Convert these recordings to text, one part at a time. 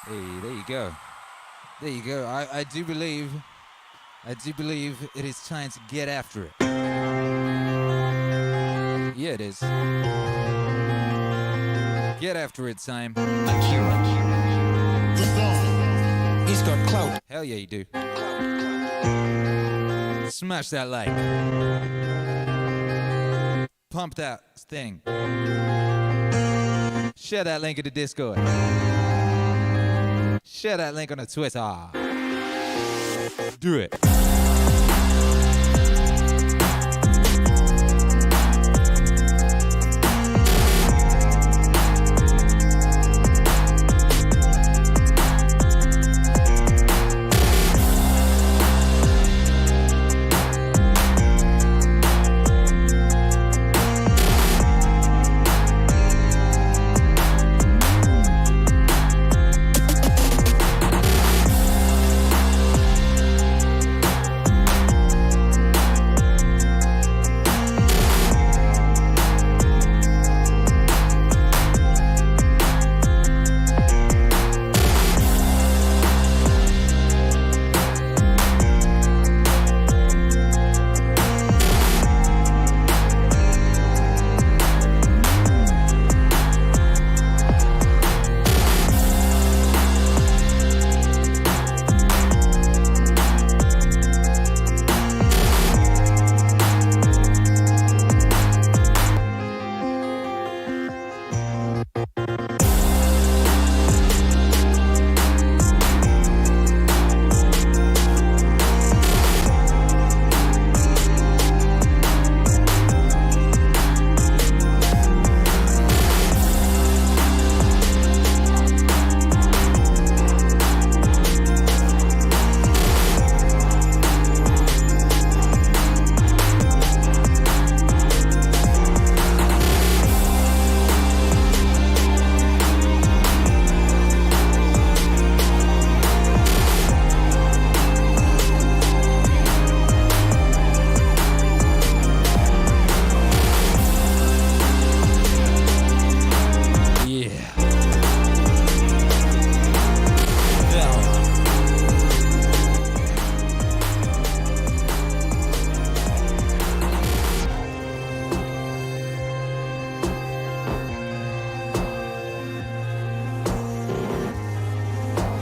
Hey, there you go. There you go. I do believe it is time to get after it. Yeah, it is. Get after it time. Akira. He's got clout. Hell yeah, you do. Smash that like. Pump that thing. Share that link in the Discord. Share that link on the Twitter. Do it.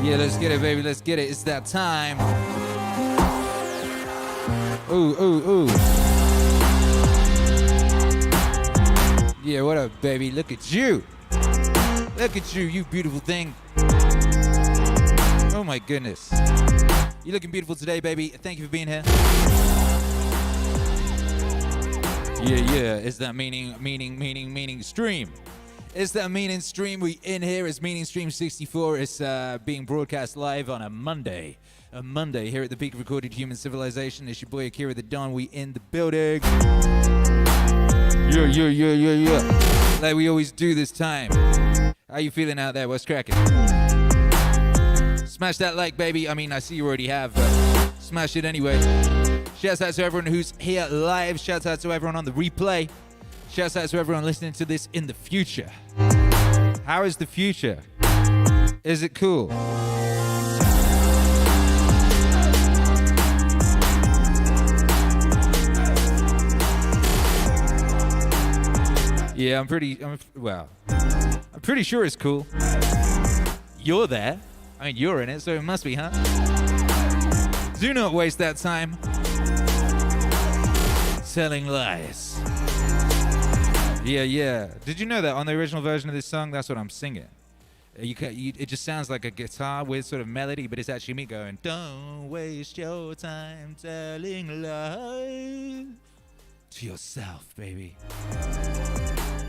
Yeah, let's get it, baby. Let's get it. It's that time. Ooh, ooh, ooh. Yeah, what up, baby? Look at you. Look at you, you beautiful thing. Oh, my goodness. You're looking beautiful today, baby. Thank you for being here. Yeah. It's that meaning stream. It's that meaning stream. We in here. It's Meaning Stream 64. It's being broadcast live on a Monday here at the peak of recorded human civilization. It's your boy Akira the Don. We in the building. Yeah. Like we always do this time. How you feeling out there? What's cracking? Smash that like, baby. I mean, I see you already have, but smash it anyway. Shouts out to everyone who's here live. Shouts out to everyone on the replay. Shouts out to everyone listening to this in the future. How is the future? Is it cool? Yeah, I'm pretty sure it's cool. You're there. I mean, you're in it, so it must be, huh? Do not waste that time telling lies. Yeah. Did you know that on the original version of this song, that's what I'm singing? It just sounds like a guitar with sort of melody, but it's actually me going, don't waste your time telling lies to yourself, baby.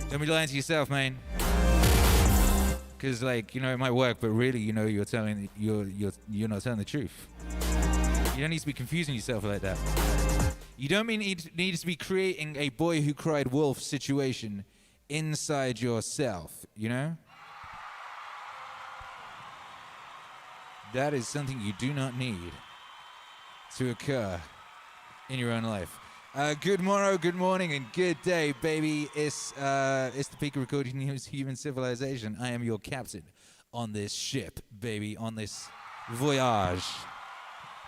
Don't be lying to yourself, man. Because, like, you know, it might work, but really, you know, you're not telling the truth. You don't need to be confusing yourself like that. You don't need to be creating a boy who cried wolf situation inside yourself, you know? That is something you do not need to occur in your own life. Good morrow, good morning, and good day, baby. It's the peak of recording human civilization. I am your captain on this ship, baby, on this voyage,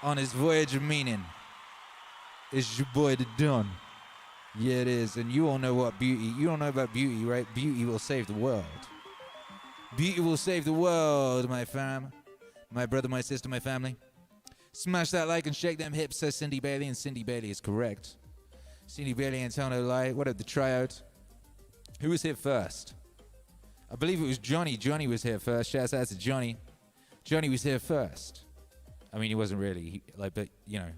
on his voyage of meaning. It's your boy, the Don. Yeah, it is. And you all know what beauty, you don't know about beauty, right? Beauty will save the world. Beauty will save the world, my fam. My brother, my sister, my family. Smash that like and shake them hips, says Cindy Bailey, and Cindy Bailey is correct. Cindy Bailey and tell no lie. What up, the tryout? Who was here first? I believe it was Johnny. Johnny was here first. Shouts out to Johnny. Johnny was here first. I mean, he wasn't really, but, you know,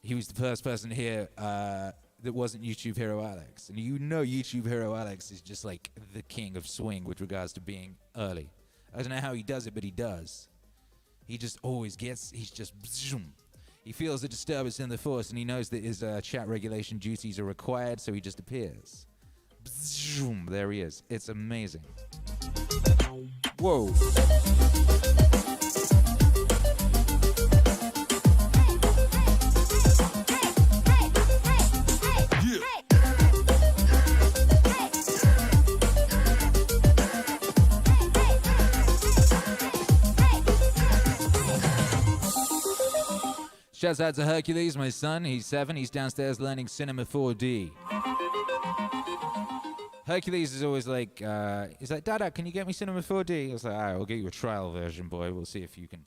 he was the first person here that wasn't YouTube Hero Alex. And you know YouTube Hero Alex is just like the king of swing with regards to being early. I don't know how he does it, but he does. He just always gets, he's just, he feels a disturbance in the force, and he knows that his chat regulation duties are required, so he just appears. There he is. It's amazing. Whoa. Shouts out to Hercules, my son. He's 7. He's downstairs learning Cinema 4D. Hercules is always like, he's like, Dada, can you get me Cinema 4D? I was like, all right, I'll get you a trial version, boy. We'll see if you can,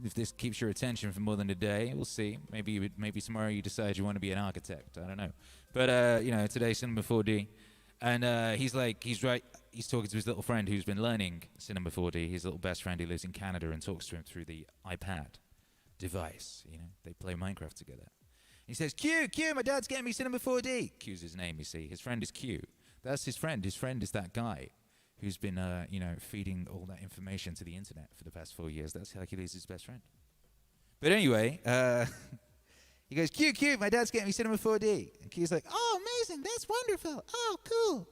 if this keeps your attention for more than a day. We'll see. Maybe tomorrow you decide you want to be an architect. I don't know. But, you know, today Cinema 4D. And he's like, he's talking to his little friend who's been learning Cinema 4D. His little best friend who lives in Canada and talks to him through the iPad device. You know, they play Minecraft together. He says, Q, my dad's getting me Cinema 4D. Q's his name, you see. His friend is Q. That's his friend. His friend is that guy who's been, you know, feeding all that information to the internet for the past 4 years. That's Hercules' best friend. But anyway, he goes, Q, my dad's getting me Cinema 4D. And Q's like, oh, amazing. That's wonderful. Oh, cool.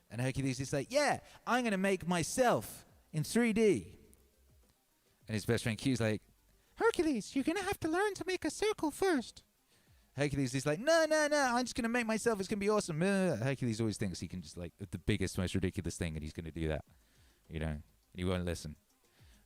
And Hercules is like, yeah, I'm going to make myself in 3D. And his best friend Q's like, Hercules, you're going to have to learn to make a circle first. Hercules is like, no, I'm just going to make myself. It's going to be awesome. Hercules always thinks he can just, like, the biggest, most ridiculous thing, and he's going to do that. You know, and he won't listen.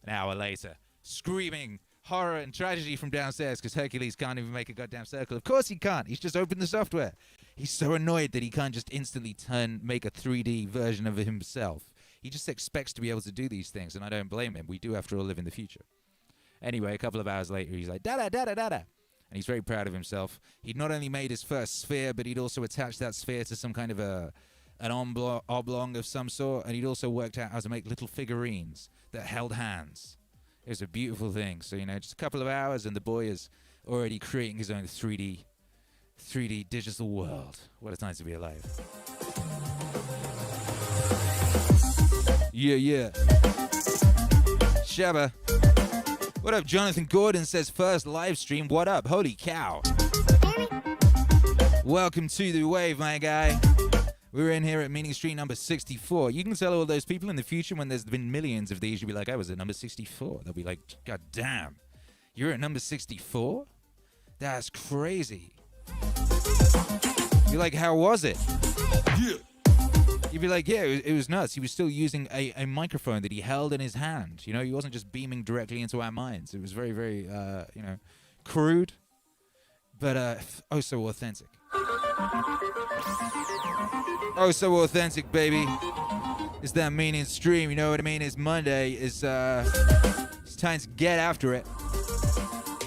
An hour later, screaming horror and tragedy from downstairs because Hercules can't even make a goddamn circle. Of course he can't. He's just opened the software. He's so annoyed that he can't just instantly make a 3D version of himself. He just expects to be able to do these things, and I don't blame him. We do, after all, live in the future. Anyway, a couple of hours later, he's like, Dada. And he's very proud of himself. He'd not only made his first sphere, but he'd also attached that sphere to some kind of an oblong of some sort, and he'd also worked out how to make little figurines that held hands. It was a beautiful thing. So, you know, just a couple of hours, and the boy is already creating his own 3D digital world. What a time to be alive. Yeah. Shabba. What up, Jonathan Gordon says, first live stream, what up? Holy cow. Welcome to the wave, my guy. We're in here at Meaning Street number 64. You can tell all those people in the future when there's been millions of these, you'll be like, I was at number 64. They'll be like, God damn, you're at number 64? That's crazy. You're like, how was it? Yeah. You'd be like, yeah, it was nuts. He was still using a microphone that he held in his hand. You know, he wasn't just beaming directly into our minds. It was very, very, you know, crude, but oh so authentic. Oh so authentic, baby. It's that Meaning stream, you know what I mean? It's Monday. It's time to get after it.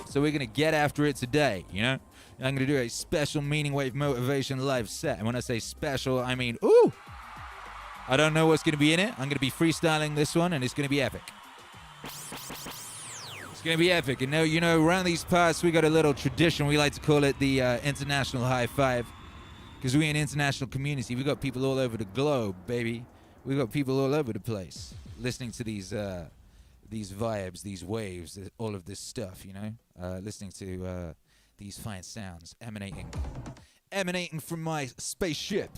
So we're going to get after it today, you know? I'm going to do a special Meaningwave Motivation live set. And when I say special, I mean, ooh! I don't know what's going to be in it. I'm going to be freestyling this one, and it's going to be epic. It's going to be epic. And you know, around these parts, we got a little tradition. We like to call it the International High Five, because we're an international community. We got people all over the globe, baby. We got people all over the place listening to these vibes, these waves, all of this stuff, you know, listening to these fine sounds emanating from my spaceship.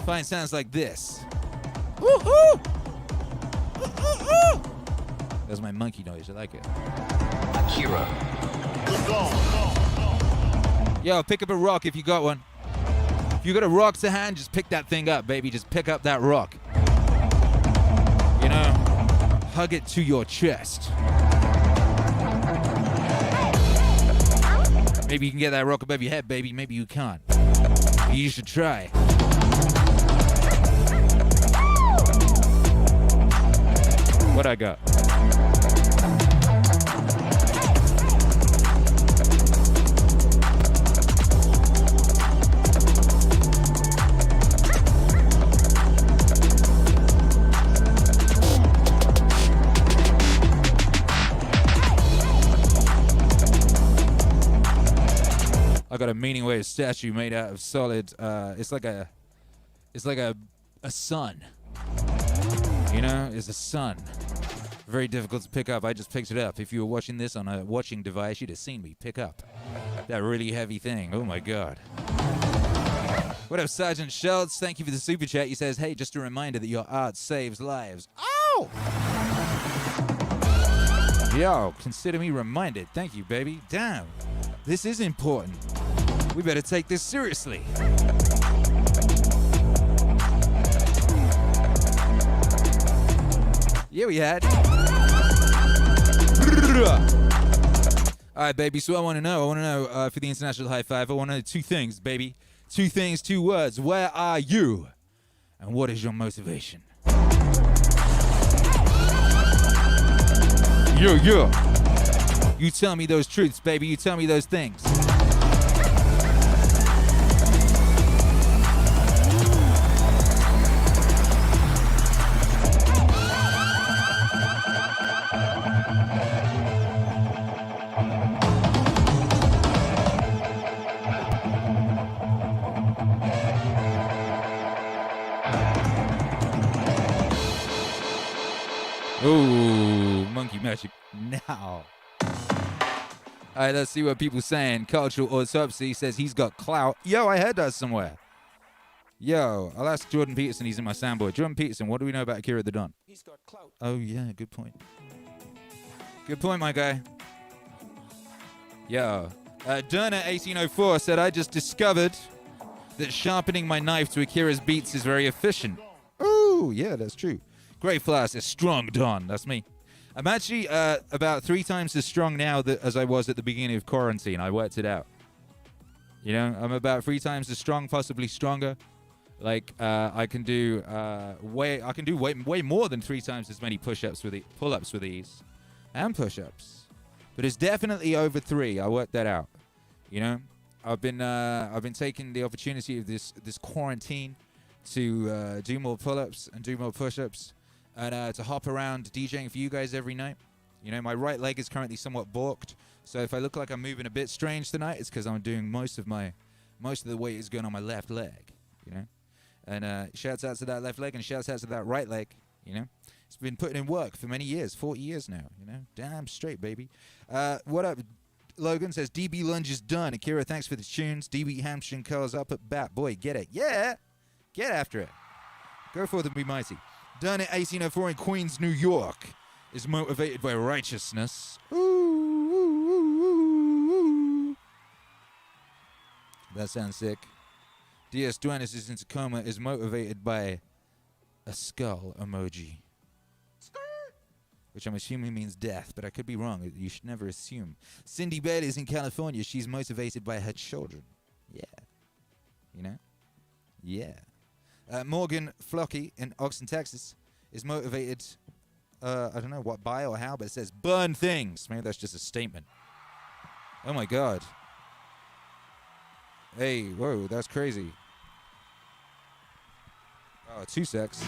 Fine sounds like this. Woo-hoo! That's my monkey noise. I like it. Akira. Yo, pick up a rock if you got one. If you got a rock to hand, just pick that thing up, baby. Just pick up that rock. You know, hug it to your chest. Maybe you can get that rock above your head, baby. Maybe you can't. You should try. What I got? I got a Meaningwave statue made out of solid. It's like a sun. You know, it's a sun. Very difficult to pick up. I just picked it up. If you were watching this on a watching device, you'd have seen me pick up that really heavy thing. Oh my God. What up, Sergeant Schultz? Thank you for the super chat. He says, hey, just a reminder that your art saves lives. Oh! Yo, consider me reminded. Thank you, baby. Damn. This is important. We better take this seriously. Yeah, we had. All right, baby. So I want to know for the international high five, I want to know two things, baby. Two things, two words. Where are you? And what is your motivation? Yo. You tell me those truths, baby. You tell me those things. Ooh, monkey magic now. All right, let's see what people saying. Cultural Autopsy says he's got clout. Yo, I heard that somewhere. Yo, I'll ask Jordan Peterson. He's in my soundboard. Jordan Peterson, what do we know about Akira the Don? He's got clout. Oh, yeah, good point. Good point, my guy. Yo, Durner 1804 said, I just discovered that sharpening my knife to Akira's beats is very efficient. Ooh, yeah, that's true. Great Flash is strong, Don. That's me. I'm actually about 3 times as strong now as I was at the beginning of quarantine. I worked it out. You know, I'm about 3 times as strong, possibly stronger. Like I can do way more than 3 times as many pull-ups with ease, and push-ups. But it's definitely over 3. I worked that out. You know, I've been taking the opportunity of this quarantine to do more pull-ups and do more push-ups. And to hop around DJing for you guys every night. You know, my right leg is currently somewhat balked. So if I look like I'm moving a bit strange tonight, it's because I'm doing most of the weight is going on my left leg. You know, and shouts out to that left leg and shouts out to that right leg. You know, it's been putting in work for many years, 40 years now. You know, damn straight, baby. What up? Logan says DB lunge is done. Akira, thanks for the tunes. DB hamstring curls up at bat. Boy, get it. Yeah, get after it. Go forth and be mighty. Done at 1804 in Queens, New York, is motivated by righteousness. Ooh, ooh, ooh, ooh, ooh. That sounds sick. DS Duanis is in Tacoma, is motivated by a skull emoji. Which I'm assuming means death, but I could be wrong. You should never assume. Cindy Bailey is in California. She's motivated by her children. Yeah. You know? Yeah. Morgan Flocky in Austin, Texas, is motivated, I don't know what by or how, but it says burn things. Maybe that's just a statement. Oh my God. Hey, whoa, that's crazy. Oh, 2 secs.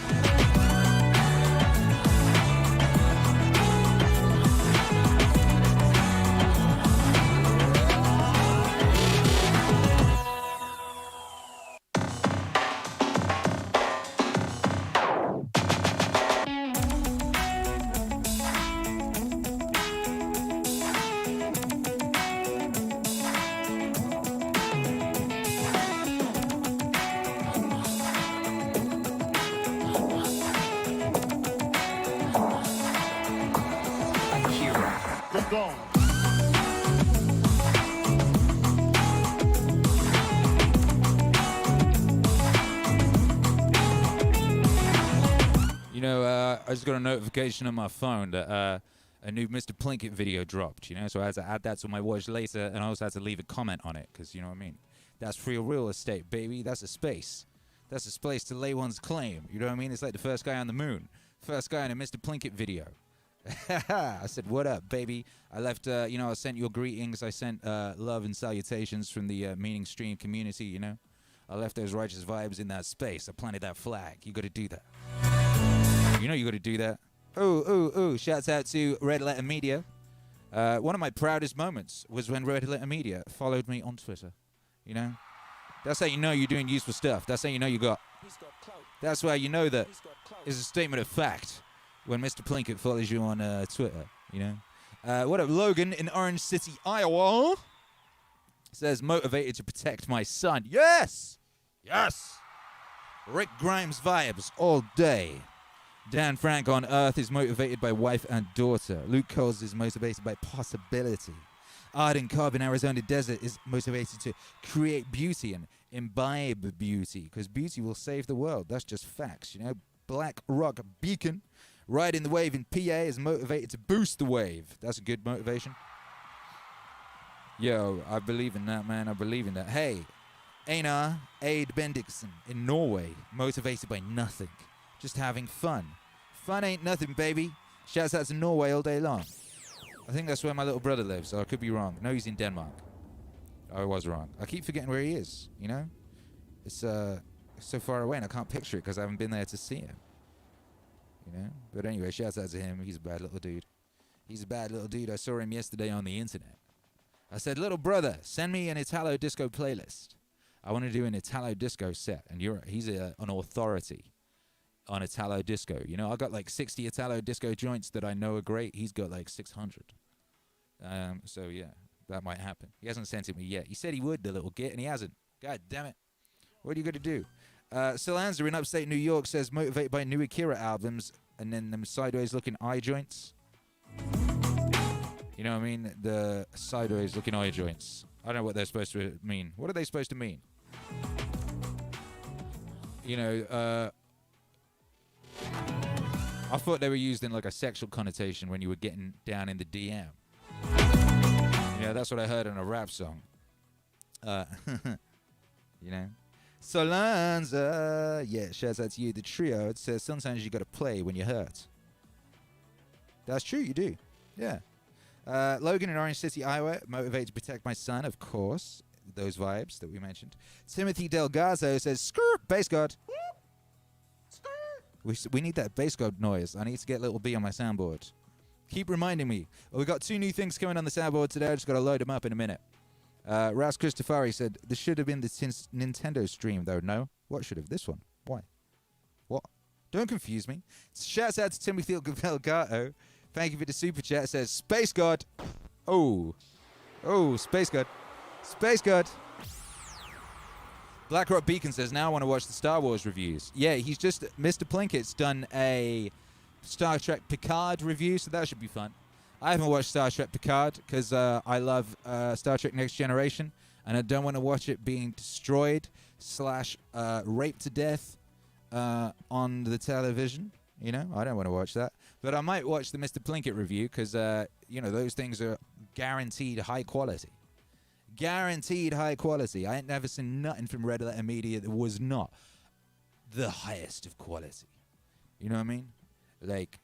I just got a notification on my phone that a new Mr. Plinkett video dropped, you know, so I had to add that to my watch later, and I also had to leave a comment on it, because, you know what I mean? That's free real estate, baby. That's a space. That's a space to lay one's claim. You know what I mean? It's like the first guy on the moon. First guy in a Mr. Plinkett video. I said, what up, baby? I left, you know, I sent your greetings. I sent love and salutations from the Meaning Stream community, you know? I left those righteous vibes in that space. I planted that flag. You got to do that. You know you got to do that. Ooh. Shouts out to Red Letter Media. One of my proudest moments was when Red Letter Media followed me on Twitter. You know? That's how you know you're doing useful stuff. That's how you know you got. That's why you know that it's a statement of fact when Mr. Plinkett follows you on Twitter. You know? What up, Logan in Orange City, Iowa? Says, motivated to protect my son. Yes! Yes! Rick Grimes vibes all day. Dan Frank on Earth is motivated by wife and daughter. Luke Coles is motivated by possibility. Arden Cobb in Arizona Desert is motivated to create beauty and imbibe beauty, because beauty will save the world. That's just facts, you know. Black Rock Beacon, riding the wave in PA, is motivated to boost the wave. That's a good motivation. Yo, I believe in that, man. I believe in that. Hey, Einar Aid Bendiksen in Norway, motivated by nothing. Just having fun. Fun ain't nothing, baby. Shouts out to Norway all day long. I think that's where my little brother lives, so I could be wrong. No, he's in Denmark. I was wrong. I keep forgetting where he is, you know? It's so far away, and I can't picture it because I haven't been there to see him. You know? But anyway, shouts out to him. He's a bad little dude. He's a bad little dude. I saw him yesterday on the internet. I said, little brother, send me an Italo disco playlist. I want to do an Italo disco set, and he's an authority on Italo disco. You know, I got like 60 Italo disco joints that I know are great. He's got like 600. So yeah, that might happen. He hasn't sent it me yet. He said he would, the little git, and he hasn't. God damn it. What are you going to do? Solanza in upstate New York says, motivated by new Akira albums and then them sideways looking eye joints. You know what I mean? The sideways looking eye joints. I don't know what they're supposed to mean. What are they supposed to mean? You know, I thought they were used in like a sexual connotation when you were getting down in the DM. Yeah, that's what I heard in a rap song. You know? Solanza, yeah, shouts out to you. The trio, it says sometimes you gotta play when you're hurt. That's true, you do. Yeah. Logan in Orange City, Iowa, motivated to protect my son, of course. Those vibes that we mentioned. Timothy Delgazo says, "Skirt, bass god." We need that bass god noise. I need to get little B on my soundboard. Keep reminding me. Well, we got 2 new things coming on the soundboard today. I just got to load them up in a minute. Ras Christofari said, this should have been the Nintendo stream, though. No? What should have? This one. Why? What? Don't confuse me. Shouts out to Timothy Delgato. Thank you for the super chat. It says, Space God. Oh, Space God. Space God. Blackrock Beacon says, now I want to watch the Star Wars reviews. Yeah, he's just, Mr. Plinkett's done a Star Trek Picard review, so that should be fun. I haven't watched Star Trek Picard because I love Star Trek Next Generation, and I don't want to watch it being destroyed / raped to death on the television. You know, I don't want to watch that. But I might watch the Mr. Plinkett review because, you know, those things are guaranteed high quality. Guaranteed high quality. I ain't never seen nothing from Red Letter Media that was not the highest of quality. You know what I mean? Like,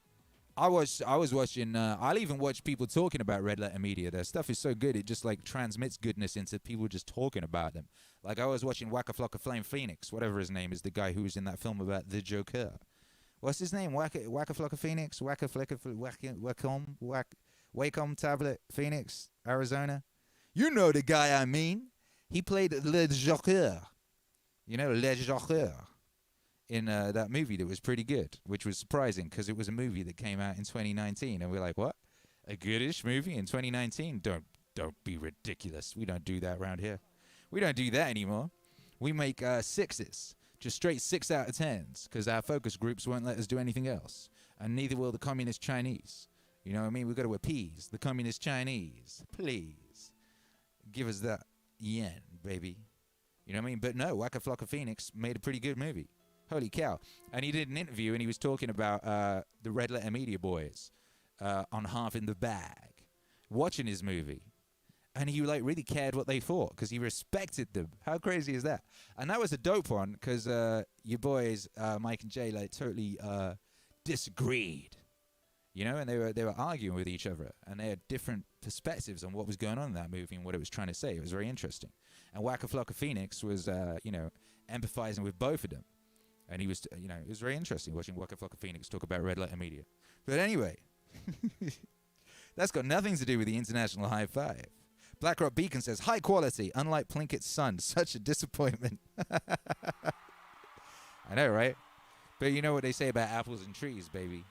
I was watching, I'll even watch people talking about Red Letter Media. Their stuff is so good, it just, like, transmits goodness into people just talking about them. Like, I was watching Waka Flocka Flame Phoenix, whatever his name is, the guy who was in that film about the Jocko. What's his name? Waka Flocka Phoenix? Wacom Tablet Phoenix, Arizona. You know the guy I mean. He played Le Jocko. You know, Le Jocko. In that movie that was pretty good, which was surprising because it was a movie that came out in 2019. And we're like, what? A goodish movie in 2019? Don't be ridiculous. We don't do that around here. We don't do that anymore. We make 6s. Just straight 6 out of 10s because our focus groups won't let us do anything else. And neither will the Communist Chinese. You know what I mean? We've got to appease the Communist Chinese. Please. Give us that yen, baby. You know what I mean? But no, Waka Flocka Phoenix made a pretty good movie. Holy cow. And he did an interview and he was talking about the Red Letter Media boys on Half in the Bag, watching his movie. And he like really cared what they thought because he respected them. How crazy is that? And that was a dope one because your boys, Mike and Jay, like totally disagreed. You know, and they were arguing with each other, and they had different perspectives on what was going on in that movie and what it was trying to say. It was very interesting. And Waka Flocka Phoenix was, you know, empathizing with both of them. And he was, you know, it was very interesting watching Waka Flocka Phoenix talk about Red Letter Media. But anyway, that's got nothing to do with the International High Five. Blackrock Beacon says, high quality, unlike Plinkett's son. Such a disappointment. I know, right? But you know what they say about apples and trees, baby.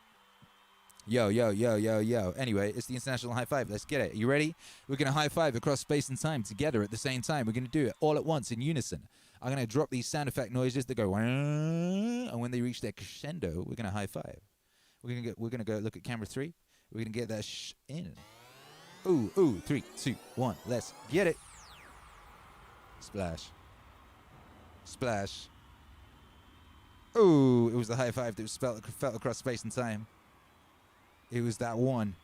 Yo, yo, yo, yo, yo. Anyway, it's the International High Five. Let's get it. You ready? We're going to high five across space and time together at the same time. We're going to do it all at once in unison. I'm going to drop these sound effect noises that go, and when they reach their crescendo, we're going to high five. We're going to go look at camera 3. We're going to get that in. Ooh, ooh, 3, 2, 1. Let's get it. Splash. Splash. Ooh, it was the high five that was felt across space and time. It was that one,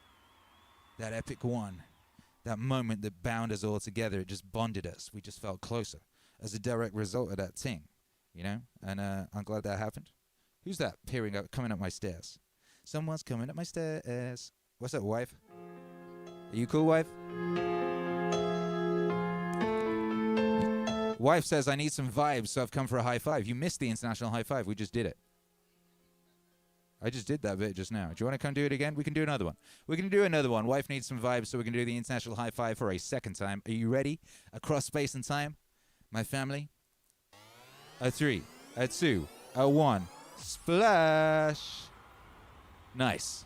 that epic one, that moment that bound us all together. It just bonded us. We just felt closer as a direct result of that thing, you know? And I'm glad that happened. Who's that peering up, coming up my stairs? Someone's coming up my stairs. What's up, wife? Are you cool, wife? Wife says, I need some vibes, so I've come for a high five. You missed the International High Five. We just did it. I just did that bit just now. Do you want to come do it again? We can do another one. We can do another one. Wife needs some vibes, so we can do the International High Five for a second time. Are you ready? Across space and time, my family. A 3, a 2, a 1. Splash. Nice.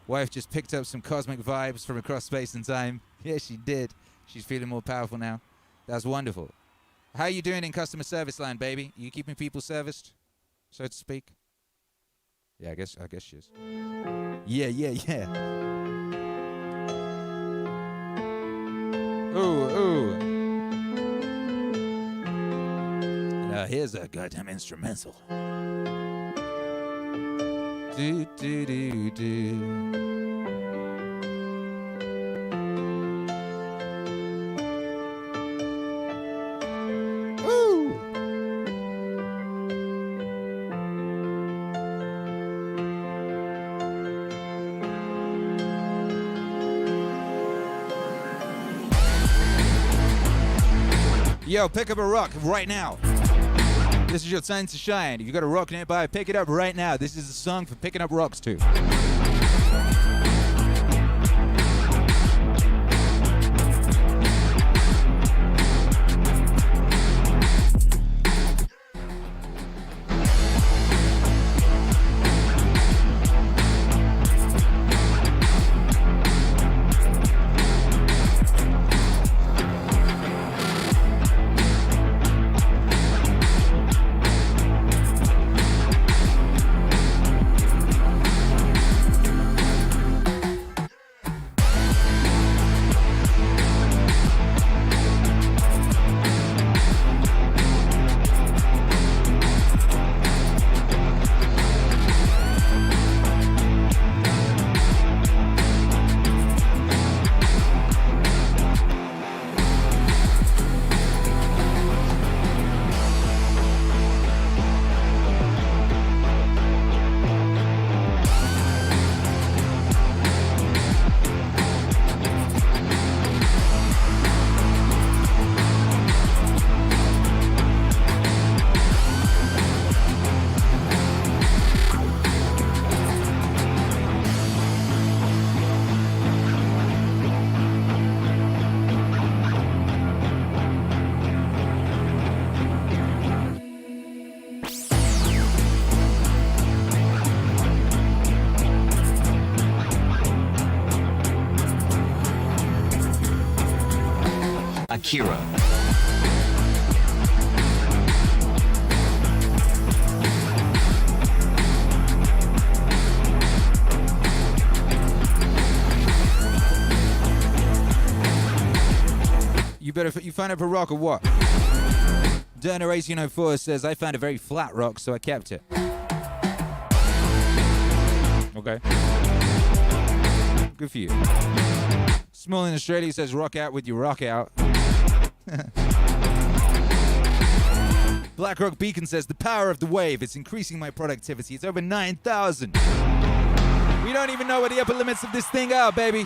Wife just picked up some cosmic vibes from across space and time. Yeah, she did. She's feeling more powerful now. That's wonderful. How you doing in customer service land, baby? You keeping people serviced, so to speak? Yeah, I guess she is. Yeah. Ooh. Now here's a goddamn instrumental. Do. Yo, pick up a rock right now. This is your time to shine. If you got a rock nearby, pick it up right now. This is a song for picking up rocks too. Akira. You find up a rock or what? Donor1804 says, I found a very flat rock, so I kept it. Okay. Good for you. Small in Australia says, rock out with your rock out. BlackRock Beacon says, the power of the wave, it's increasing my productivity. It's over 9,000. We don't even know what the upper limits of this thing are, baby.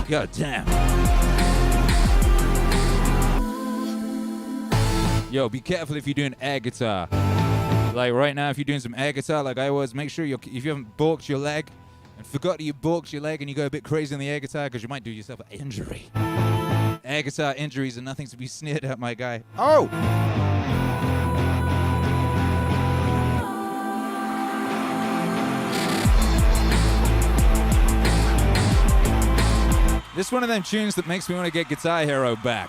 God damn. Yo, be careful if you're doing air guitar. Like right now, if you're doing some air guitar like I was, make sure if you haven't balked your leg and forgot that you balked your leg and you go a bit crazy on the air guitar, because you might do yourself an injury. Air guitar injuries are nothing to be sneered at, my guy. Oh! This is one of them tunes that makes me want to get Guitar Hero back.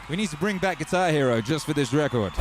We need to bring back Guitar Hero just for this record.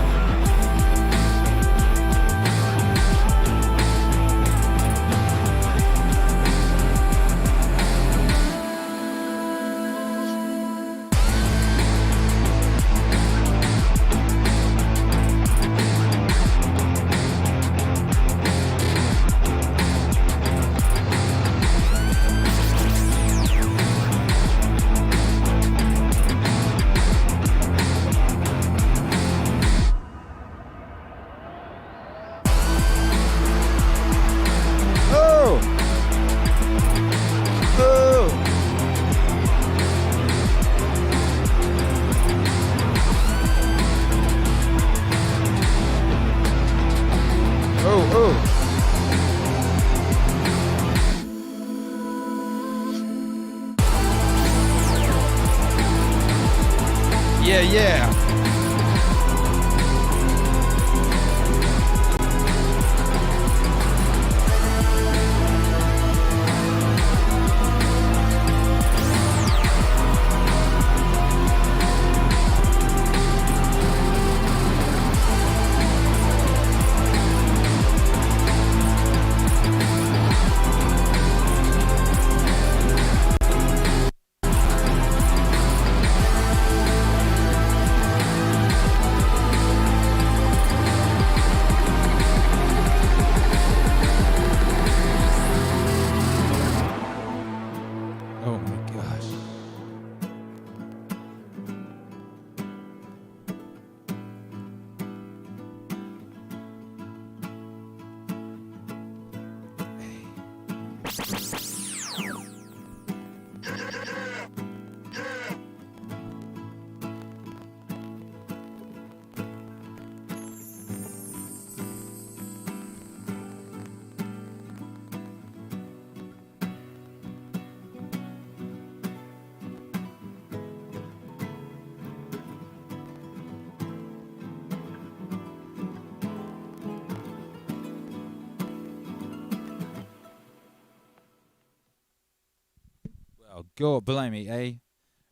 God blimey, eh?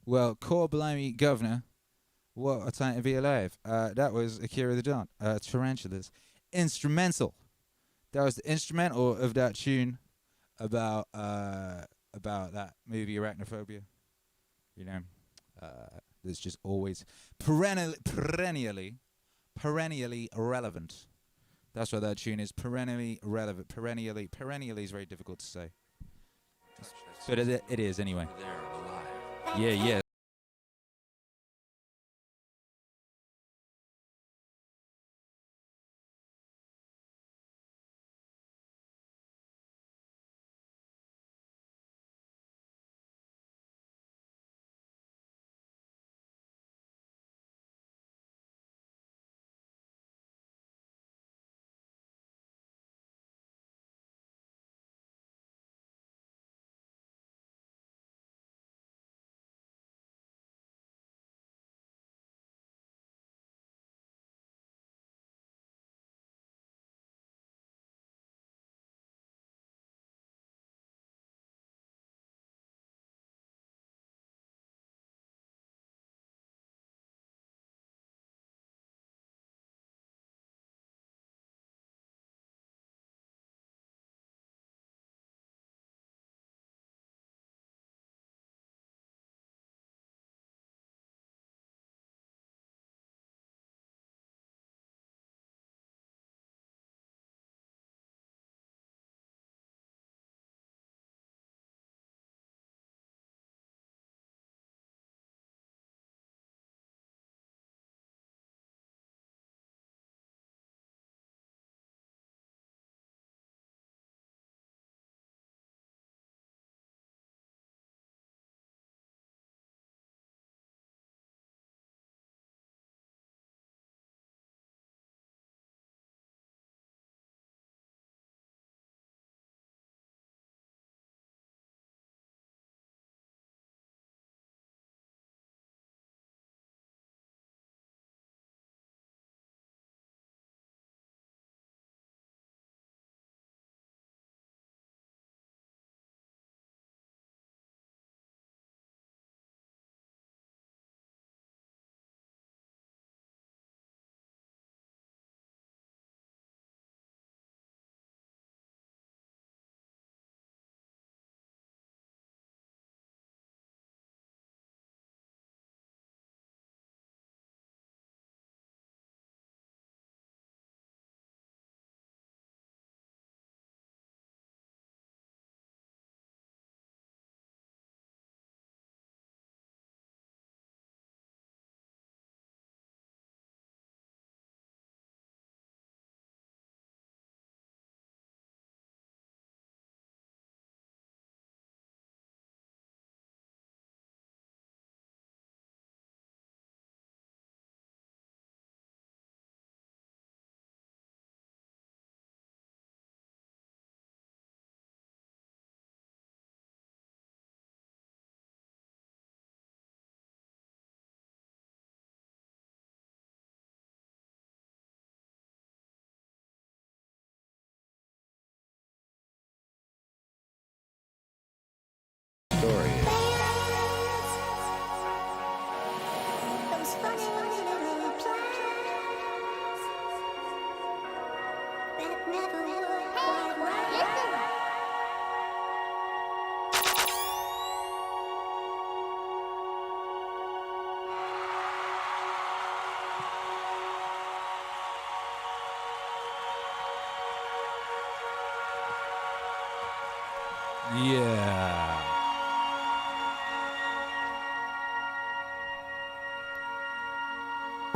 Well, core blimey, governor. What a time to be alive. That was Akira the Don. Tarantulas. Instrumental. That was the instrumental of that tune about that movie Arachnophobia. You know, that's just always perennially relevant. That's what that tune is. Perennially relevant. Perennially is very difficult to say. But it is anyway. Yeah. Yeah.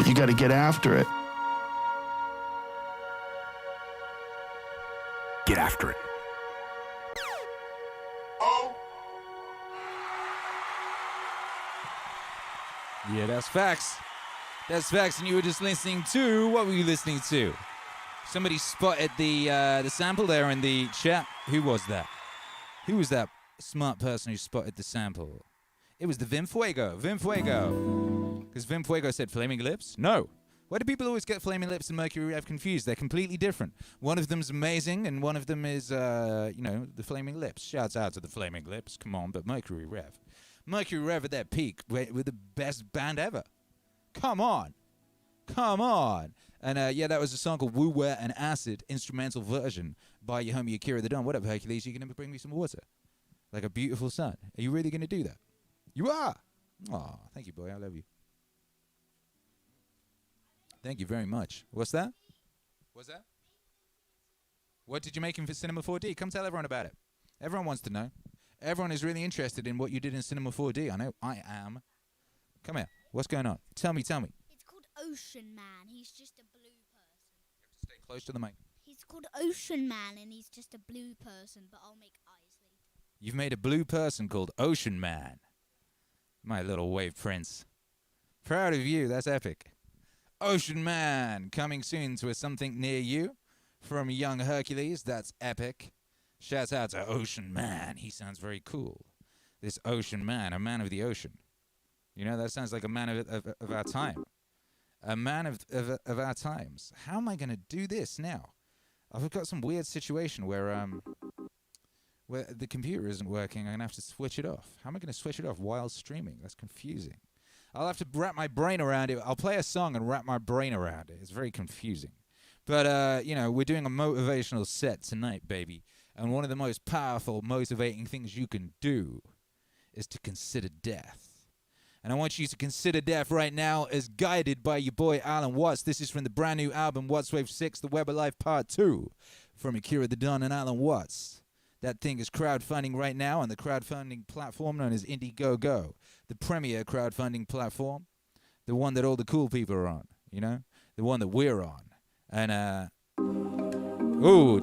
You got to get after it. Get after it. Yeah, that's facts. That's facts. And you were just listening to, what were you listening to? Somebody spotted the sample there in the chat. Who was that? Who was that smart person who spotted the sample? It was the Vim Fuego. Vim Fuego. Because Vim Fuego said Flaming Lips? No. Why do people always get Flaming Lips and Mercury Rev confused? They're completely different. One of them's amazing, and one of them is, the Flaming Lips. Shouts out to the Flaming Lips. Come on, but Mercury Rev. Mercury Rev at their peak were the best band ever. Come on. Come on. And, that was a song called Woo Wet and Acid, instrumental version by your homie Akira the Don. What up, Hercules? You going to bring me some water? Like a beautiful sun. Are you really going to do that? You are. Aw, thank you, boy. I love you. Thank you very much. What's that? What's that? What did you make him for Cinema 4D? Come tell everyone about it. Everyone wants to know. Everyone is really interested in what you did in Cinema 4D. I know I am. Come here. What's going on? Tell me. It's called Ocean Man. He's just a blue person. You have to stay close to the mic. He's called Ocean Man, and he's just a blue person, but I'll make eyes later. You've made a blue person called Ocean Man. My little wave prince. Proud of you. That's epic. Ocean Man, coming soon to something near you from young Hercules. That's epic. Shout out to Ocean Man. He sounds very cool. This Ocean Man, a man of the ocean. You know, that sounds like a man of our time. A man of our times. How am I going to do this now? I've got some weird situation where the computer isn't working. I'm going to have to switch it off. How am I going to switch it off while streaming? That's confusing. I'll have to wrap my brain around it. I'll play a song and wrap my brain around it. It's very confusing. But, we're doing a motivational set tonight, baby. And one of the most powerful, motivating things you can do is to consider death. And I want you to consider death right now as guided by your boy Alan Watts. This is from the brand new album, WattsWave 6, The Web of Life Part 2, from Akira the Don and Alan Watts. That thing is crowdfunding right now on the crowdfunding platform known as Indiegogo, the premier crowdfunding platform, the one that all the cool people are on, the one that we're on. And,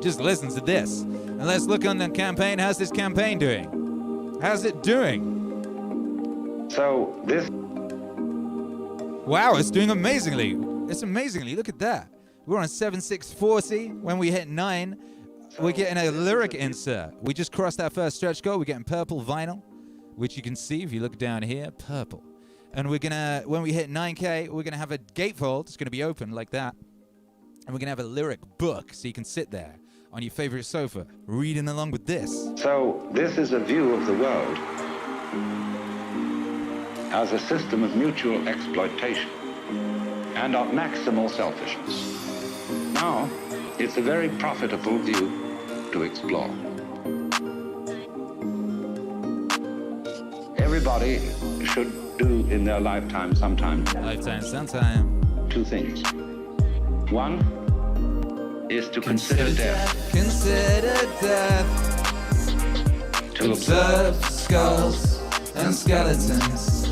just listen to this. And let's look on the campaign. How's this campaign doing? How's it doing? So this... Wow, it's doing amazingly. It's amazingly. Look at that. We're on 7640. When we hit 9... We're getting a lyric insert. We just crossed our first stretch goal. We're getting purple vinyl, which you can see if you look down here, purple. And we're gonna, when we hit 9K, we're gonna have a gatefold. It's gonna be open like that. And we're gonna have a lyric book, so you can sit there on your favorite sofa, reading along with this. So this is a view of the world as a system of mutual exploitation and of maximal selfishness. Now, it's a very profitable view to explore. Everybody should do in their lifetime sometime. Two things. One is to consider death. Consider death. To observe skulls and skeletons.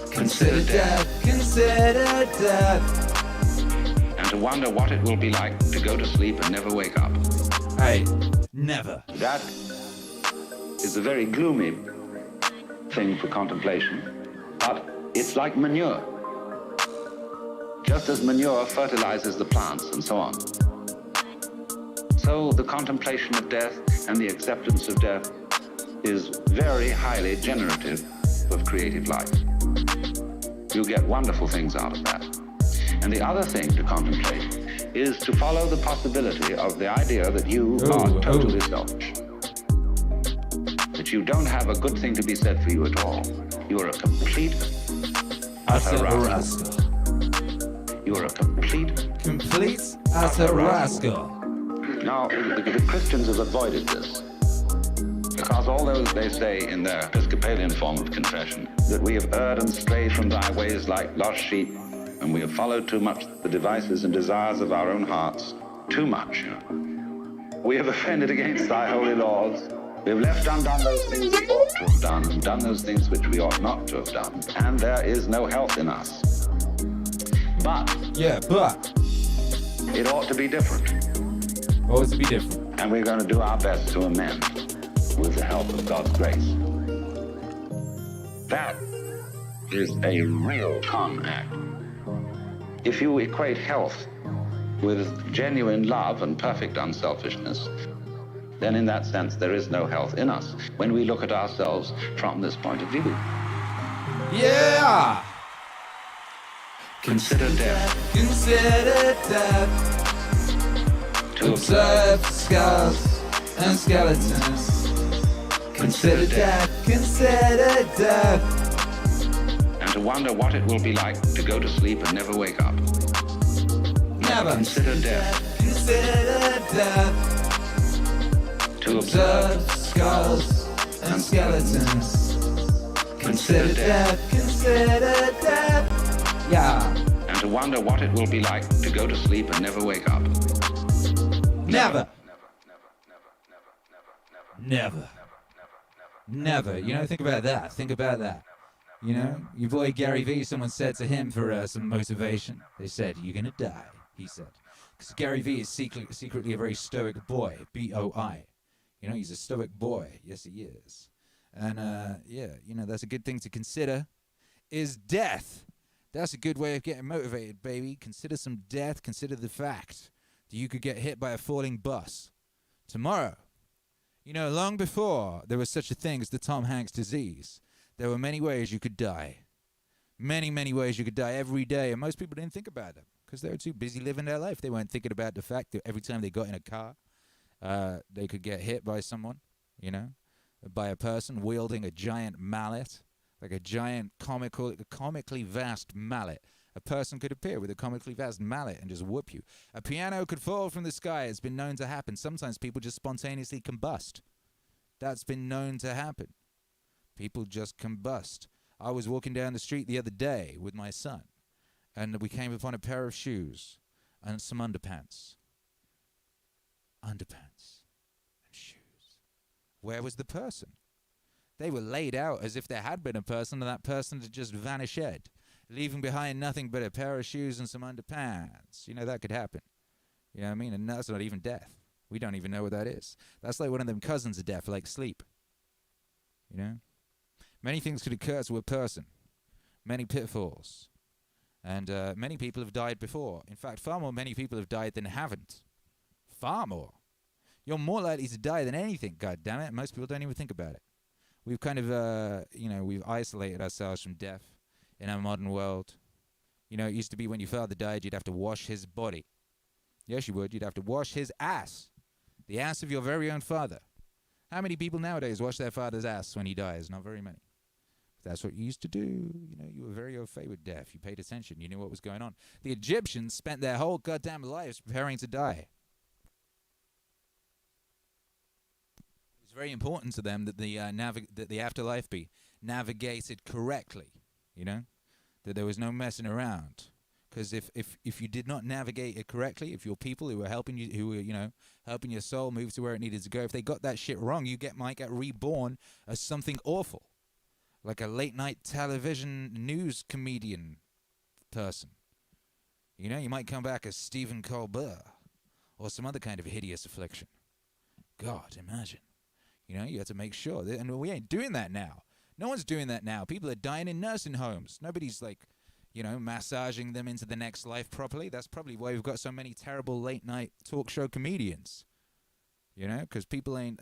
Consider death. Consider death. And to wonder what it will be like to go to sleep and never wake up. Hey, never. That is a very gloomy thing for contemplation, but it's like manure. Just as manure fertilizes the plants and so on. So the contemplation of death and the acceptance of death is very highly generative of creative life. You get wonderful things out of that. And the other thing to contemplate is to follow the possibility of the idea that you are totally selfish. That you don't have a good thing to be said for you at all. You are a complete, utter rascal. You are a complete, utter rascal. Now, the Christians have avoided this. Because although they say in their Episcopalian form of confession that we have erred and strayed from thy ways like lost sheep, and we have followed too much the devices and desires of our own hearts, too much. We have offended against thy holy laws, We've left undone those things we ought to have done and done those things which we ought not to have done. And there is no health in us. But it ought to be different. Ought to be different. And we're going to do our best to amend with the help of God's grace. That is a real con act. If you equate health with genuine love and perfect unselfishness, then in that sense there is no health in us when we look at ourselves from this point of view. Yeah! Consider death. Consider death. To Observe skulls and skeletons. Consider death. Consider death. and to wonder what it will be like to go to sleep and never wake up. Never. Consider death. Consider death. To Observe skulls and skeletons. Consider death. Consider death. Yeah. and to wonder what it will be like to go to sleep and never wake up. Never. Never. Never. You know, think about that. Think about that. You know, your boy Gary Vee, someone said to him for some motivation, they said, "You're going to die," he said. Because Gary Vee is secretly a very stoic boy, B-O-I. You know, he's a stoic boy. Yes, he is. And, yeah, you know, that's a good thing to consider, is death. That's a good way of getting motivated, baby. Consider some death. Consider the fact that you could get hit by a falling bus tomorrow. You know, long before there was such a thing as the Tom Hanks disease, there were many ways you could die. Many, many ways you could die every day, and most people didn't think about them because they were too busy living their life. They weren't thinking about the fact that every time they got in a car, they could get hit by someone, you know, by a person wielding a giant mallet, like a giant comically vast mallet. A person could appear with a comically vast mallet and just whoop you. A piano could fall from the sky. It's been known to happen. Sometimes people just spontaneously combust. That's been known to happen. People just combust. I was walking down the street the other day with my son, and we came upon a pair of shoes and some underpants. Underpants and shoes. Where was the person? They were laid out as if there had been a person, and that person had just vanished, leaving behind nothing but a pair of shoes and some underpants. You know, that could happen. You know what I mean? And that's not even death. We don't even know what that is. That's like one of them cousins of death, like sleep. You know? Many things could occur to a person. Many pitfalls. And many people have died before. In fact, far more many people have died than haven't. Far more. You're more likely to die than anything, goddammit. Most people don't even think about it. We've kind of, you know, we've isolated ourselves from death in our modern world. You know, it used to be when your father died, you'd have to wash his body. Yes, you would. You'd have to wash his ass. The ass of your very own father. How many people nowadays wash their father's ass when he dies? Not very many. That's what you used to do. You know, you were very au fait with death. You paid attention. You knew what was going on. The Egyptians spent their whole goddamn lives preparing to die. It was very important to them that the afterlife be navigated correctly. You know, that there was no messing around. Because if you did not navigate it correctly, if your people who were helping you, who were, you know, helping your soul move to where it needed to go, if they got that shit wrong, you might get reborn as something awful. Like a late night television news comedian person. You know, you might come back as Stephen Colbert or some other kind of hideous affliction. God, imagine. You know, you have to make sure. And we ain't doing that now. No one's doing that now. People are dying in nursing homes. Nobody's like, you know, massaging them into the next life properly. That's probably why we've got so many terrible late night talk show comedians. You know, because people ain't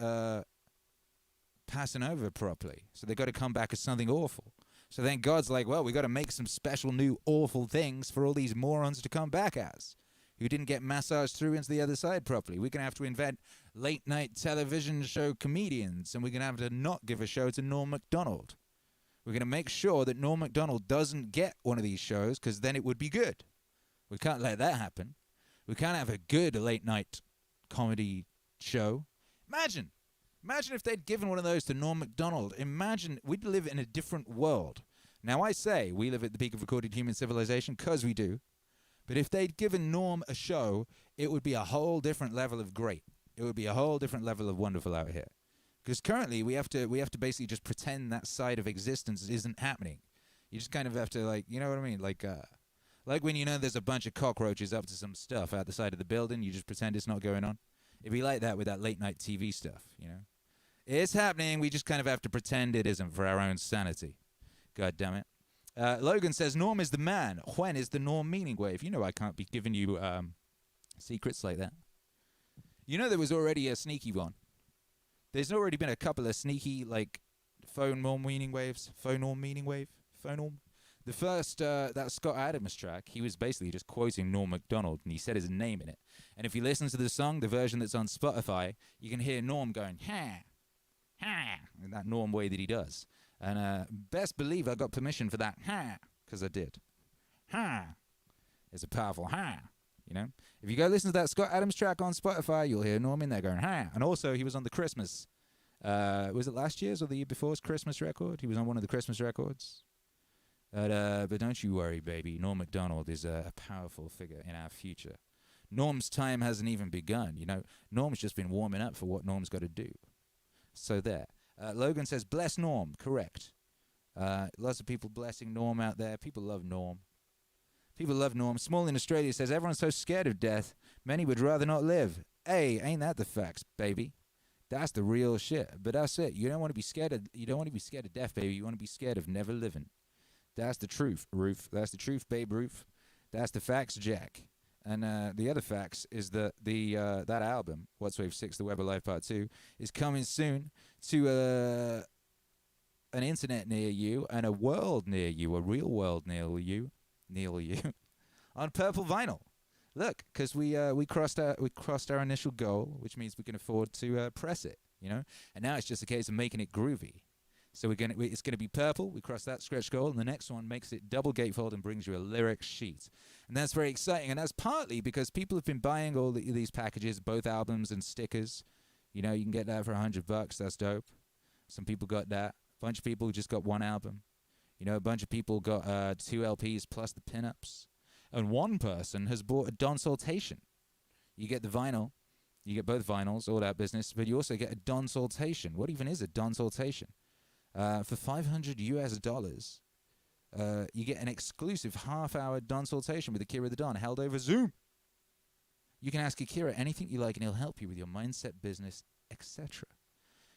passing over properly. So they got to come back as something awful. So then God's like, well, we got to make some special new awful things for all these morons to come back as, who didn't get massaged through into the other side properly. We're going to have to invent late night television show comedians, and we're going to have to not give a show to Norm Macdonald. We're going to make sure that Norm Macdonald doesn't get one of these shows, because then it would be good. We can't let that happen. We can't have a good late night comedy show. Imagine if they'd given one of those to Norm Macdonald. Imagine, we'd live in a different world. Now, I say we live at the peak of recorded human civilization, because we do. But if they'd given Norm a show, it would be a whole different level of great. It would be a whole different level of wonderful out here. Because currently we have to basically just pretend that side of existence isn't happening. You just kind of have to, like, you know what I mean? Like when you know there's a bunch of cockroaches up to some stuff out the side of the building, you just pretend it's not going on. It'd be like that with that late night TV stuff, you know? It's happening, we just kind of have to pretend it isn't for our own sanity. God damn it. Logan says, Norm is the man. When is the Norm Meaningwave? You know I can't be giving you secrets like that. You know there was already a sneaky one. There's already been a couple of sneaky, like, phone Norm Meaningwaves. Phone Norm Meaningwave? Phone Norm? The first, that Scott Adams track, he was basically just quoting Norm Macdonald, and he said his name in it. And if you listen to the song, the version that's on Spotify, you can hear Norm going, ha, ha, in that Norm way that he does. And best believe I got permission for that ha, because I did. Ha. It's a powerful ha, you know. If you go listen to that Scott Adams track on Spotify, you'll hear Norm in there going ha. And also, he was on the Christmas, was it last year's or the year before's Christmas record? He was on one of the Christmas records. But don't you worry, baby. Norm Macdonald is a powerful figure in our future. Norm's time hasn't even begun, you know. Norm's just been warming up for what Norm's got to do. So there. Logan says, bless Norm. Correct. Lots of people blessing Norm out there. People love Norm. People love Norm. Small in Australia says, everyone's so scared of death, many would rather not live. Hey, ain't that the facts, baby? That's the real shit. But that's it. You don't want to be scared of death, baby. You want to be scared of never living. That's the truth, Roof. That's the truth, babe, Roof. That's the facts, Jack. And the other facts is that that album, What's Wave 6, The Web of Life Part 2, is coming soon to an internet near you and a world near you, a real world near you, on purple vinyl. Look, because we crossed our initial goal, which means we can afford to press it, you know. And now it's just a case of making it groovy. So it's gonna be purple. We cross that stretch goal, and the next one makes it double gatefold and brings you a lyric sheet, and that's very exciting. And that's partly because people have been buying all these packages, both albums and stickers. You know, you can get that for $100. That's dope. Some people got that. A bunch of people just got one album. You know, a bunch of people got 2 LPs plus the pinups, and one person has bought a Donsultation. You get the vinyl, you get both vinyls, all that business, but you also get a Donsultation. What even is a Donsultation? For $500 you get an exclusive half-hour Donsultation with Akira the Don held over Zoom. You can ask Akira anything you like, and he'll help you with your mindset, business, etc.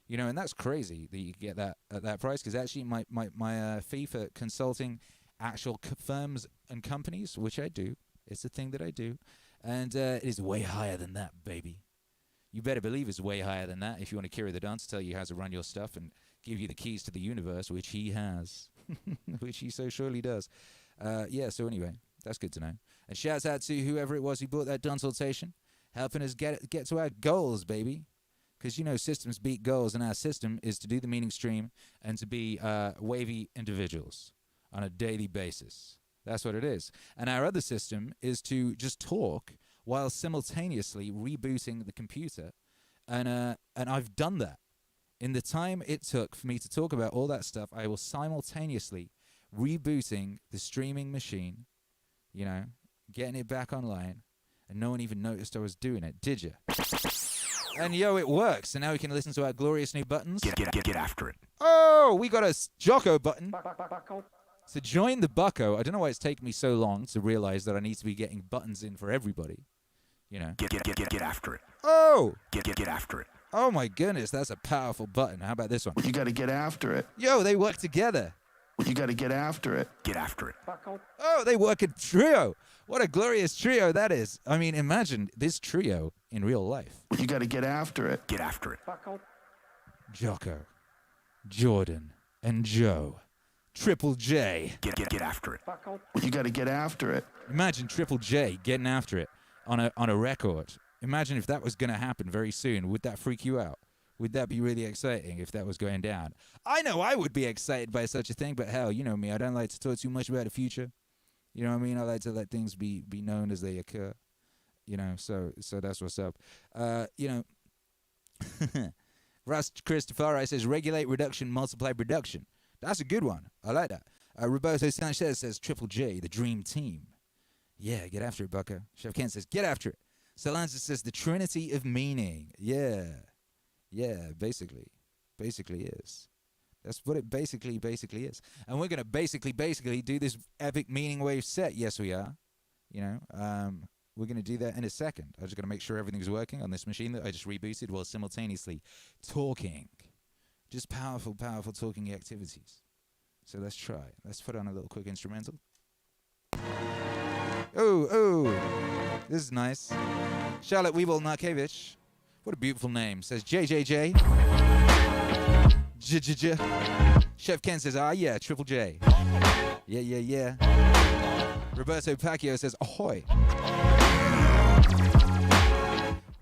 You know, and that's crazy that you get that at that price, because actually my fee for consulting actual firms and companies, which I do, it's a thing that I do, and it is way higher than that, baby. You better believe it's way higher than that if you want Akira the Don to tell you how to run your stuff and give you the keys to the universe, which he has, which he so surely does. Yeah, so anyway, that's good to know. And shouts out to whoever it was who bought that Donsultation, helping us get to our goals, baby. Because, you know, systems beat goals, and our system is to do the meaning stream and to be wavy individuals on a daily basis. That's what it is. And our other system is to just talk while simultaneously rebooting the computer. And I've done that. In the time it took for me to talk about all that stuff, I was simultaneously rebooting the streaming machine, you know, getting it back online, and no one even noticed I was doing it, did you? And yo, it works. And now we can listen to our glorious new buttons. Get after it. Oh, we got a Jocko button. To join the bucko, I don't know why it's taken me so long to realize that I need to be getting buttons in for everybody. You know. Get after it. Oh! Get after it. Oh my goodness, that's a powerful button. How about this one? You got to get after it. Yo, they work together. You got to get after it. Get after it. Oh, they work in trio. What a glorious trio that is. I mean, imagine this trio in real life. You got to get after it. Get after it. Jocko, Jordan, and Joe. Triple J. Get after it. You got to get after it. Imagine Triple J getting after it on a record. Imagine if that was going to happen very soon. Would that freak you out? Would that be really exciting if that was going down? I know I would be excited by such a thing, but hell, you know me. I don't like to talk too much about the future. You know what I mean? I like to let things be known as they occur. You know, so that's what's up. You know, Russ Christopher says, regulate, reduction, multiply, production. That's a good one. I like that. Roberto Sanchez says, Triple J, the dream team. Yeah, get after it, bucko. Chef Ken says, get after it. Solange says, the Trinity of Meaning. Yeah, basically. basically is. That's what it basically is. And we're going to basically do this epic Meaningwave set. Yes, we are. We're going to do that in a second. I'm just going to make sure everything's working on this machine that I just rebooted while simultaneously talking. Just powerful talking activities. So let's try. Let's put on a little quick instrumental. Oh, this is nice. Charlotte Weeble-Narkevich. What a beautiful name. Says JJJ. Chef Ken says, yeah, Triple J. Yeah. Roberto Pacquiao says, ahoy.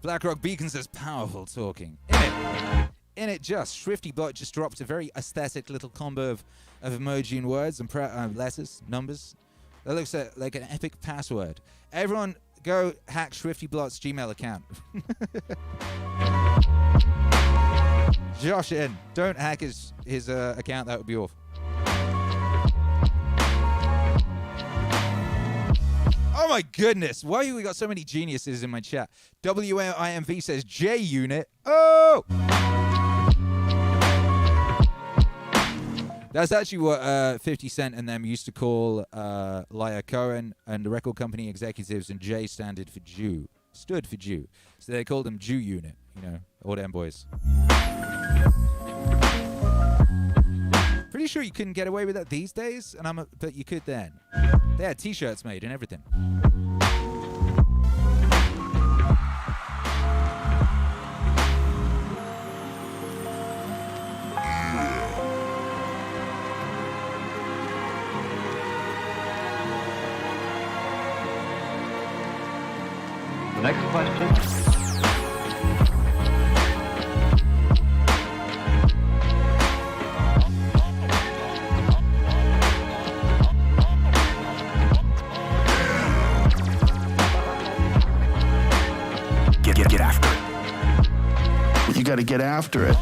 Blackrock Beacon says, powerful talking. In it just. ShriftyBot just dropped a very aesthetic little combo of emoji and words and letters, numbers. That looks like an epic password. Everyone go hack ShriftyBot's Gmail account. Josh in. Don't hack his account. That would be awful. Oh my goodness. Why have we got so many geniuses in my chat? WIMV says J Unit. Oh! That's actually what 50 Cent and them used to call Liar Cohen and the record company executives, and J stood for Jew. So they called him Jew Unit, all them boys. Pretty sure you couldn't get away with that these days, but you could then. They had t-shirts made and everything. The next question. Get after it. You got to get after it.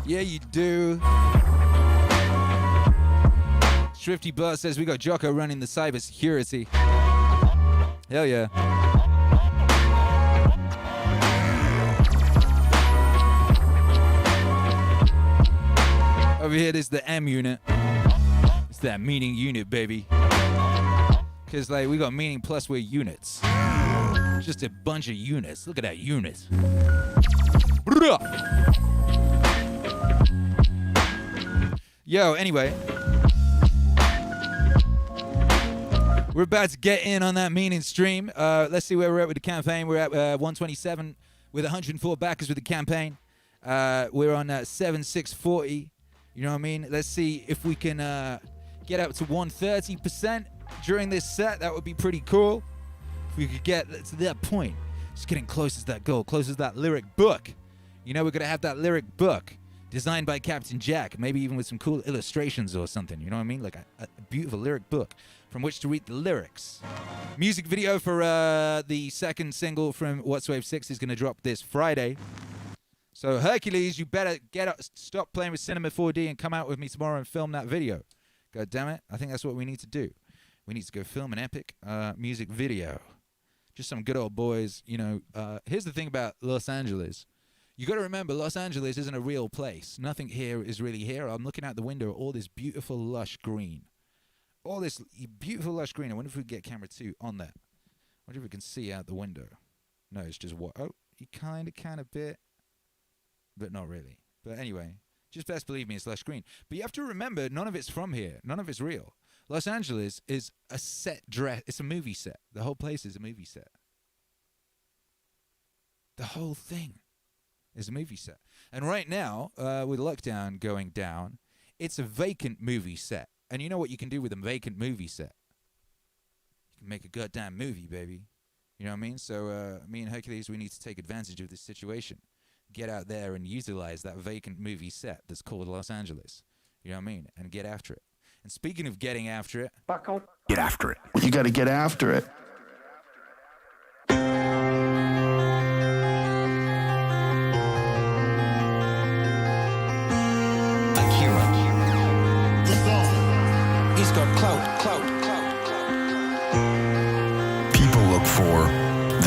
Yeah, you do. Shrifty Buzz says we got Jocko running the cybersecurity. Hell yeah. Over here, this is the M unit. It's that meaning unit, baby. Because, we got meaning plus we're units. Just a bunch of units. Look at that unit. Yo, anyway. We're about to get in on that meaning stream. Let's see where we're at with the campaign. We're at 127 with 104 backers with the campaign. We're on 7640. You know what I mean? Let's see if we can get up to 130% during this set. That would be pretty cool. If we could get to that point. Just getting close to that goal, close to that lyric book. We're going to have that lyric book designed by Captain Jack, maybe even with some cool illustrations or something. You know what I mean? Like a beautiful lyric book from which to read the lyrics. Music video for the second single from What's Wave 6 is going to drop this Friday. So Hercules, you better stop playing with Cinema 4D and come out with me tomorrow and film that video. God damn it. I think that's what we need to do. We need to go film an epic music video. Just some good old boys, Here's the thing about Los Angeles. You got to remember, Los Angeles isn't a real place. Nothing here is really here. I'm looking out the window at all this beautiful, lush green. All this beautiful, lush green. I wonder if we can get camera 2 on that. I wonder if we can see out the window. No, it's just what? Oh, you kind of bit. But not really. But anyway, just best believe me, it's lush green. But you have to remember, none of it's from here. None of it's real. Los Angeles is a set dress. It's a movie set. The whole place is a movie set. The whole thing is a movie set. And right now, with lockdown going down, it's a vacant movie set. And you know what you can do with a vacant movie set? You can make a goddamn movie, baby. You know what I mean? So me and Hercules, we need to take advantage of this situation. Get out there and utilize that vacant movie set that's called Los Angeles. You know what I mean? And get after it. And speaking of getting after it... Get after it. You got to get after it. Akira. He's got clout.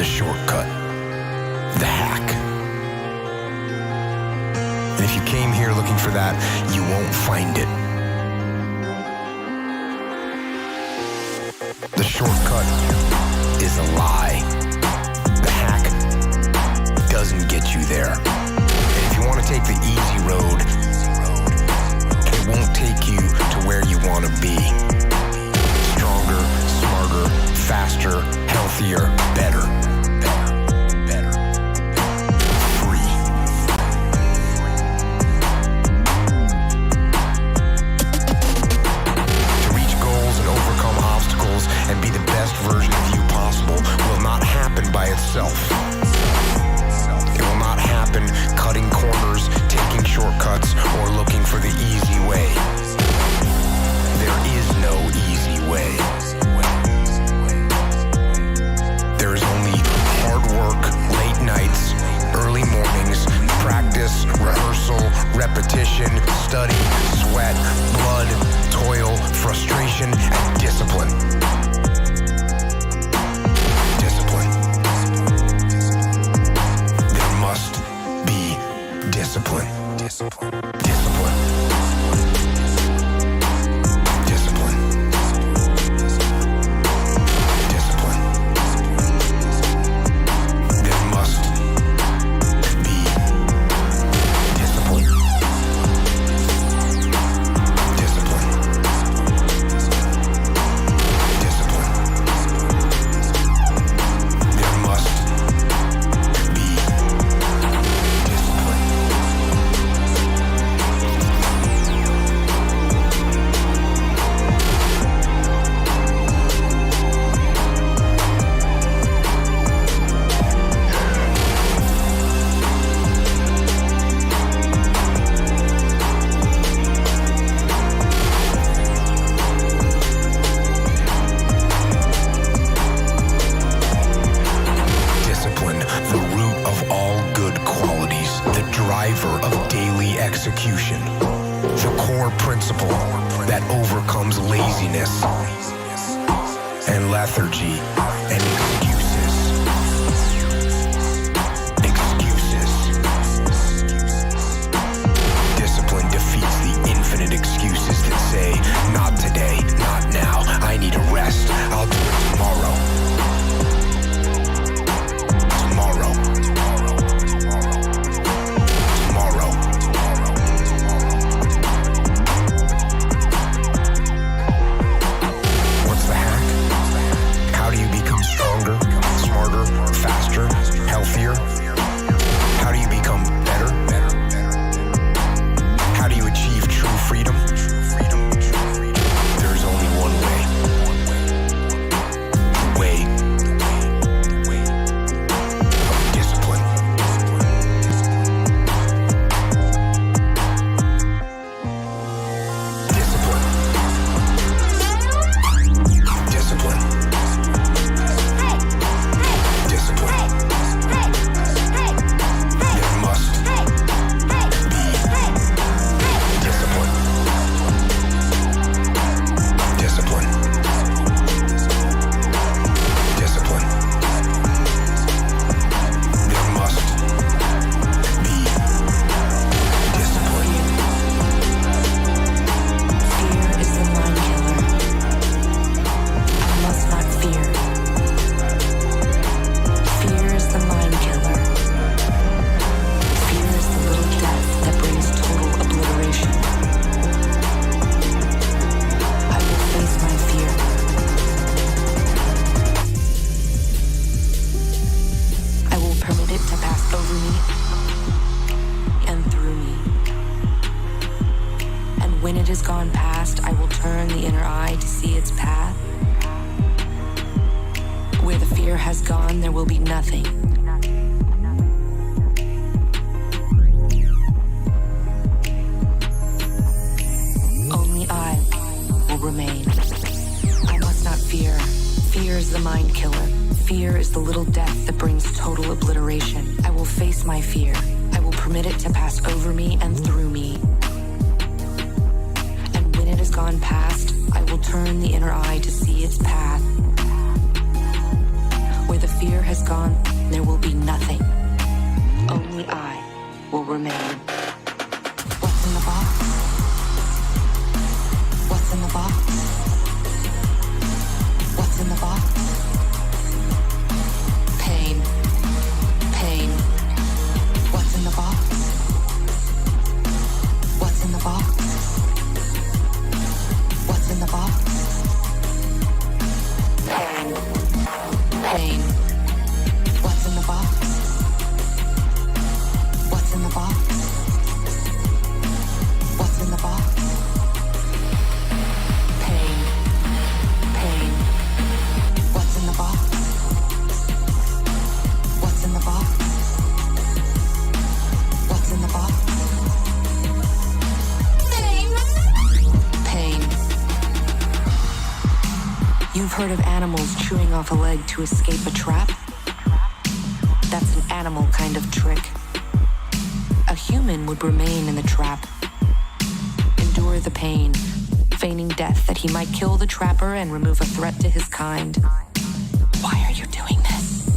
the shortcut, the hack. And if you came here looking for that, you won't find it. The shortcut is a lie. The hack doesn't get you there. And if you want to take the easy road, it won't take you to where you want to be. Stronger, smarter, faster, healthier, better. And be the best version of you possible will not happen by itself. It will not happen cutting corners, taking shortcuts, or looking for the easy way. There is no easy way. There is only hard work, late nights, early mornings, practice, rehearsal, repetition, study, sweat, blood, toil, frustration, and discipline. Discipline. Discipline. Discipline. Discipline. Discipline. There must be discipline. Discipline. Discipline. There must be discipline. Execution, the core principle that overcomes laziness and lethargy and excuses. Discipline defeats the infinite excuses that say, not today, not now, I need a rest, I'll do it tomorrow. Healthier? How do you become better? How do you achieve true freedom? There's only one way. The way of discipline. Discipline. Discipline. Discipline. When it has gone past, I will turn the inner eye to see its path. Where the fear has gone, there will be nothing. Only I will remain. I must not fear. Fear is the mind killer. Fear is the little death that brings total obliteration. I will face my fear. I will permit it to pass over me and through me. Gone past, I will turn the inner eye to see its path. Where the fear has gone, the box? What's in the box? What's in the box? Pain. Pain. What's in the box? What's in the box? What's in the box? Pain. Pain. You've heard of animals chewing off a leg to escape a trap? That's an animal kind of trick. A human would remain in the trap, endure the pain, feigning death that he might kill the trapper and remove a threat to his kind. Why are you doing this?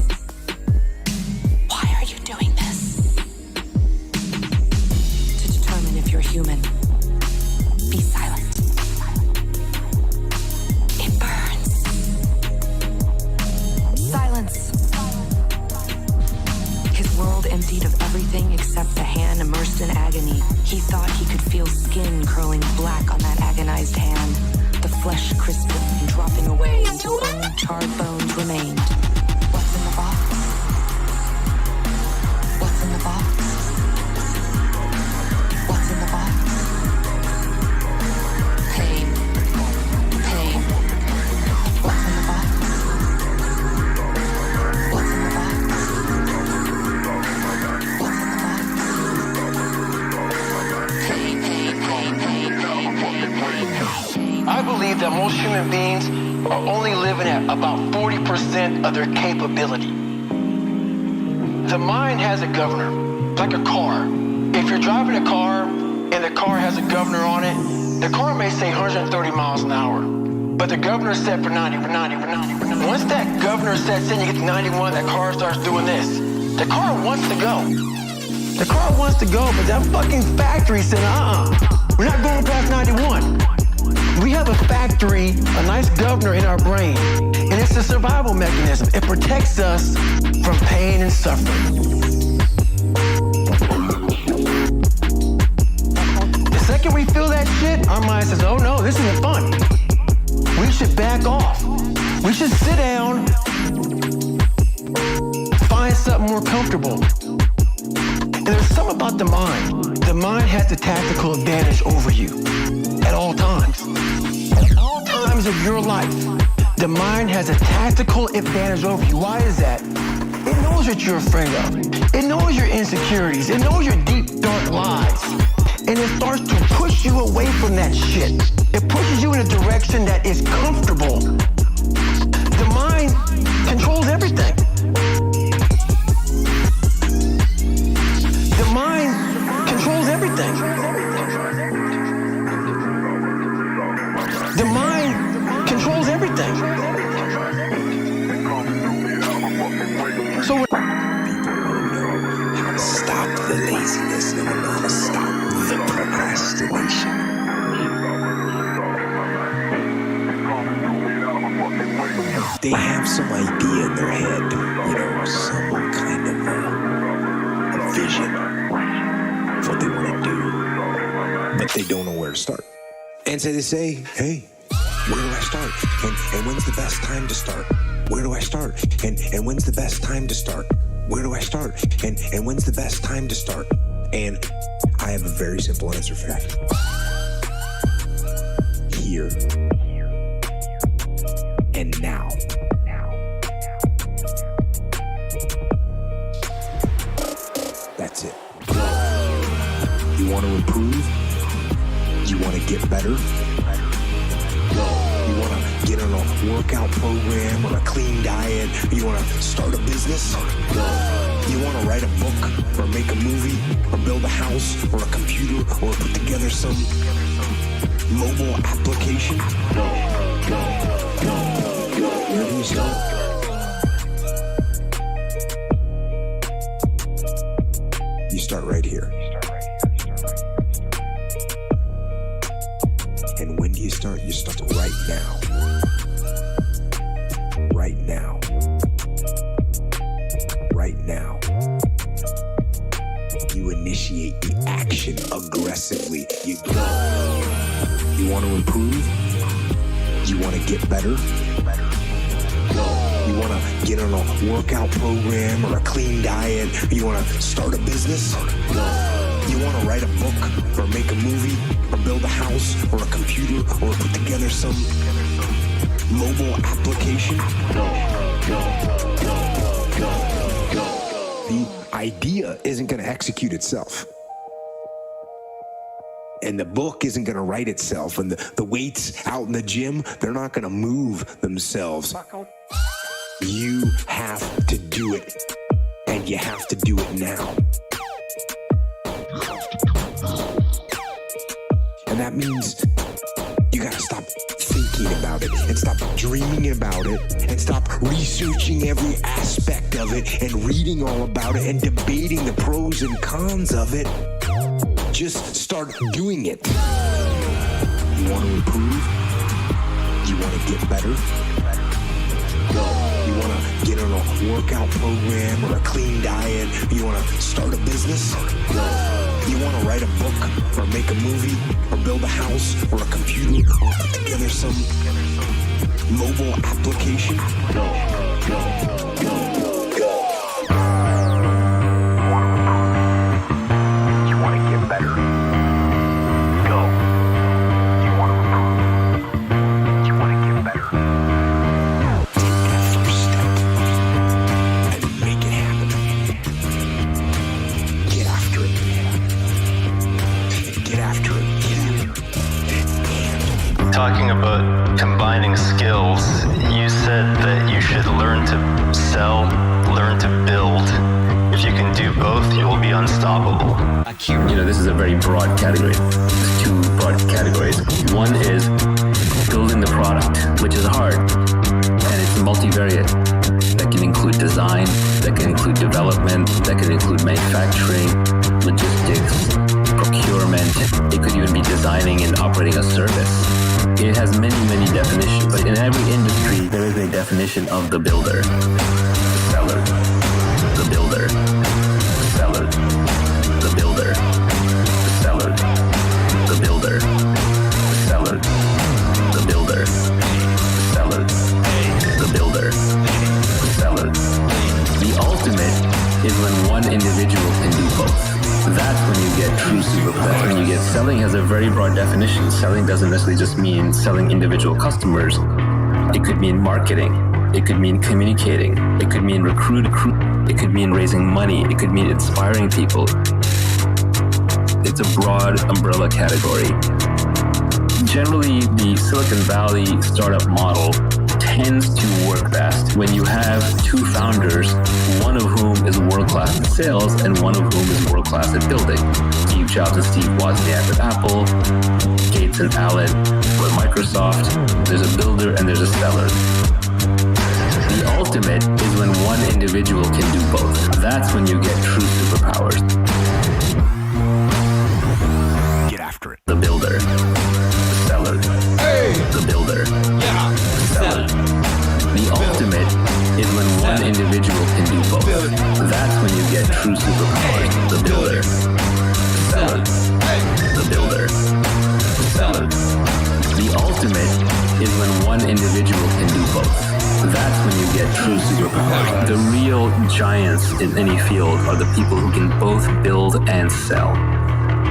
Why are you doing this? To determine if you're human, be silent. It burns. Silence. His world emptied of everything except the hand immersed in agony. He thought he could feel skin curling black on that agonized hand, the flesh crisping and dropping away until only charred bones remained. What's in the box? What's in the box? What's in the box? Pain. Pain. What's in the box? What's in the box? What's in the box? Pain, pain, pain, pain, pain, pain, pain, pain. I believe that most human beings are only living at about 40% of their capability. The mind has a governor, like a car. If you're driving a car and the car has a governor on it, the car may say 130 miles an hour, but the governor's set for 90, for 90, for 90, for 90. Once that governor sets in, you get to 91, that car starts doing this. The car wants to go. The car wants to go, but that fucking factory said, we're not going past 91. We have a factory, a nice governor in our brain, and it's a survival mechanism. It protects us from pain and suffering. The second we feel that shit, our mind says, oh no, this isn't fun. We should back off. We should sit down, find something more comfortable. And there's something about the mind. The mind has the tactical advantage over you at all times. At all times of your life, the mind has a tactical advantage over you. Why is that? It knows what you're afraid of. It knows your insecurities. It knows your deep, dark lies. And it starts to push you away from that shit. It pushes you in a direction that is comfortable. The mind controls everything. The mind controls everything. The mind controls everything. So how to stop the laziness and how to stop the procrastination. They have some idea in their head, some kind of a vision of what they want to do, but they don't know where to start. And so they say, hey, where do I start? And when's the best time to start? Where do I start? And when's the best time to start? Where do I start? And when's the best time to start? And I have a very simple answer for that. Here and now. That's it. You want to improve? You want to get better? You want to get on a workout program or a clean diet? You want to start a business? You want to write a book or make a movie or build a house or a computer or put together some mobile application? Where do you start? You start right here. And when do you start? You start right now. Right now. Right now. You initiate the action aggressively. You go. You want to improve? You want to get better? Go. You You want to get on a workout program or a clean diet? You want to start a business? No. You want to write a book or make a movie or build a house or a computer or put together some mobile application? No. The idea isn't going to execute itself. And the book isn't going to write itself. And the weights out in the gym, they're not going to move themselves. You have to do it. And you have to do it now. And that means you got to stop thinking about it and stop dreaming about it and stop researching every aspect of it and reading all about it and debating the pros and cons of it. Just start doing it. You want to improve? You want to get better? Go. You want to get on a workout program or a clean diet? You want to start a business? Go. You want to write a book or make a movie or build a house or a computer or put together some mobile application? Go. Talking about combining skills, you said that you should learn to sell, learn to build. If you can do both, you will be unstoppable. Akira. This is a very broad category. There's two broad categories. One is building the product, which is hard, and it's multivariate. That can include design, that can include development, that can include manufacturing, logistics, procurement. It could even be designing and operating a service. It has many, many definitions, but in every industry, there is a definition of the builder. The seller, the builder, the seller, the builder, the seller, the builder, the seller, the builder, the seller, the builder, the seller. The ultimate is when one individual can do both. That's when you get true superpower. That's when you get selling has a very broad definition. Selling doesn't necessarily just mean selling individual customers. It could mean marketing. It could mean communicating. It could mean recruit. It could mean raising money. It could mean inspiring people. It's a broad umbrella category. Generally, the Silicon Valley startup model tends to work best when you have two founders, one of whom is world-class at sales and one of whom is world-class at building. Steve Jobs and Steve Wozniak with Apple, Gates and Allen with Microsoft. There's a builder and there's a seller. The ultimate is when one individual can do both. That's when you get true superpowers. Get after it. The builder. The seller. Hey! The builder. Yeah. The seller. The ultimate is when one individual can do both. That's when you get true superpowers. The builder. The seller. The builder. The seller. The ultimate is when one individual can do both. That's when you get true superpowers. The real giants in any field are the people who can both build and sell.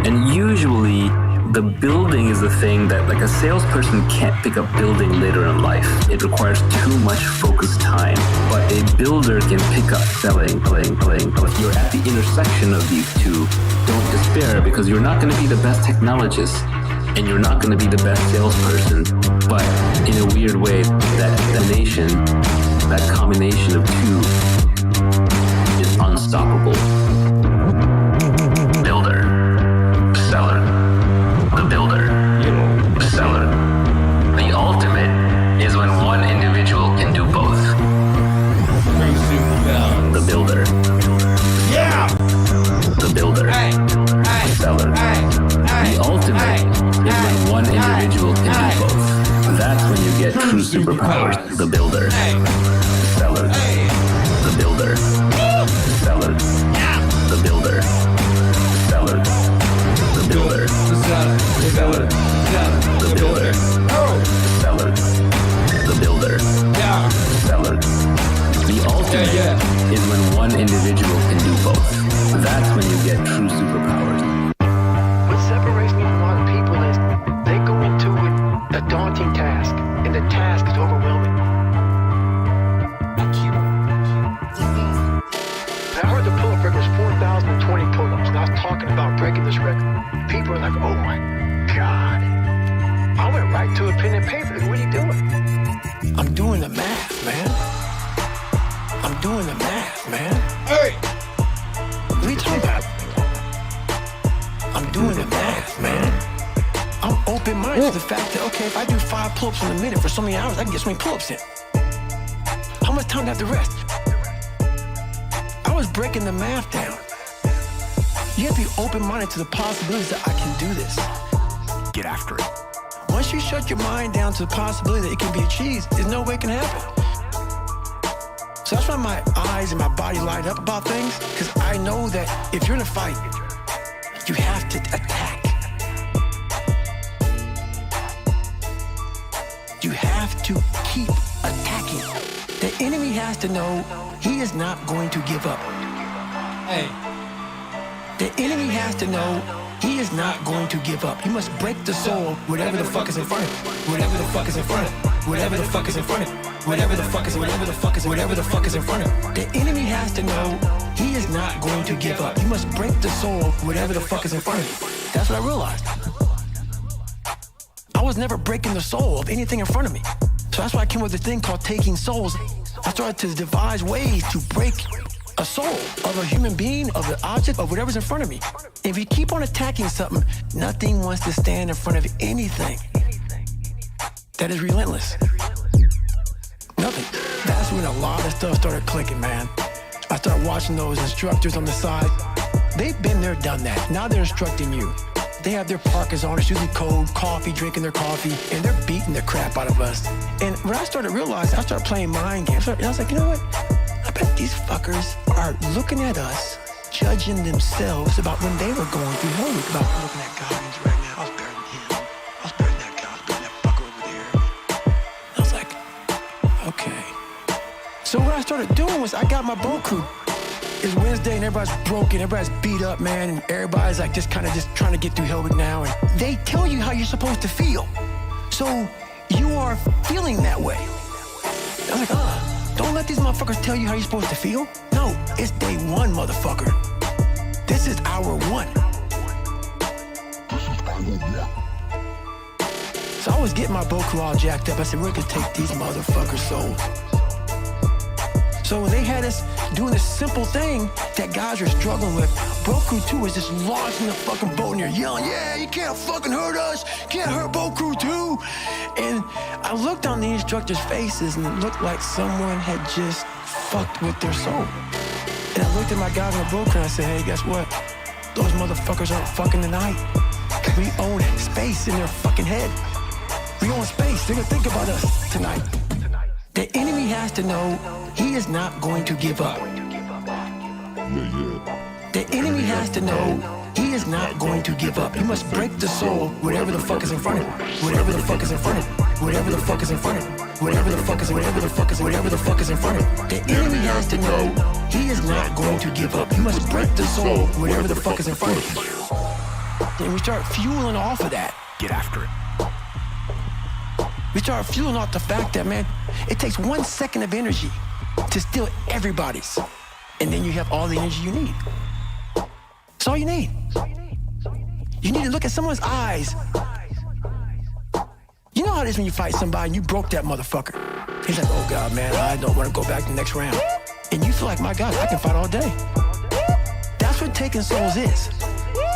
And usually, the building is the thing that, like, a salesperson can't pick up building later in life. It requires too much focused time. But a builder can pick up selling, playing. If you're at the intersection of these two, don't despair, because you're not going to be the best technologist and you're not going to be the best salesperson. But in a weird way, that combination of two is unstoppable. Builder, seller. The builder, the seller. The ultimate is when one individual can do both. The builder. Yeah. The builder. The seller. The ultimate is when one individual can do both. That's when you get true superpowers. The builder. The seller. is when one individual can do both. That's when you get true superpowers. What separates me from a lot of people is they go into a daunting task, and the task is overwhelming. Akira. I heard the pull-up record was 4,020 pull-ups, and I was talking about breaking this record. People are like, oh my God. I went right to a pen and paper. What are you doing? I'm doing the math, man. I'm doing the math, man. Hey! What are you talking about? I'm doing the math, man. I'm open-minded to the fact that, okay, if I do 5 pull-ups in a minute for so many hours, I can get so many pull-ups in. How much time do I have to rest? I was breaking the math down. You have to be open-minded to the possibilities that I can do this. Get after it. Once you shut your mind down to the possibility that it can be achieved, there's no way it can happen. So that's why my eyes and my body light up about things, because I know that if you're in a fight, you have to attack. You have to keep attacking. The enemy has to know he is not going to give up. Hey. The enemy has to know he is not going to give up. He must break the soul, whatever the fuck is in front of him. Whatever the fuck is in front of him. Whatever the fuck is in front of him. Whatever the fuck is in front of him. The enemy has to know he is not going to give up. He must break the soul, whatever the fuck is in front of him. That's what I realized. I was never breaking the soul of anything in front of me. So that's why I came with a thing called taking souls. I started to devise ways to break a soul of a human being, of the object, of whatever's in front of me. If you keep on attacking something, nothing wants to stand in front of anything that is relentless. Nothing. That's when a lot of stuff started clicking, man. I started watching those instructors on the side. They've been there, done that. Now they're instructing you. They have their parkas on, it's usually cold, coffee, drinking their coffee, and they're beating the crap out of us. And when I started realizing, I started playing mind games. And I was like, you know what? I bet these fuckers are looking at us, judging themselves about when they were going through hell week. About looking at Goggins right now. I was better than him. I was better than that guy. I was better than that fucker over there. And I was like, okay. So what I started doing was I got my boat crew. It's Wednesday and everybody's broken, everybody's beat up, man, and everybody's like just kind of just trying to get through hell week now. And they tell you how you're supposed to feel. So you are feeling that way. I was like, don't let these motherfuckers tell you how you're supposed to feel. No, it's day one, motherfucker. This is hour one. So I was getting my boat crew all jacked up. I said, we're gonna take these motherfuckers' souls. So when they had us doing this simple thing that guys are struggling with, Bro Crew 2 was just launching the fucking boat and you're yelling, yeah, you can't fucking hurt us, can't hurt Bro Crew 2. And I looked on the instructors' faces and it looked like someone had just fucked with their soul. And I looked at my guys on the boat crew and I said, hey, guess what? Those motherfuckers aren't fucking tonight. We own space in their fucking head. We own space. They're gonna think about us tonight. The enemy has to know he is not going to give up. The enemy has to know he is not going to give up. He must break the soul, whatever the fuck is in front of him. Whatever the fuck is in front of him. Whatever the fuck is in front of him. Whatever the fuck is in front of him. The enemy has to know he is not going to give up. He must break the soul, whatever the fuck is in front of him. And we start fueling off of that. Get after it. We start fueling off the fact that, man, it takes 1 second of energy to steal everybody's. And then you have all the energy you need. That's all you need. You need to look at someone's eyes. You know how it is when you fight somebody and you broke that motherfucker. He's like, oh God, man, I don't want to go back to the next round. And you feel like, my God, I can fight all day. That's what taking souls is.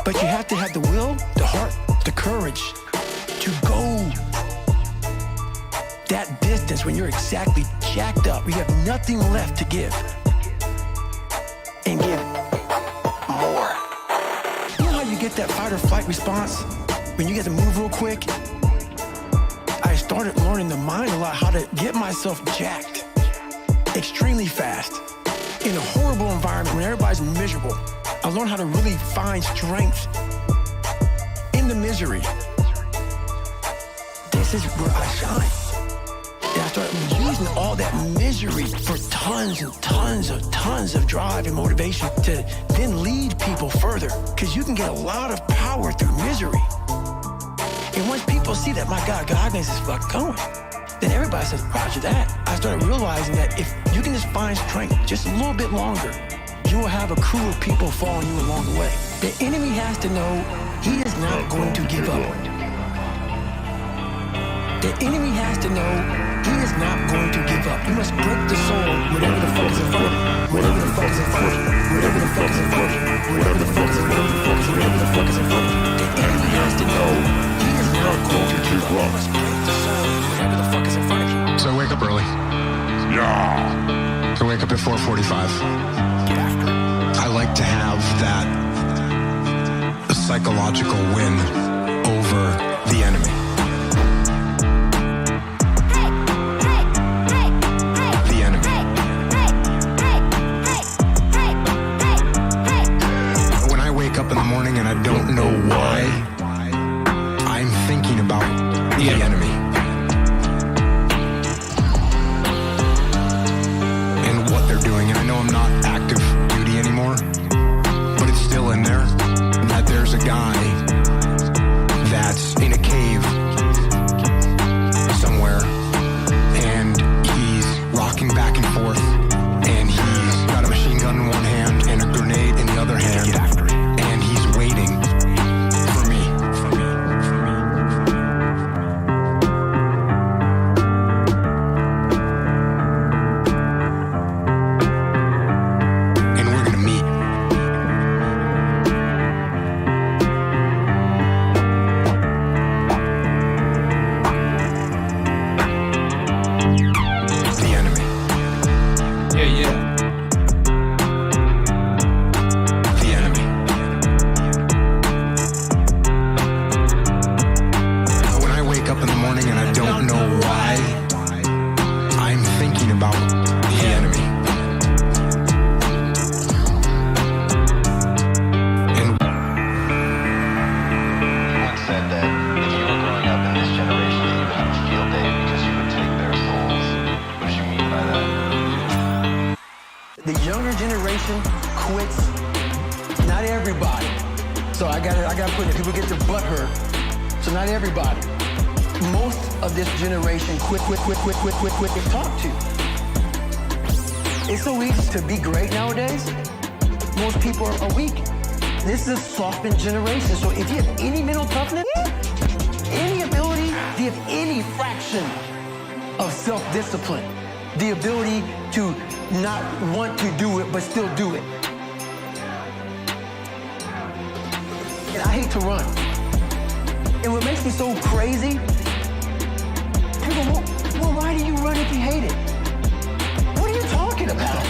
But you have to have the will, the heart, the courage to go that distance when you're exactly jacked up. You have nothing left to give. And give more. You know how you get that fight or flight response? When you get to move real quick? I started learning the mind a lot, how to get myself jacked extremely fast in a horrible environment when everybody's miserable. I learned how to really find strength in the misery. This is where I shine. started using all that misery for tons and tons of drive and motivation to then lead people further. Because you can get a lot of power through misery. And once people see that, my God, Goggins is fucking going, then everybody says, roger that. I started realizing that if you can just find strength just a little bit longer, you will have a crew of people following you along the way. The enemy has to know he is not going to give up. The enemy has to know he is not going to give up. You must break the soul, whatever the fuck is in front of you. Whatever the fuck is in front of you. Whatever the fuck is in front of you. Whatever the fuck is in front of you. Whatever the fuck is in front of you. The enemy has to know he is not going to give up. You must break the soul, whatever the fuck is in front of you. So I wake up early. Yeah. I wake up at 4:45. Get after it. I like to have that psychological win over the enemy. Up in the morning and I don't know why I'm thinking about the enemy and what they're doing. And I know I'm not active duty anymore, but it's still in there that there's a guy that's in a cave somewhere and he's rocking back and forth and he's got a machine gun in one hand and a grenade in the other hand. Get after it. Waiting for me. And we're gonna meet. The enemy. Yeah. Up in the morning and I don't know why I'm thinking about the enemy. And you once said that if you were growing up in this generation, that you would have a field day because you would take their souls. What did you mean by that? The younger generation quits. Not everybody. So I gotta put it. People get their butt hurt. So not everybody. Most of this generation quit talk to. It's so easy to be great nowadays. Most people are weak. This is a softened generation. So if you have any mental toughness, any ability, if you have any fraction of self-discipline, the ability to not want to do it but still do it. And I hate to run. And what makes me so crazy, people go, well, why do you run if you hate it? What are you talking about?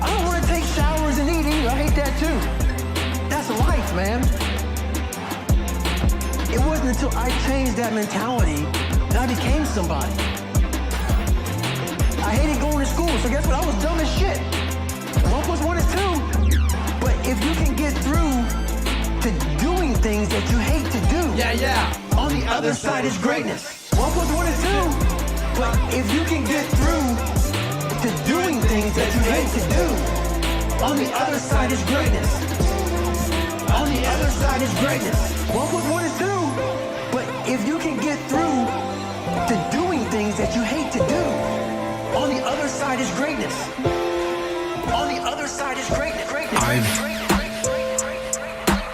I don't want to take showers and eat either. I hate that too. That's life, man. It wasn't until I changed that mentality that I became somebody. I hated going to school, so guess what? I was dumb as shit. 1 + 1 is 2. But if you can get through to doing things that you hate to do, on the other side is greatness. 1 + 1 is 2. But if you can get through to doing things that you hate to do, on the other side is greatness. On the other side is greatness. 1 + 1 is 2. But if you can get through to doing things that you hate to do, on the other side is greatness. On the other side is greatness.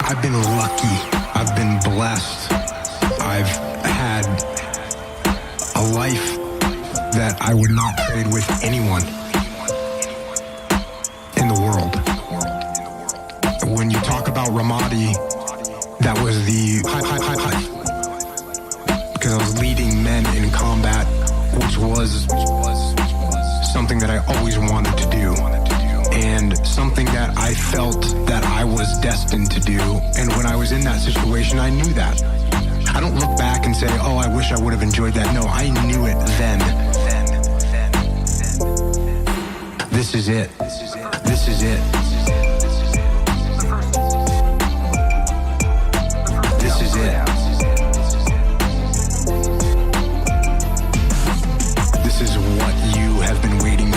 I've been lucky. I've been blessed. I've had a life that I would not trade with anyone in the world. When you talk about Ramadi, that was the high. Because I was leading men in combat, which was something that I always wanted to do. And something that I felt that I was destined to do. And when I was in that situation, I knew that. I don't look back and say, oh, I wish I would have enjoyed that. No, I knew it then. This is it. This is it. This is it.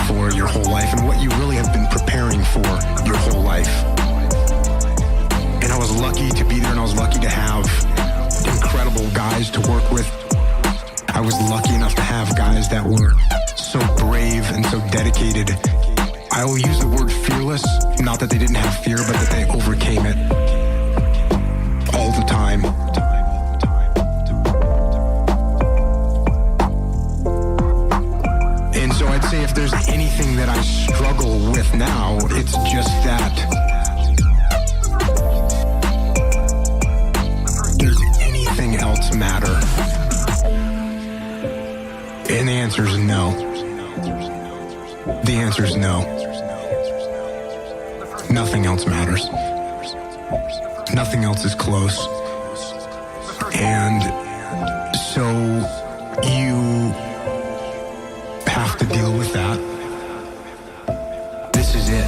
for your whole life and what you really have been preparing for your whole life. And I was lucky to be there, and I was lucky to have incredible guys to work with. I was lucky enough to have guys that were so brave and so dedicated. I will use the word fearless, not that they didn't have fear, but that they overcame it all the time. And so I'd say if there's anything that I struggle with now, it's just that. Does anything else matter? And the answer is no. The answer is no. Nothing else matters. Nothing else is close. And so you have to deal with that. This is it.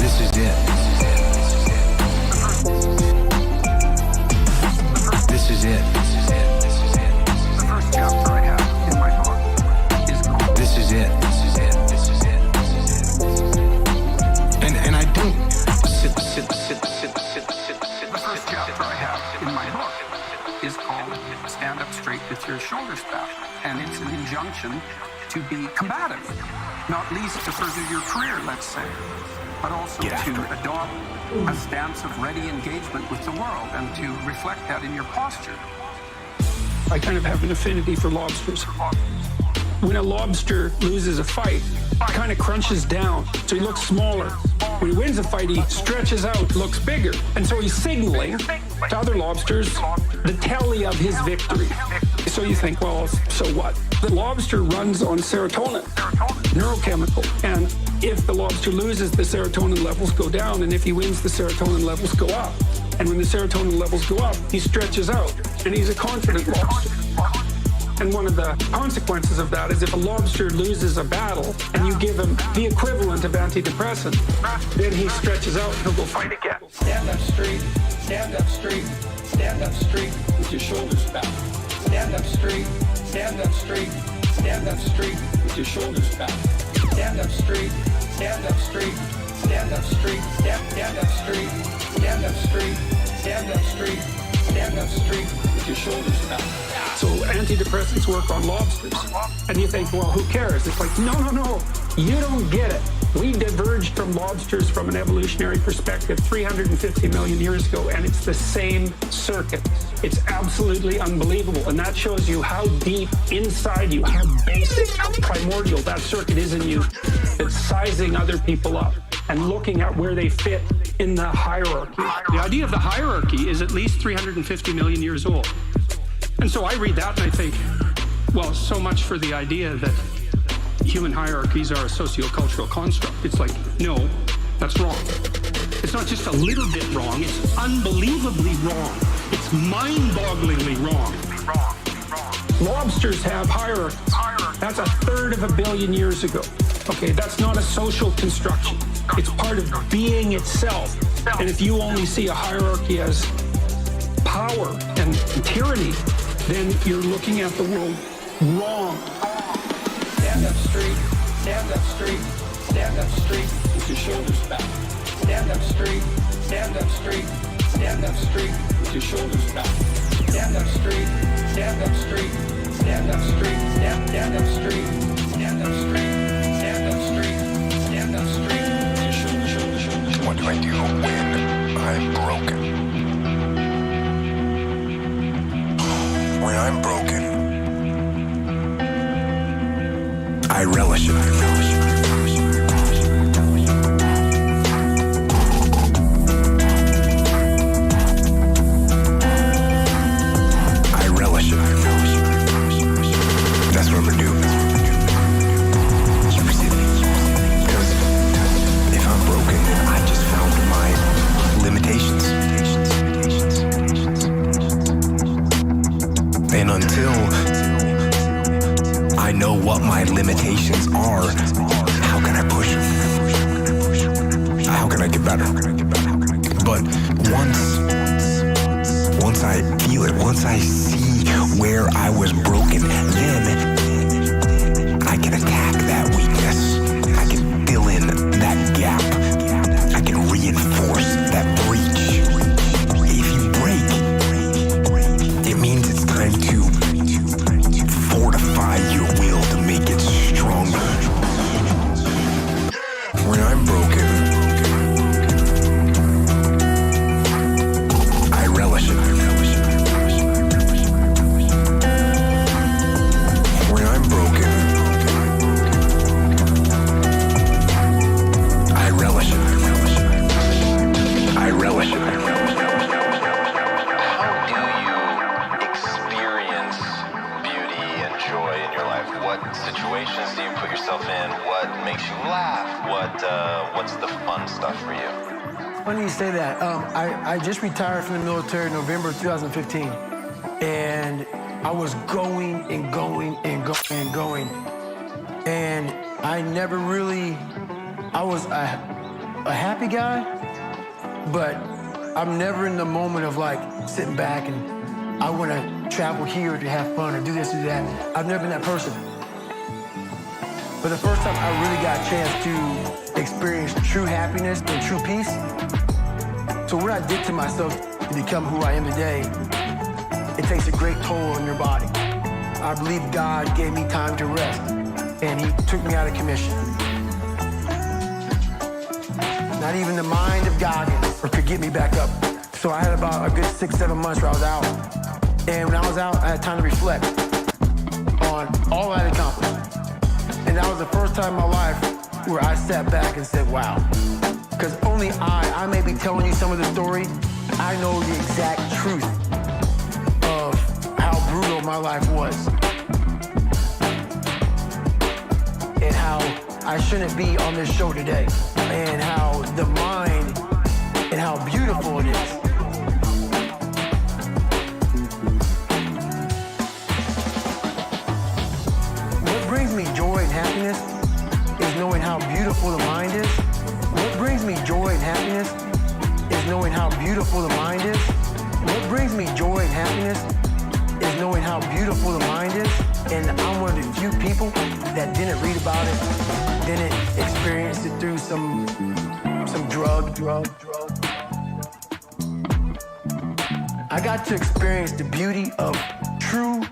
This is it. This is it. The first chapter I have in my book is called This is it. And I don't sit. The first chapter I have in my book is called Stand Up Straight with Your Shoulders Back. And it's an injunction to be combative, not least to further your career, let's say, but also to adopt a stance of ready engagement with the world and to reflect that in your posture. I kind of have an affinity for lobsters. When a lobster loses a fight, he kind of crunches down, so he looks smaller. When he wins a fight, he stretches out, looks bigger. And so he's signaling to other lobsters the tally of his victory. So you think, well, so what? The lobster runs on serotonin, neurochemical. And if the lobster loses, the serotonin levels go down. And if he wins, the serotonin levels go up. And when the serotonin levels go up, he stretches out. And he's a confident lobster. And one of the consequences of that is if a lobster loses a battle and you give him the equivalent of antidepressant, then he stretches out and he'll go fight again. Stand up straight, stand up straight, stand up straight with your shoulders back. Stand up straight, stand up straight, stand up straight with your shoulders back. Stand up straight, stand up straight, stand up straight, stand up straight, stand up straight, stand up straight, stand up straight with your shoulders back. So antidepressants work on lobsters. And you think, well, who cares? It's like, no. You don't get it. We diverged from lobsters from an evolutionary perspective 350 million years ago, and it's the same circuit. It's absolutely unbelievable. And that shows you how deep inside you, how basic, how primordial that circuit is in you. It's sizing other people up and looking at where they fit in the hierarchy. The idea of the hierarchy is at least 350 million years old. And so I read that and I think, well, so much for the idea that human hierarchies are a sociocultural construct. It's like, no, that's wrong. It's not just a little bit wrong, it's unbelievably wrong. It's mind-bogglingly wrong. Lobsters have hierarchies. That's 1/3 of a billion years ago. Okay, that's not a social construction. It's part of being itself. And if you only see a hierarchy as power and tyranny, then you're looking at the world wrong. Stand up straight, stand up straight, stand up straight with your shoulders back. Stand up straight, stand up straight, stand up straight with your shoulders back. Stand up straight, stand up straight, stand up straight, stand up straight, stand up straight, stand up straight, stand up straight with your shoulders. What do I do when I'm broken? When I'm broken, I relish it. I relish it. That's what I'm gonna do. Because if I'm broken, then I just found my limitations. And until I know what my limitations are, how can I push them? How can I get better? But once I feel it, once I see where I was broken. Then I can attack that weakness. I can fill in that gap. I can reinforce that breach. If you break, it means it's time to fortify your will to make it stronger. When I'm broken, I relish it. When I'm broken, I relish it. I relish it. How do you experience beauty and joy in your life? What situations do you put yourself in? What makes you laugh? What's the fun stuff for you? Funny you say that. I just retired from the military in November 2015. And I was going and going and going and going. And I never really, I was a happy guy, but I'm never in the moment of like sitting back and I want to travel here to have fun or do this or that. I've never been that person. But the first time I really got a chance to experience true happiness and true peace. So what I did to myself to become who I am today, it takes a great toll on your body. I believe God gave me time to rest, and he took me out of commission. Not even the mind of Goggins could get me back up. So I had about a good 6-7 months where I was out. And when I was out, I had time to reflect on all I had accomplished. And that was the first time in my life where I sat back and said, wow. Because only I may be telling you some of the story, I know the exact truth of how brutal my life was. And how I shouldn't be on this show today. And how the mind and how beautiful it is. What brings me joy and happiness is knowing how beautiful the mind is. What brings me joy and happiness is knowing how beautiful the mind is. What brings me joy and happiness is knowing how beautiful the mind is. And I'm one of the few people that didn't read about it, didn't experience it through some drug. I got to experience the beauty of true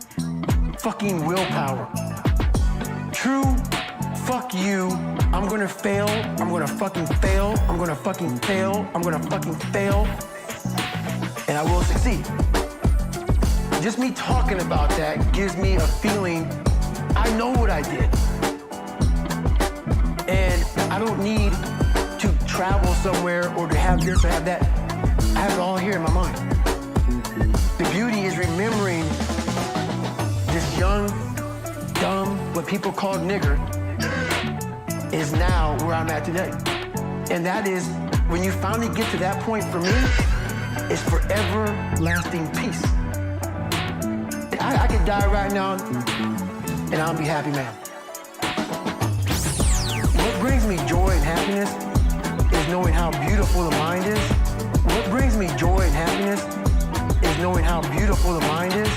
fucking willpower. True fuck you. I'm gonna fail. I'm gonna fucking fail. I'm gonna fucking fail. I'm gonna fucking fail. And I will succeed. Just me talking about that gives me a feeling I know what I did. And I don't need to travel somewhere or to have this or have that. I have it all here in my mind. The beauty is remembering this young, dumb, what people call nigger, is now where I'm at today. And that is, when you finally get to that point for me, it's forever lasting peace. I could die right now and I'll be happy, man. What brings me joy and happiness is knowing how beautiful the mind is. What brings me joy and happiness is knowing how beautiful the mind is.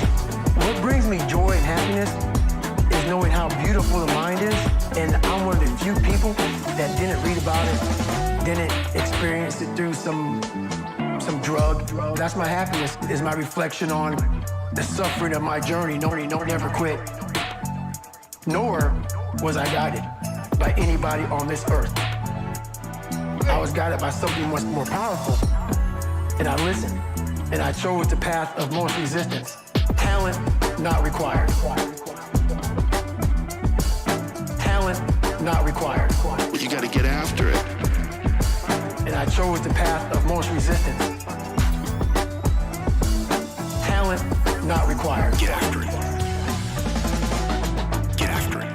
What brings me joy and happiness is knowing how beautiful the mind is. And I'm one of the few people that didn't read about it, didn't experience it through some drug. That's my happiness, is my reflection on the suffering of my journey. No, never quit. Nor was I guided by anybody on this earth. I was guided by something much more powerful. And I listened. And I chose the path of most resistance. Talent not required. Talent not required. You gotta get after it. And I chose the path of most resistance. Talent not required. Get after it. Get after it.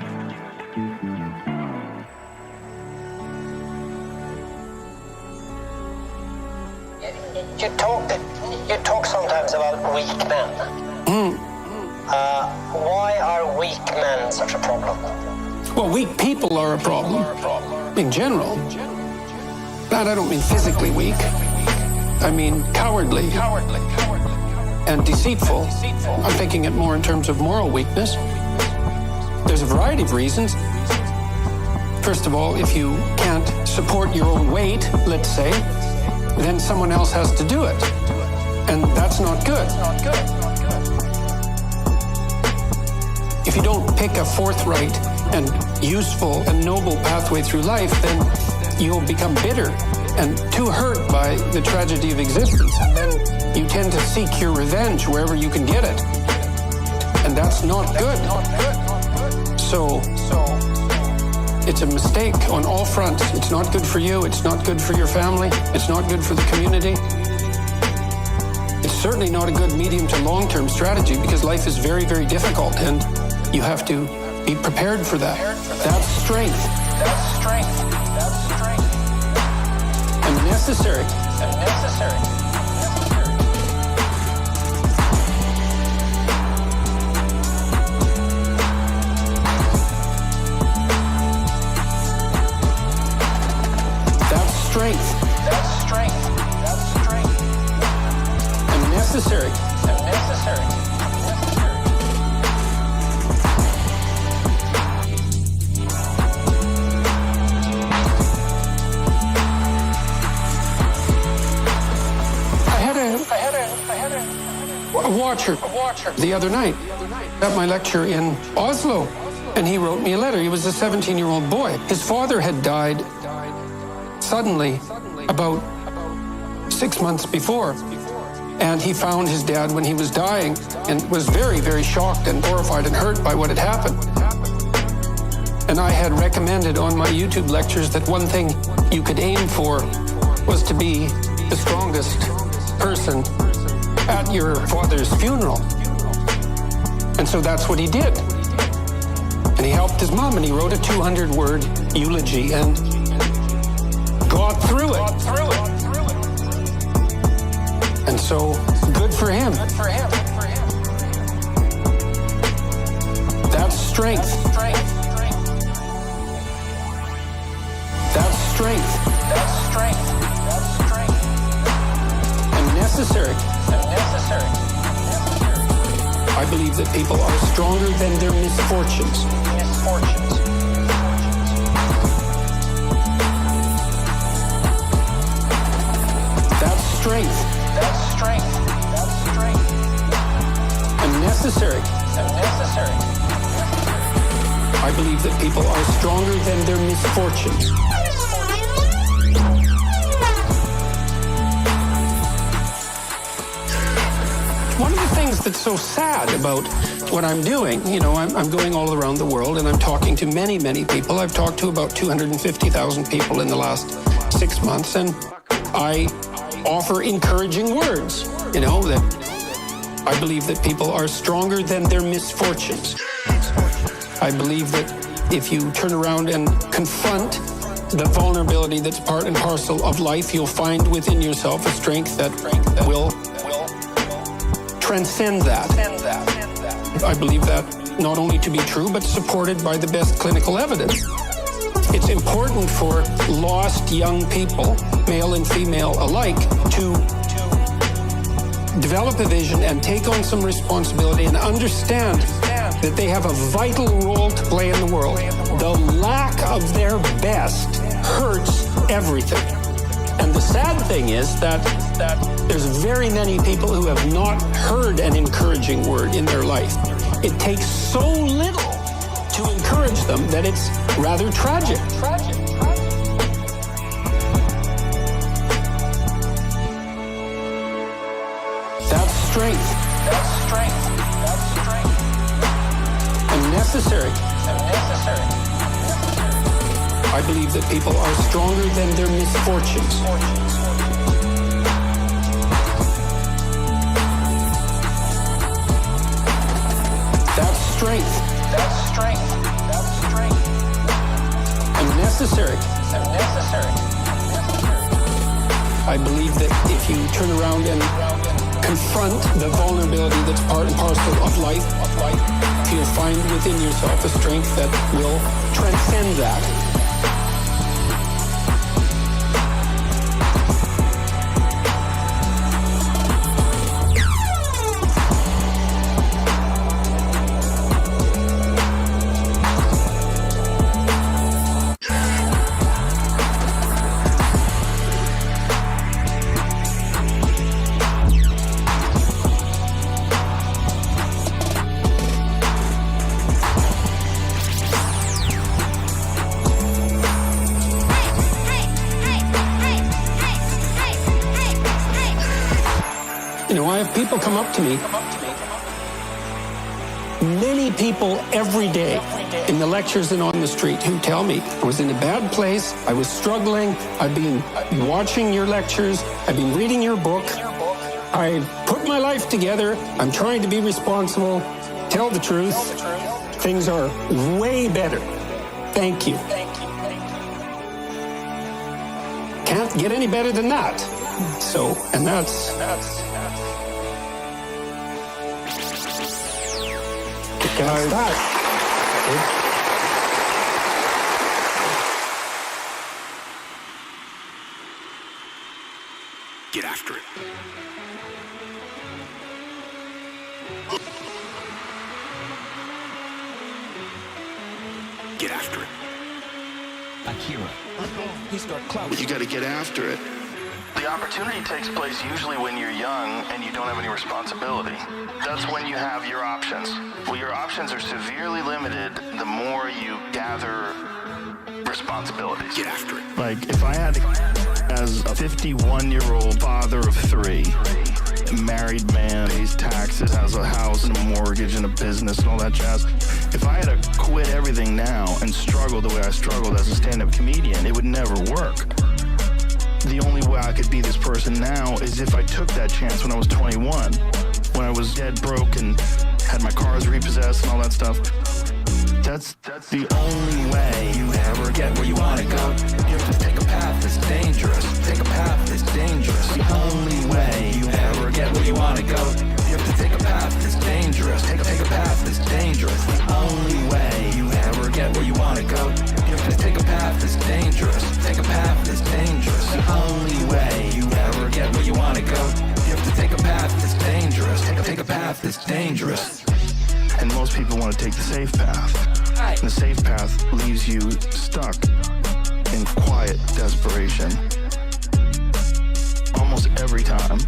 You talk sometimes about weak men. Why are weak men such a problem? Well, weak people are a problem, in general. But I don't mean physically weak. I mean cowardly. and deceitful. I'm thinking it more in terms of moral weakness. There's a variety of reasons. First of all, if you can't support your own weight, let's say, then someone else has to do it. And that's not good. If you don't pick a forthright and useful and noble pathway through life, then you'll become bitter and too hurt by the tragedy of existence. And then you tend to seek your revenge wherever you can get it. And that's not good. So it's a mistake on all fronts. It's not good for you. It's not good for your family. It's not good for the community. It's certainly not a good medium to long-term strategy because life is very, very difficult and you have to be prepared for that. That's strength. That's strength. That's strength. And necessary. And necessary. Strength. That's strength. That's strength. And necessary. And necessary. I had a watcher the other night at my lecture in Oslo, and he wrote me a letter. He was a 17-year-old boy. His father had died suddenly about 6 months before, and he found his dad when he was dying and was very, very shocked and horrified and hurt by what had happened. And I had recommended on my YouTube lectures that one thing you could aim for was to be the strongest person at your father's funeral. And so that's what he did. And he helped his mom, and he wrote a 200-word eulogy and got through it. And so, good for him. That's strength. That's strength. That's strength. That's strength. And necessary. And necessary. I believe that people are stronger than their misfortunes. Misfortunes. Strength. That's strength. That's strength. And necessary. And necessary. I believe that people are stronger than their misfortunes. One of the things that's so sad about what I'm doing, you know, I'm going all around the world and I'm talking to many, many people. I've talked to about 250,000 people in the last 6 months, and I offer encouraging words, you know, that I believe that people are stronger than their misfortunes. I believe that if you turn around and confront the vulnerability that's part and parcel of life, you'll find within yourself a strength that will transcend that. I believe that not only to be true, but supported by the best clinical evidence. It's important for lost young people, male and female alike, to develop a vision and take on some responsibility and understand that they have a vital role to play in the world. The lack of their best hurts everything. And the sad thing is that there's very many people who have not heard an encouraging word in their life. It takes so little to encourage them that it's rather tragic. That's strength. That's strength. That's strength. And necessary. And necessary. I believe that people are stronger than their misfortunes. That's strength. That's strength. That's strength. And necessary. And necessary. I believe that if you turn around and confront the vulnerability that's part and parcel of life, you'll find within yourself a strength that will transcend that. I have people come up to me. Many people every day in the lectures and on the street who tell me I was in a bad place, I was struggling, I've been watching your lectures, I've been reading your book, I put my life together, I'm trying to be responsible, tell the truth, things are way better. Thank you. Can't get any better than that. So, and that's that. Get after it. Get after it. Akira. He's got clout. You gotta get after it. The opportunity takes place usually when you're young and you don't have any responsibility. That's when you have your options. Well, your options are severely limited the more you gather responsibilities. Get after it. Like, if I had to, as a 51-year-old father of 3, married man, pays taxes, has a house and a mortgage and a business and all that jazz. If I had to quit everything now and struggle the way I struggled as a stand-up comedian, it would never work. The only way I could be this person now is if I took that chance when I was 21, when I was dead broke and had my cars repossessed and all that stuff. That's the only way you ever get where you want to go. You have to take a path that's dangerous. Take a path that's dangerous. The only way you ever get where you want to go. You have to take a path that's dangerous. Take a path that's dangerous. The only way you ever get where you want to go. You have to take a path that's dangerous. Take a path that's dangerous. The only way you ever get where you want to go. You have to take a path that's dangerous. Take a path that's dangerous. And most people want to take the safe path. And the safe path leaves you stuck in quiet desperation. Almost every time.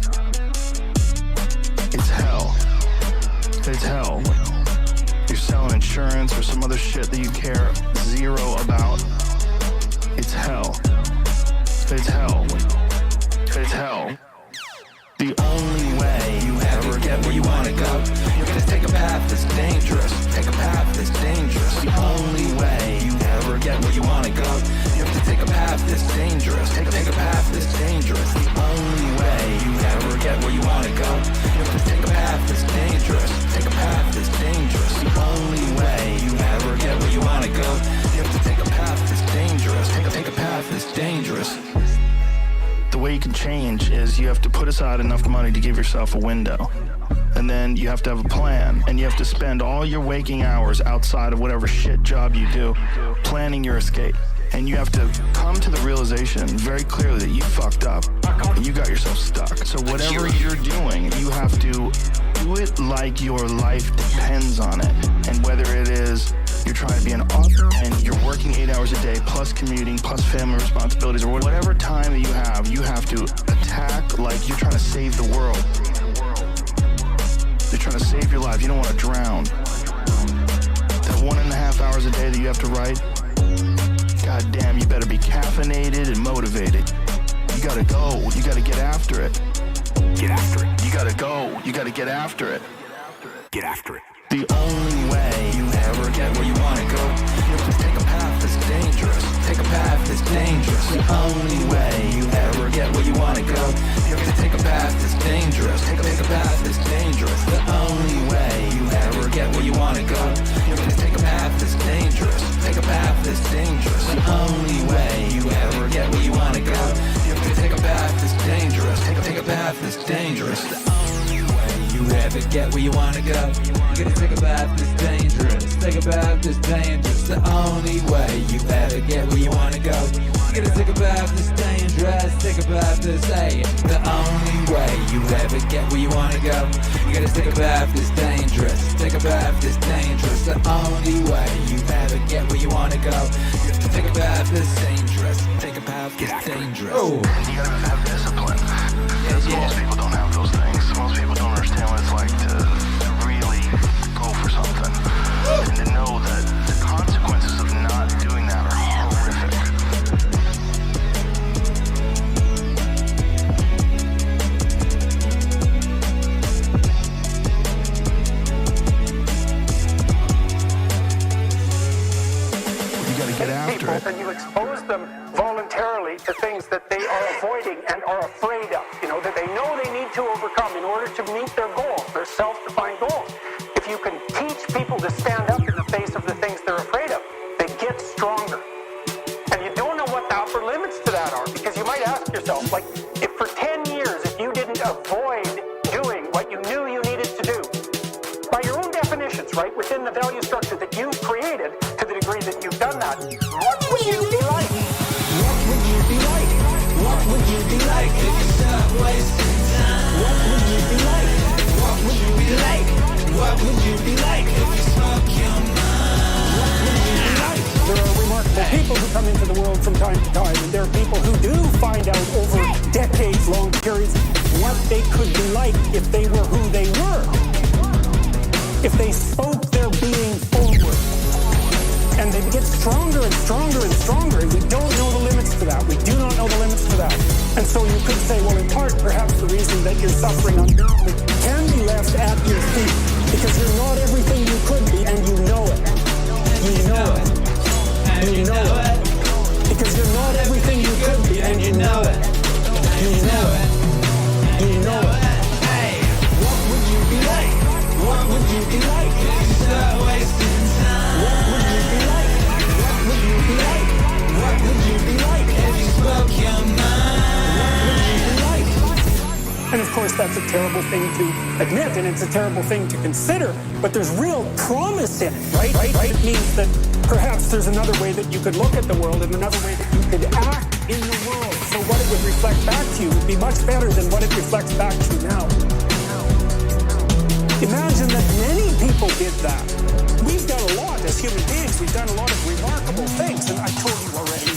It's hell. It's hell. You're selling insurance or some other shit that you care zero about. It's hell. It's hell. It's hell. The only way you ever get where you want to go, you're gonna take a path that's dangerous. Take a path that's dangerous. The only way you ever get where you want to go, you have to take a path that's dangerous. Take a path that's dangerous. The only way you ever get where you want to go, you have to take a path that's dangerous. Take a path that's dangerous. The only way you ever get where you want to go, you have to take a path that's dangerous. Take a path that's dangerous. The way you can change is you have to put aside enough money to give yourself a window. And then you have to have a plan. And you have to spend all your waking hours outside of whatever shit job you do planning your escape. And you have to come to the realization very clearly that you fucked up and you got yourself stuck. So whatever you're doing, you have to do it like your life depends on it. And whether it is you're trying to be an author and you're working 8 hours a day plus commuting plus family responsibilities or whatever time that you have to attack like you're trying to save the world. You're trying to save your life. You don't want to drown. That 1.5 hours a day that you have to write, god damn, you better be caffeinated and motivated. You gotta go. You gotta get after it. Get after it. You gotta go. You gotta get after it. Get after it. The only way you ever get where you want to go, you have to take a path that's dangerous. Take a path that's dangerous. The only way you ever get where you want to go, you have to take a path that's dangerous. Take a path that's dangerous. The only way you ever get where you want to go, you have to take a path that's dangerous. Take a path that's dangerous. The only way you ever get where you want to go, you have to take a path that's dangerous. Take a path that's dangerous. The only way you ever get where you want to go, you gotta take a path that's dangerous. Take a path that's dangerous. The only way you ever get where you want to go, you gotta take a path that's dangerous. Take a path that's safe. The only way you ever get where you want to go, you gotta take a path that's dangerous. Take a path that's dangerous. The only way you ever get where you want to go, you have to take a path that's dangerous. Take a path that's dangerous. Oh, you gotta have discipline. Most people don't have those things. Most people don't understand what it's like to really go for something and to know that the consequences of not doing that are horrific. people and you expose them voluntarily to things that they are avoiding and are afraid of, that they know they need to overcome in order to meet their goals, their self-defined goals. If you can teach people to stand up in the face of the things they're afraid of, they get stronger. And you don't know what the upper limits to that are, because you might ask yourself, like, if for 10 years, if you didn't avoid doing what you knew you needed to do, by your own definitions, right, within the value structure that you've created, to the degree that you've done that, what would you be like? What would you be like? What would you be like if you stopped wasting time? What would you be like? What would you be like? What would you be like if you spoke your mind? What would you be like? There are remarkable people who come into the world from time to time, and there are people who do find out over decades-long periods what they could be like if they were who they were. If they spoke their being forward. And they get stronger and stronger and stronger, and we don't know the limits to that. We do not know the limits to that. And so you could say, well, in part, perhaps the reason that you're suffering unbearably can be left at your feet, because you're not everything you could be, and you know it. You know it. You know it. Because you're not everything you could be, and you know it. You know it. You know it. Hey, what would you be like? What would you be like if you start wasting time? What would you be like? What would you be like? What would you be like if you spoke your mind? What would you be like? And of course, that's a terrible thing to admit, and it's a terrible thing to consider, but there's real promise in it, right? It means that perhaps there's another way that you could look at the world and another way that you could act in the world. So what it would reflect back to you would be much better than what it reflects back to you now. Imagine that many people did that. We've done a lot as human beings. We've done a lot of remarkable things, and I told you already.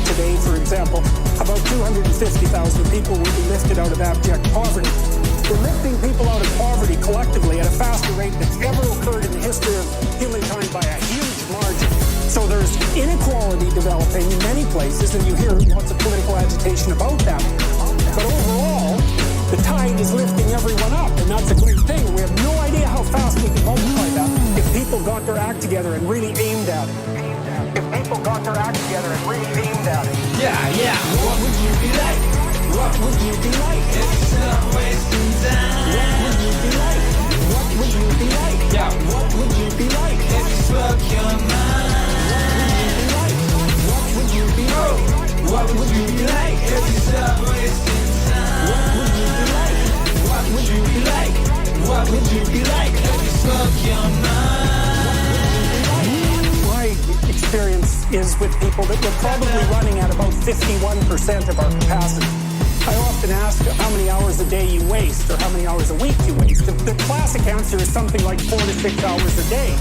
Today, for example, about 250,000 people will be lifted out of abject poverty. We're lifting people out of poverty collectively at a faster rate that's ever occurred in the history of humankind by a huge margin. So there's inequality developing in many places, and you hear lots of political agitation about that. But overall, the tide is lifting everyone up, and that's a great thing. We have no idea how fast we can multiply that if people got their act together and really aimed at it. If people got their act together and really aimed at it. Yeah. What would you be like? What would you be like if you stopped wasting time? What would you be like? What would you be like? Yeah. What would you be like if you spoke your mind? What would you be like? What would you be like if you stopped wasting time? What would you be like? What would you be like? What would you be like if you spoke your mind? My experience is with people that we're probably running at about 51% of our capacity. I often ask how many hours a day you waste or how many hours a week you waste. The classic answer is something like 4 to 6 hours a day.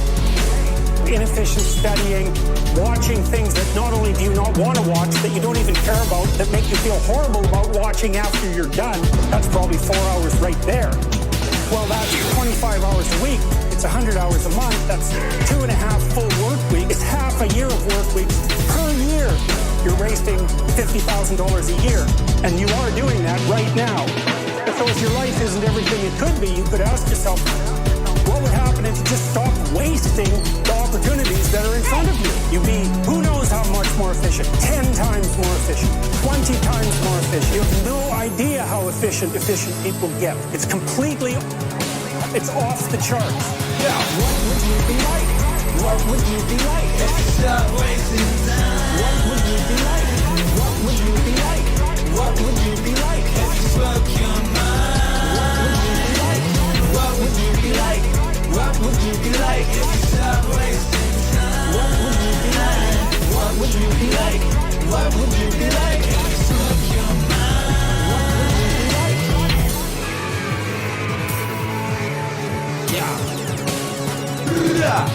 Inefficient studying, watching things that not only do you not want to watch, that you don't even care about, that make you feel horrible about watching after you're done. That's probably 4 hours right there. Well, that's 25 hours a week. It's 100 hours a month. That's 2.5 full work weeks. It's half a year of work weeks per year. You're wasting $50,000 a year, and you are doing that right now. And so if your life isn't everything it could be, you could ask yourself, what would happen if you just stopped wasting the opportunities that are in front of you? You'd be, who knows how much more efficient, 10 times more efficient, 20 times more efficient. You have no idea how efficient people get. It's completely, it's off the charts. Yeah, what would you be like? What would you be like if you stopped wasting time? What would you be like? What would you be like? What would you be like if you spoke your mind? What would you be like? What would you be like? What would you be like if you stopped wasting time? What would you be like? What would you be like? What would you be like if you spoke your mind? What would you be like? Yeah.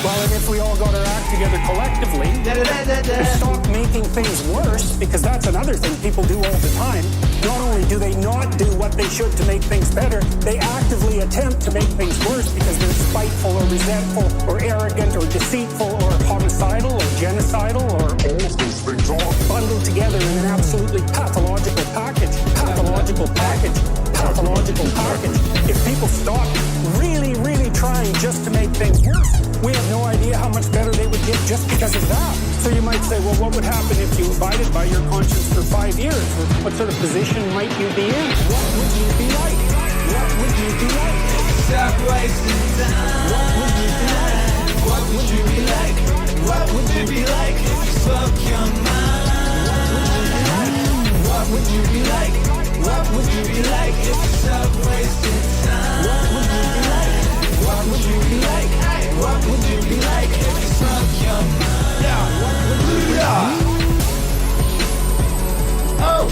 Well, and if we all got our act together collectively, and stop making things worse, because that's another thing people do all the time. Not only do they not do what they should to make things better, they actively attempt to make things worse because they're spiteful or resentful or arrogant or deceitful or homicidal or genocidal or all of those things all bundled together in an absolutely pathological package. If people stop really, really trying just to make things worse, we have no idea how much better they would gift just because of that. So you might say, well, what would happen if you abided by your conscience for 5 years? What sort of position might you be in? What would you be like? What would you be like? Stop wasting time. What would you be like? What would you be like? What would you be like if you spoke your mind? What would you be like? What would you be like if you stopped wasting time? What would you be like? What would you be like? What would you be like if you spoke your mind? What would you be like? Oh!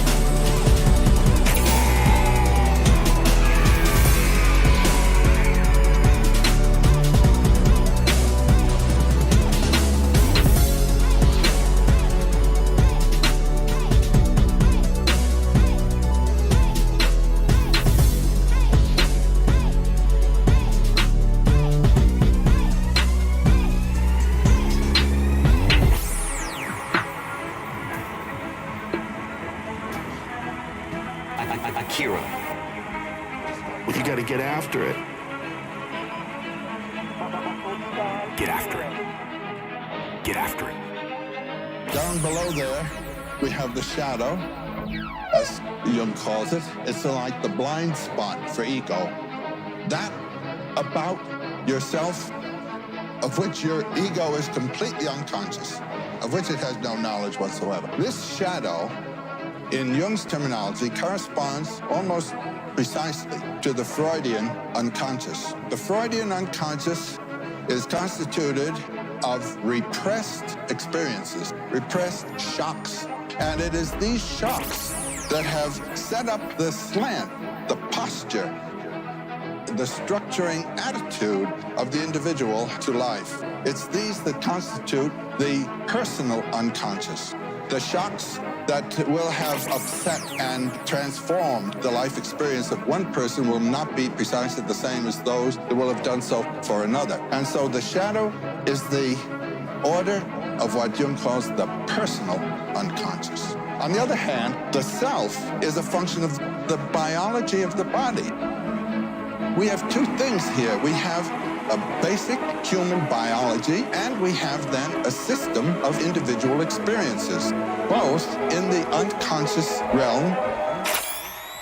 Akira. Well, you gotta get after it. Get after it. Get after it. Down below there, we have the shadow, as Jung calls it. It's like the blind spot for ego. That about yourself, of which your ego is completely unconscious, of which it has no knowledge whatsoever. This shadow, in Jung's terminology, corresponds almost precisely to the Freudian unconscious. The Freudian unconscious is constituted of repressed experiences, repressed shocks. And it is these shocks that have set up the slant, the posture, the structuring attitude of the individual to life. It's these that constitute the personal unconscious. The shocks that will have upset and transformed the life experience of one person will not be precisely the same as those that will have done so for another. And so the shadow is the order of what Jung calls the personal unconscious. On the other hand, the self is a function of the biology of the body. We have two things here. We have a basic human biology, and we have then a system of individual experiences, both in the unconscious realm.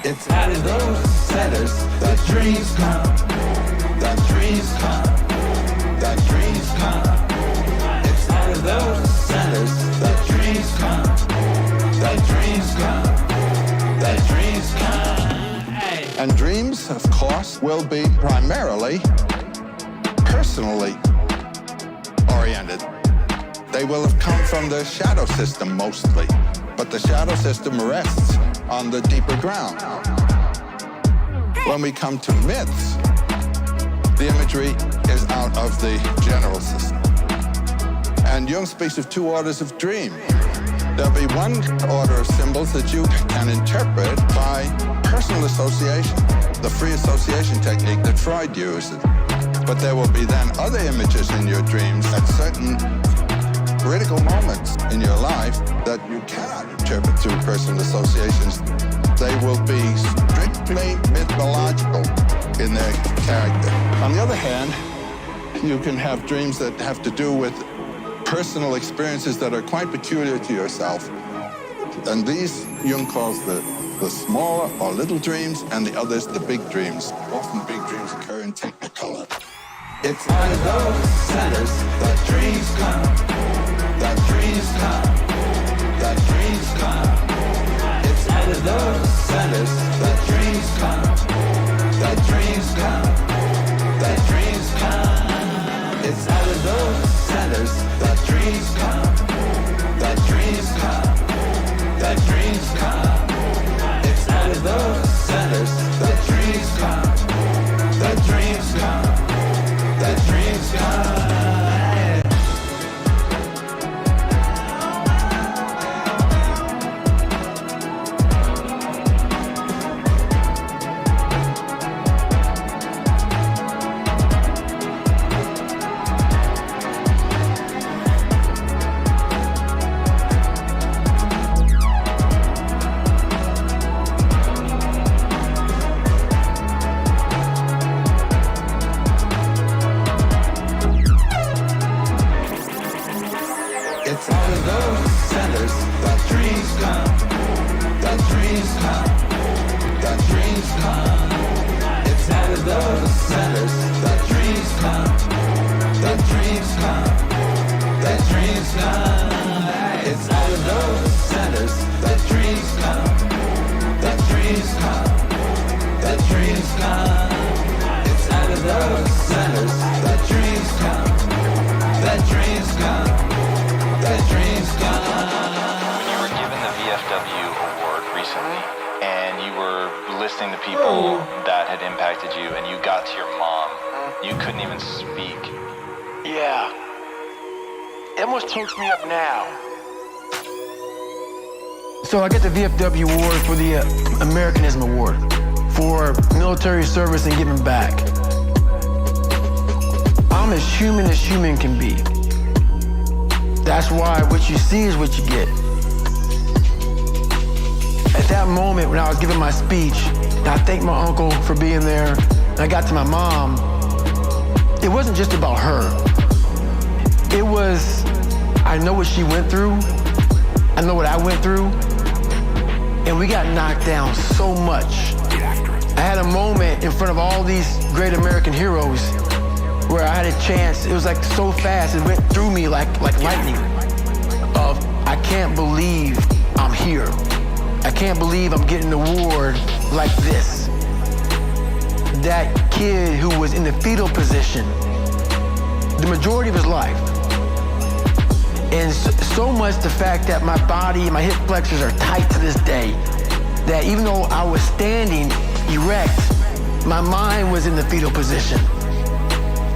It's out of those centers that dreams come, that dreams come, that dreams come. It's out of those centers that dreams come, that dreams come, that dreams come. Hey. And dreams, of course, will be primarily personally oriented. They will have come from the shadow system mostly, but the shadow system rests on the deeper ground. When we come to myths, the imagery is out of the general system. And Jung speaks of two orders of dream. There'll be one order of symbols that you can interpret by personal association, the free association technique that Freud uses. But there will be then other images in your dreams at certain critical moments in your life that you cannot interpret through personal associations. They will be strictly mythological in their character. On the other hand, you can have dreams that have to do with personal experiences that are quite peculiar to yourself. And these Jung calls the smaller or little dreams, and the others the big dreams. Often big dreams occur in technicolor. It's out of those centers that dreams come, that dreams come, that dreams come. It's out of those centers that dreams come, that dreams come, that dreams come. It's out of those centers that dreams come, that dreams come, that dreams come. It's out of those centers that dreams come, that dreams come. That dreams come. It's out of those centers that dreams come. That dreams come. That dreams come. It's out of those centers that dreams come. That dreams come. That dreams come. It's out of those centers that dreams come. That dreams come. That dreams come. It's out of those centers that dreams come. That dreams come. That dreams come. When you were given the VFW award recently, and you were listening to people that had impacted you, and you got to your mom, you couldn't even speak. Yeah. It almost chokes me up now. So I get the VFW award for the Americanism Award for military service and giving back. I'm as human can be. That's why what you see is what you get. At that moment when I was giving my speech, and I thanked my uncle for being there, and I got to my mom, it wasn't just about her. It was, I know what she went through, I know what I went through, and we got knocked down so much. I had a moment in front of all these great American heroes where I had a chance, it was like so fast, it went through me like lightning, of I can't believe I'm here. I can't believe I'm getting an award like this. That kid who was in the fetal position the majority of his life, and so much the fact that my body and my hip flexors are tight to this day, that even though I was standing erect, my mind was in the fetal position.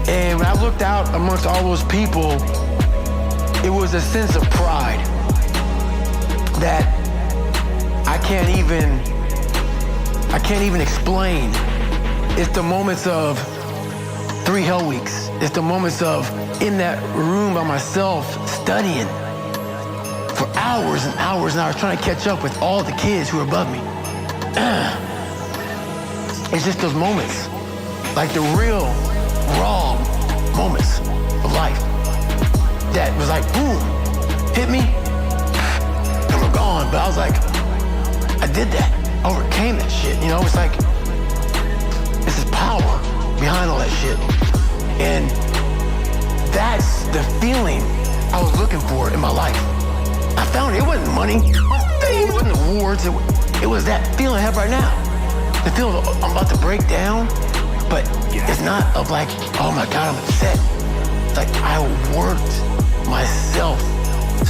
And when I looked out amongst all those people, it was a sense of pride that I can't even explain. It's the moments of 3 hell weeks. It's the moments of in that room by myself studying for hours and hours and hours, trying to catch up with all the kids who are above me. It's just those moments, like the real, raw moments of life that was like, boom, hit me, and we're gone. But I was like, I did that, overcame that shit. You know, it's like, this is power behind all that shit. And that's the feeling I was looking for in my life. I found it. It wasn't money, it wasn't awards, it was that feeling I have right now. The feeling I'm about to break down, but it's not of like, oh my God, I'm upset. It's like I worked myself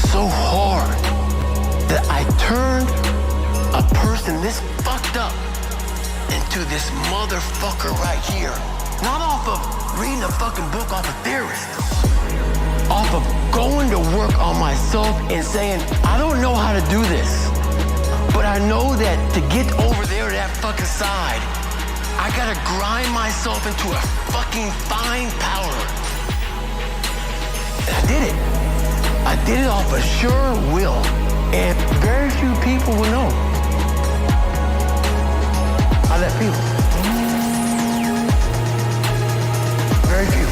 so hard that I turned a person this fucked up into this motherfucker right here. Not off of reading a fucking book off a theorist. Off of going to work on myself and saying, I don't know how to do this, but I know that to get over there to that fucking side, I gotta grind myself into a fucking fine powder. And I did it. I did it off a sure will. And very few people will know how that feels. Very few.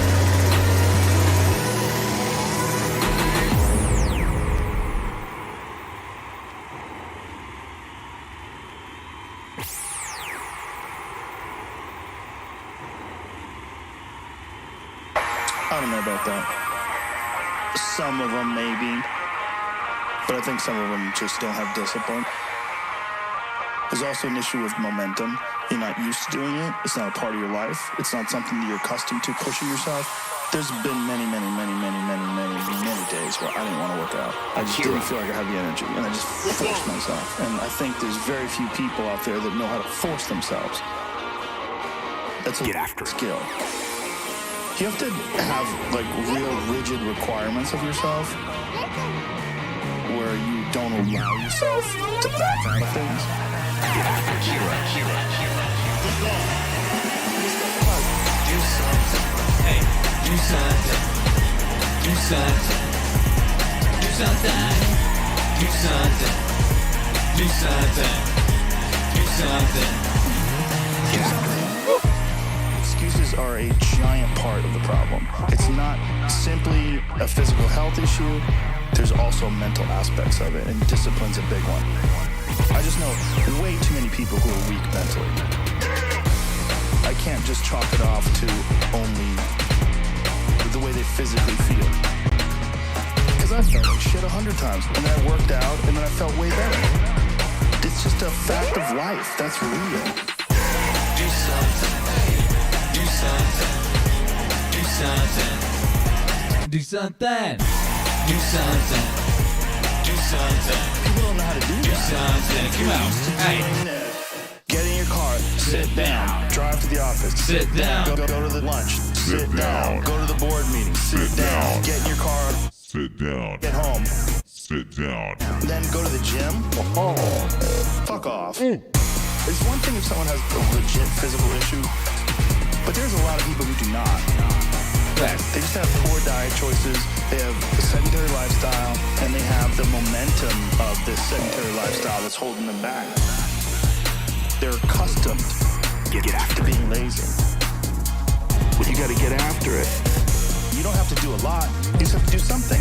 I don't know about that. Some of them maybe, but I think some of them just don't have discipline. There's also an issue with momentum. You're not used to doing it. It's not a part of your life. It's not something that you're accustomed to pushing yourself. There's been many days where I didn't want to work out. I just didn't feel like I had the energy, and I just forced myself. And I think there's very few people out there that know how to force themselves. That's a skill. You have to have like real rigid requirements of yourself where you don't allow yourself to back out of things. Do something. Hey, do something. Do something. Do something. Do something. Do something. Do something. Excuses are a giant part of the problem. It's not simply a physical health issue. There's also also mental aspects of it, and discipline's a big one. I just know way too many people who are weak mentally. I can't just chalk it off to only the way they physically feel. Because I felt like shit 100 times, and then I worked out, and then I felt way better. It's just a fact of life. That's real. Do something. Do something. Do something. Do something. Do something. Do something. People don't know how to do Do that. something. Come on. Hey. Get in your car, sit down, drive to the office, Sit down. Go to the lunch, sit down, go to the board meeting, sit down, get in your car, sit down, get home, sit down, then go to the gym. Fuck off. It's one thing if someone has a legit physical issue, but there's a lot of people who do not. They just have poor diet choices, they have a sedentary lifestyle, and they have the momentum of this sedentary lifestyle that's holding them back. They're accustomed to being lazy. But you gotta get after it. You don't have to do a lot, you just have to do something.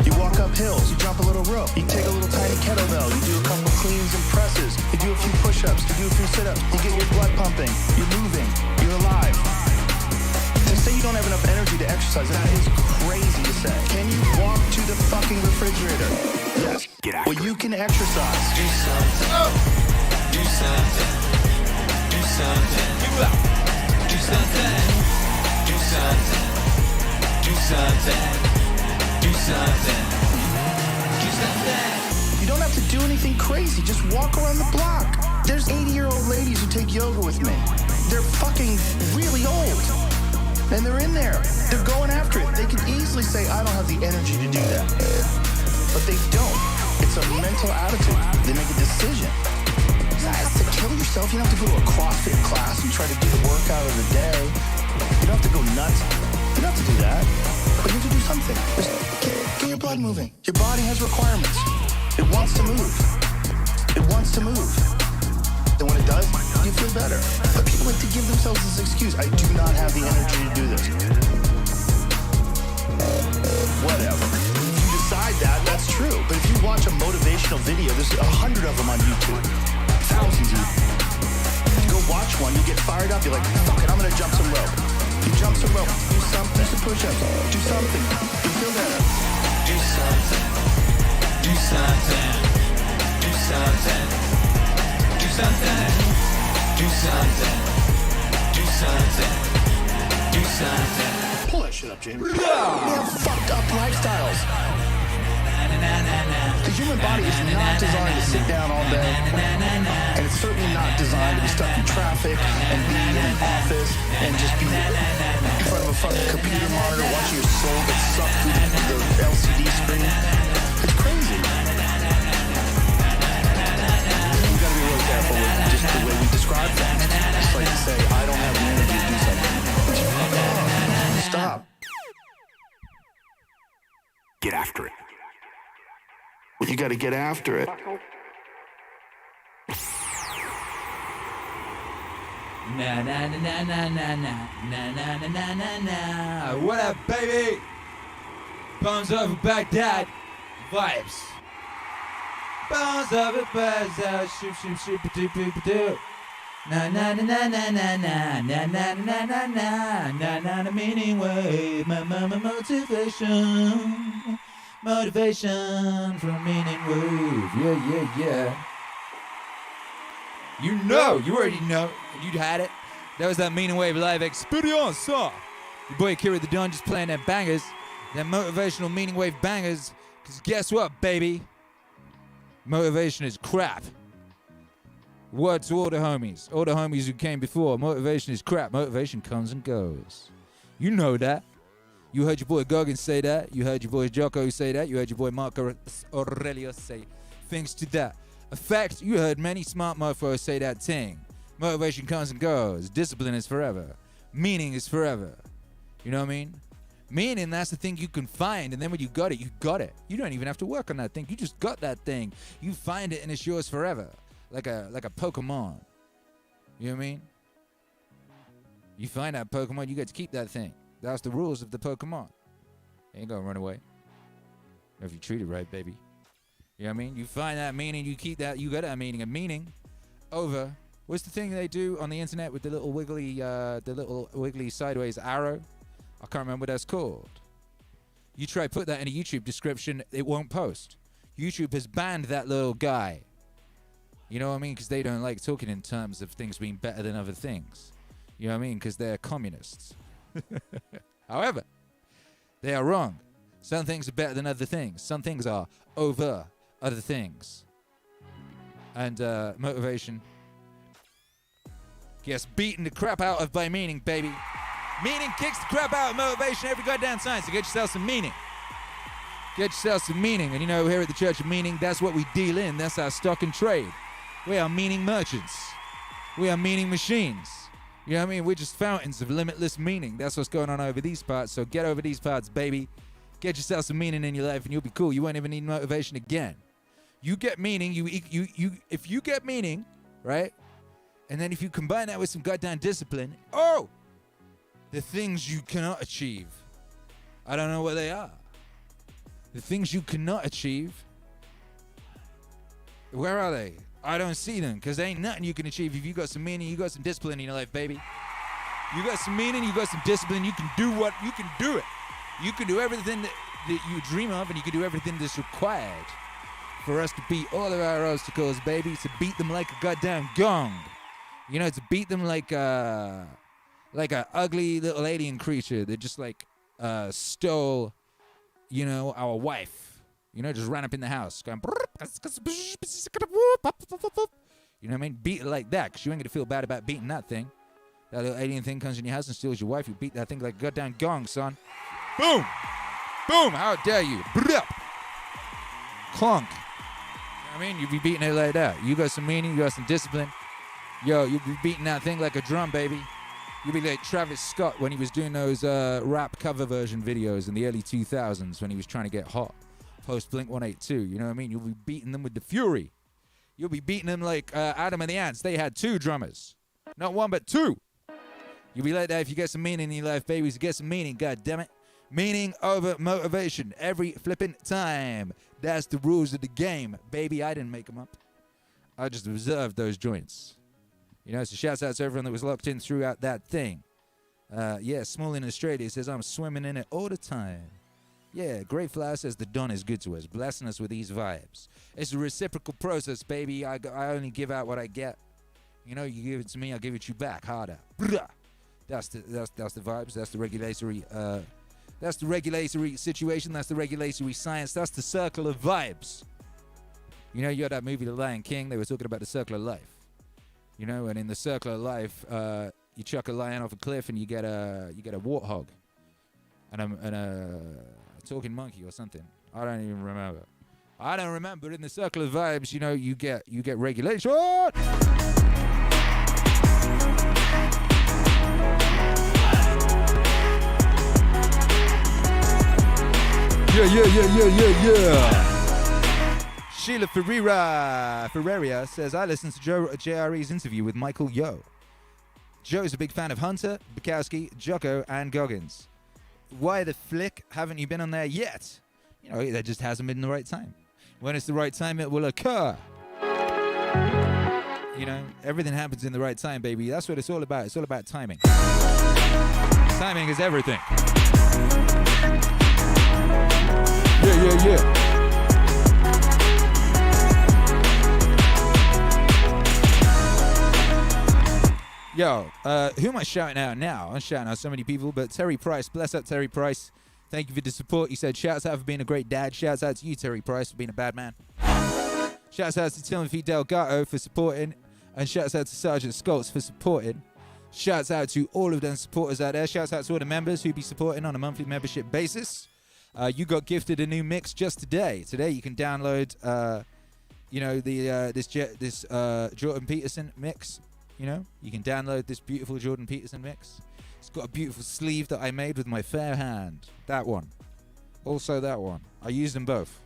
You walk up hills, you jump a little rope, you take a little tiny kettlebell, you do a couple cleans and presses, you do a few push-ups, you do a few sit-ups, you get your blood pumping, you're moving, you're alive. To say you don't have enough energy to exercise, that is crazy to say. Can you walk to the fucking refrigerator? Yes. Get after well, you can exercise. Do something. Do something. Do something. Do something. Do something. Do something. Do something. Do something. You don't have to do anything crazy. Just walk around the block. There's 80-year-old ladies who take yoga with me. They're fucking really old. And they're in there. They're going after it. They can easily say, I don't have the energy to do that. But they don't. It's a mental attitude. They make a decision. You don't have to kill yourself. You don't have to go to a CrossFit class and try to do the workout of the day. You don't have to go nuts. You don't have to do that. But you have to do something. Just get your blood moving. Your body has requirements. It wants to move. It wants to move. And when it does, you feel better. But people like to give themselves this excuse. I do not have the energy to do this. Whatever. If you decide that, that's true. But if you watch a motivational video, there's 100 of them on YouTube. Thousands of them. You go watch one, you get fired up, you're like, fuck it, I'm gonna jump some rope. You jump some rope, do something, do some push-ups, do something. You feel better. Do something. Do something. Do something. Do something. Do something. Do something. Do something. Pull that shit up, James. We have fucked up lifestyles. The human body is not designed to sit down all day. And it's certainly not designed to be stuck in traffic and be in an office and just be in front of a fucking computer monitor watching your soul get sucked through the LCD screen. It's crazy. We gotta be really careful with just the way we describe things. It's like to say, I don't have the energy to do something. Stop. Get after it. You gotta get after it. Na na na na na na na na na na na na. What up, baby? Bones over Baghdad vibes. Bones over Baghdad. Shoop shoop shoop doop doop doop. Na na na na na na na na na na na na na na na Meaningwave. My motivation. Motivation from Meaningwave. Yeah, yeah, yeah. You know, you already know. You had it. That was that Meaningwave live experience. Your boy Akira the Don just playing them bangers. Them motivational Meaningwave bangers. Because guess what, baby? Motivation is crap. Word to all the homies who came before. Motivation is crap. Motivation comes and goes. You know that. You heard your boy Goggins say that. You heard your boy Jocko say that. You heard your boy Marco Aurelio say things to that effect. You heard many smart mofos say that thing. Motivation comes and goes. Discipline is forever. Meaning is forever. You know what I mean? Meaning, that's the thing you can find, and then when you got it, you got it. You don't even have to work on that thing. You just got that thing. You find it and it's yours forever. Like a Pokemon. You know what I mean? You find that Pokemon, you get to keep that thing. That's the rules of the Pokemon. Ain't gonna run away. If you treat it right, baby. You know what I mean? You find that meaning, you keep that, you got that meaning. A meaning over, what's the thing they do on the internet with the little wiggly sideways arrow? I can't remember what that's called. You try to put that in a YouTube description, it won't post. YouTube has banned that little guy. You know what I mean? Because they don't like talking in terms of things being better than other things. You know what I mean? Because they're communists. However, they are wrong. Some things are better than other things. Some things are over other things. And motivation gets beaten the crap out of by meaning, baby. Meaning kicks the crap out of motivation every goddamn time. So get yourself some meaning. Get yourself some meaning. And you know, here at the Church of Meaning, that's what we deal in. That's our stock and trade. We are meaning merchants. We are meaning machines. You know what I mean? We're just fountains of limitless meaning. That's what's going on over these parts. So get over these parts, baby. Get yourself some meaning in your life and you'll be cool. You won't even need motivation again. You get meaning. If you get meaning, right? And then if you combine that with some goddamn discipline, the things you cannot achieve, I don't know what they are. The things you cannot achieve, where are they? I don't see them, because there ain't nothing you can achieve if you got some meaning, you got some discipline in your life, baby. You got some meaning, you got some discipline, you can do it. You can do everything that you dream of, and you can do everything that's required for us to beat all of our obstacles, baby, to beat them like a goddamn gong. You know, to beat them like a ugly little alien creature that just stole, you know, our wife. You know, just ran up in the house going, you know what I mean? Beat it like that, because you ain't gonna feel bad about beating that thing. That little alien thing comes in your house and steals your wife. You beat that thing like a goddamn gong, son. Boom! Boom! How dare you? Clunk. You know what I mean? You be beating it like that. You got some meaning, you got some discipline. Yo, you be beating that thing like a drum, baby. You be like Travis Scott when he was doing those rap cover version videos in the early 2000s when he was trying to get hot. Post Blink 182, you know what I mean? You'll be beating them with the fury. You'll be beating them like Adam and the Ants. They had 2 drummers. Not 1, but 2. You'll be like that if you get some meaning in your life, babies. You get some meaning, God damn it. Meaning over motivation every flipping time. That's the rules of the game. Baby, I didn't make them up. I just observed those joints. You know, so shouts out to everyone that was locked in throughout that thing. Small in Australia says, I'm swimming in it all the time. Yeah, Great Flower says the Don is good to us, blessing us with these vibes. It's a reciprocal process, baby. I only give out what I get. You know, you give it to me, I'll give it you back harder. That's the vibes. That's the regulatory. That's the regulatory situation. That's the regulatory science. That's the circle of vibes. You know, you had that movie, The Lion King. They were talking about the circle of life. You know, and in the circle of life, you chuck a lion off a cliff and you get a warthog and a talking monkey or something. I don't even remember. But in the circle of vibes, you know, you get regulation. Yeah. Sheila Ferreira says, I listened to JRE's interview with Michael Yo. Joe's a big fan of Hunter, Bukowski, Jocko, and Goggins. Why the flick haven't you been on there yet? You know, there just hasn't been the right time. When it's the right time, it will occur. You know, everything happens in the right time, baby. That's what it's all about. It's all about timing. Timing is everything. Yeah. Yo, who am I shouting out now? I'm shouting out so many people, but Terry Price, bless up Terry Price. Thank you for the support. You said shouts out for being a great dad. Shouts out to you, Terry Price, for being a bad man. Shouts out to Timothy Delgado for supporting. And shouts out to Sergeant Skoltz for supporting. Shouts out to all of them supporters out there. Shouts out to all the members who be supporting on a monthly membership basis. You got gifted a new mix just today. Today you can download, this Jordan Peterson mix. You know, you can download this beautiful Jordan Peterson mix. It's got a beautiful sleeve that I made with my fair hand. That one. Also that one. I used them both.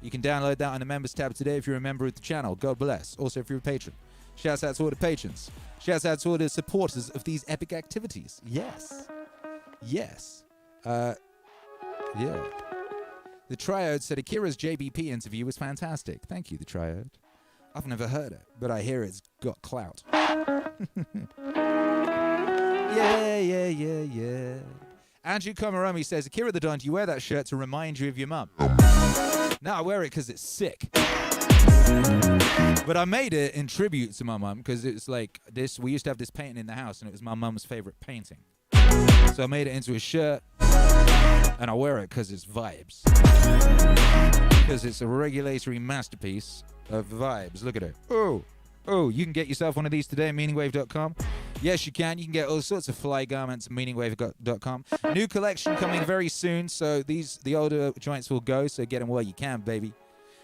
You can download that on the members tab today if you're a member of the channel. God bless. Also if you're a patron. Shouts out to all the patrons. Shouts out to all the supporters of these epic activities. Yes. Yeah. The Triode said Akira's JBP interview was fantastic. Thank you, The Triode. I've never heard it, but I hear it's got clout. Yeah. Andrew Komaromi says, Akira the Don, do you wear that shirt to remind you of your mum? No, I wear it because it's sick. But I made it in tribute to my mum because it's like this. We used to have this painting in the house, and it was my mum's favorite painting. So I made it into a shirt, and I wear it because it's vibes. Because it's a regulatory masterpiece of vibes. Look at it. Oh, you can get yourself one of these today at meaningwave.com. Yes, you can. You can get all sorts of fly garments at meaningwave.com. New collection coming very soon, so the older joints will go, so get them while you can, baby.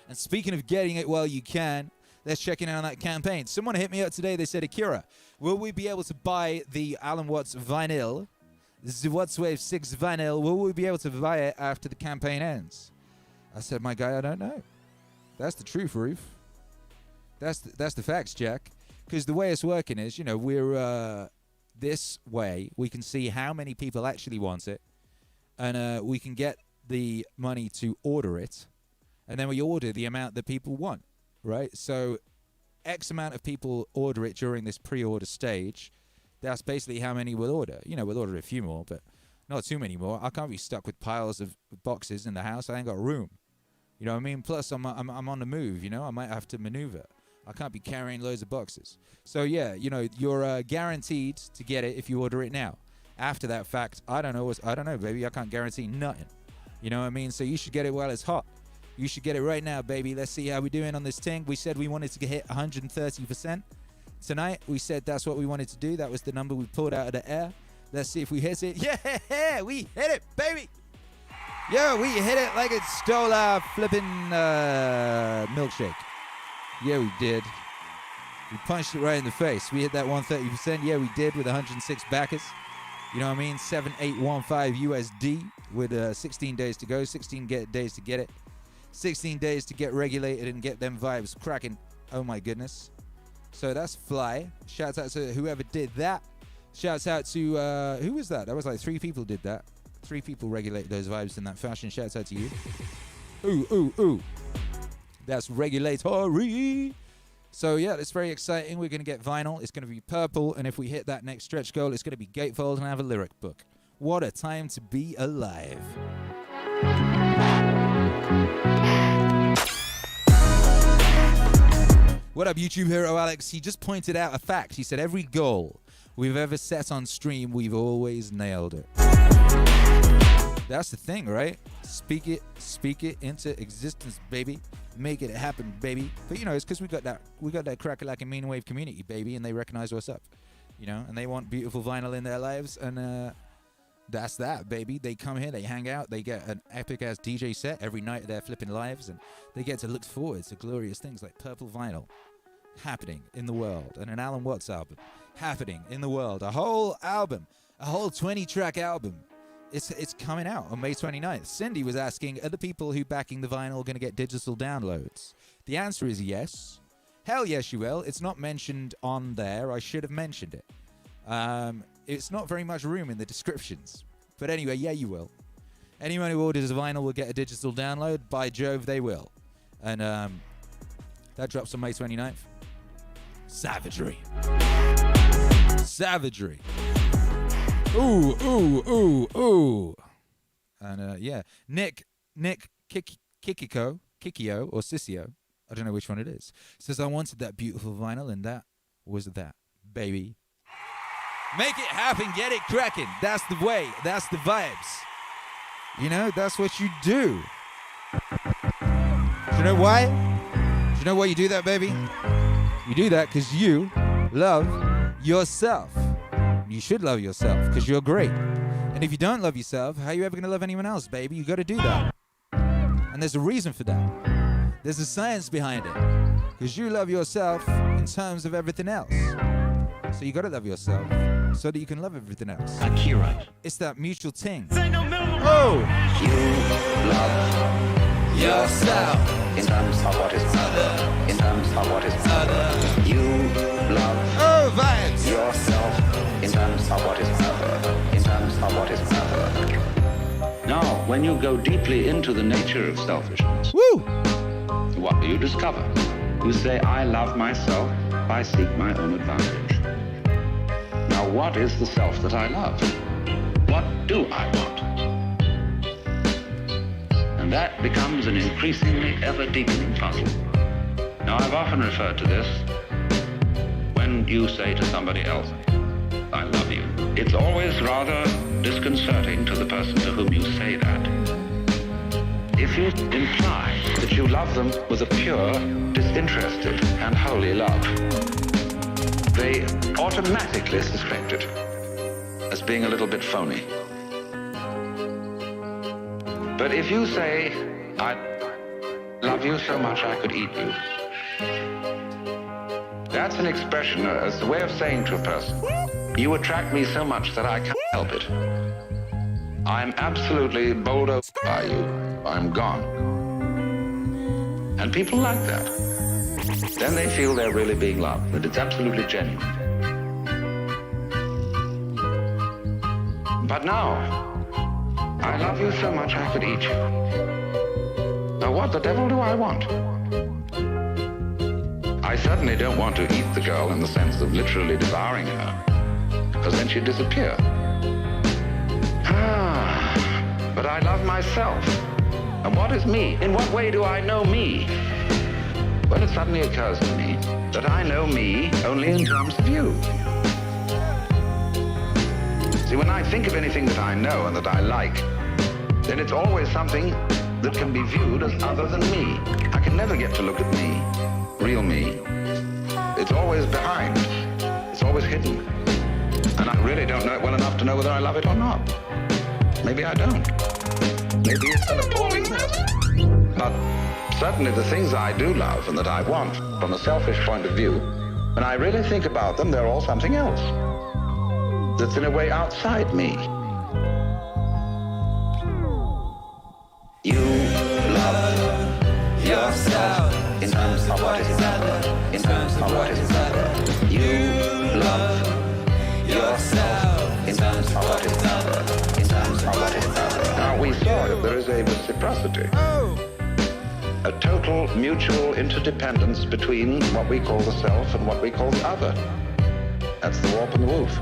And speaking of getting it while you can, let's check in on that campaign. Someone hit me up today. They said, Akira, will we be able to buy the Alan Watts vinyl, the JOCKOWAVE 6 vinyl? Will we be able to buy it after the campaign ends? I said, my guy, I don't know. That's the truth, Roof. That's the facts, Jack. Because the way it's working is, you know, we're this way. We can see how many people actually want it. And we can get the money to order it. And then we order the amount that people want, right? So X amount of people order it during this pre-order stage. That's basically how many we'll order. You know, we'll order a few more, but not too many more. I can't be stuck with piles of boxes in the house. I ain't got room. You know what I mean? Plus, I'm on the move, you know? I might have to maneuver. I can't be carrying loads of boxes. So, yeah, you know, you're guaranteed to get it if you order it now. After that fact, I don't know, baby. I can't guarantee nothing. You know what I mean? So you should get it while it's hot. You should get it right now, baby. Let's see how we're doing on this thing. We said we wanted to hit 130%. Tonight, we said that's what we wanted to do. That was the number we pulled out of the air. Let's see if we hit it. Yeah, we hit it, baby. Yo, we hit it like it stole our flipping milkshake. Yeah, we did. We punched it right in the face. We hit that 130%. Yeah, we did with 106 backers. You know what I mean? 7815 USD with 16 days to go. 16 days to get it. 16 days to get regulated and get them vibes cracking. Oh, my goodness. So that's fly. Shouts out to whoever did that. Shouts out to, who was that? That was like 3 people did that. 3 people regulated those vibes in that fashion. Shouts out to you. Ooh. That's regulatory. So, yeah, it's very exciting. We're going to get vinyl. It's going to be purple. And if we hit that next stretch goal, it's going to be gatefold and have a lyric book. What a time to be alive. What up, YouTube hero Alex? He just pointed out a fact. He said every goal we've ever set on stream, we've always nailed it. That's the thing, right? Speak it into existence, baby. Make it happen, baby. But you know, it's because we got that crack-a-lack Meaningwave community, baby, and they recognize what's up, you know, and they want beautiful vinyl in their lives, and that's that, baby. They come here, they hang out, they get an epic-ass DJ set every night of their flipping lives, and they get to look forward to glorious things like purple vinyl happening in the world, and an Alan Watts album happening in the world. A whole album, a whole 20-track album. It's coming out on May 29th. Cindy was asking, are the people who backing the vinyl going to get digital downloads? The answer is yes. Hell yes, you will. It's not mentioned on there. I should have mentioned it. It's not very much room in the descriptions. But anyway, yeah, you will. Anyone who orders a vinyl will get a digital download. By Jove, they will. And that drops on May 29th. Savagery. Ooh. And yeah, Nick Kikio or Sissio, I don't know which one it is, says I wanted that beautiful vinyl, and that was that, baby. Make it happen, get it cracking. That's the way, that's the vibes. You know, that's what you do. Do you know why? Do you know why you do that, baby? You do that because you love yourself. You should love yourself because you're great. And if you don't love yourself, how are you ever going to love anyone else, baby? You got to do that. And there's a reason for that. There's a science behind it. Because you love yourself in terms of everything else. So you got to love yourself so that you can love everything else. Akira. It's that mutual thing. Oh! You love yourself in terms of what is other. In terms of what is other. You love vibes. Yourself in terms of what is other. In terms of what is other. Now, when you go deeply into the nature of selfishness, what do you discover? You say, I love myself, I seek my own advantage. Now, what is the self that I love? What do I want? And that becomes an increasingly ever-deepening puzzle. Now, I've often referred to this when you say to somebody else, I love you. It's always rather disconcerting to the person to whom you say that. If you imply that you love them with a pure, disinterested, and holy love, they automatically suspect it as being a little bit phony. But if you say, I love you so much I could eat you, that's an expression, it's a way of saying to a person, you attract me so much that I can't help it. I'm absolutely bowled over by you. I'm gone. And people like that. Then they feel they're really being loved, that it's absolutely genuine. But now, I love you so much I could eat you. Now what the devil do I want? I certainly don't want to eat the girl in the sense of literally devouring her, because then she'd disappear. But I love myself. And what is me? In what way do I know me? Well, it suddenly occurs to me that I know me only in terms of you. See, when I think of anything that I know and that I like, then it's always something that can be viewed as other than me. I can never get to look at me, real me. It's always behind. It's always hidden. And I really don't know it well enough to know whether I love it or not. Maybe I don't. Maybe it's an appalling mess. But certainly the things I do love and that I want from a selfish point of view, when I really think about them, they're all something else that's in a way outside me. You love yourself in terms of what is other, in terms of what is other. You love yourself in terms of what is other, in terms of what is other. Now we saw that there is a reciprocity, a total mutual interdependence between what we call the self and what we call the other. That's the warp and the woof.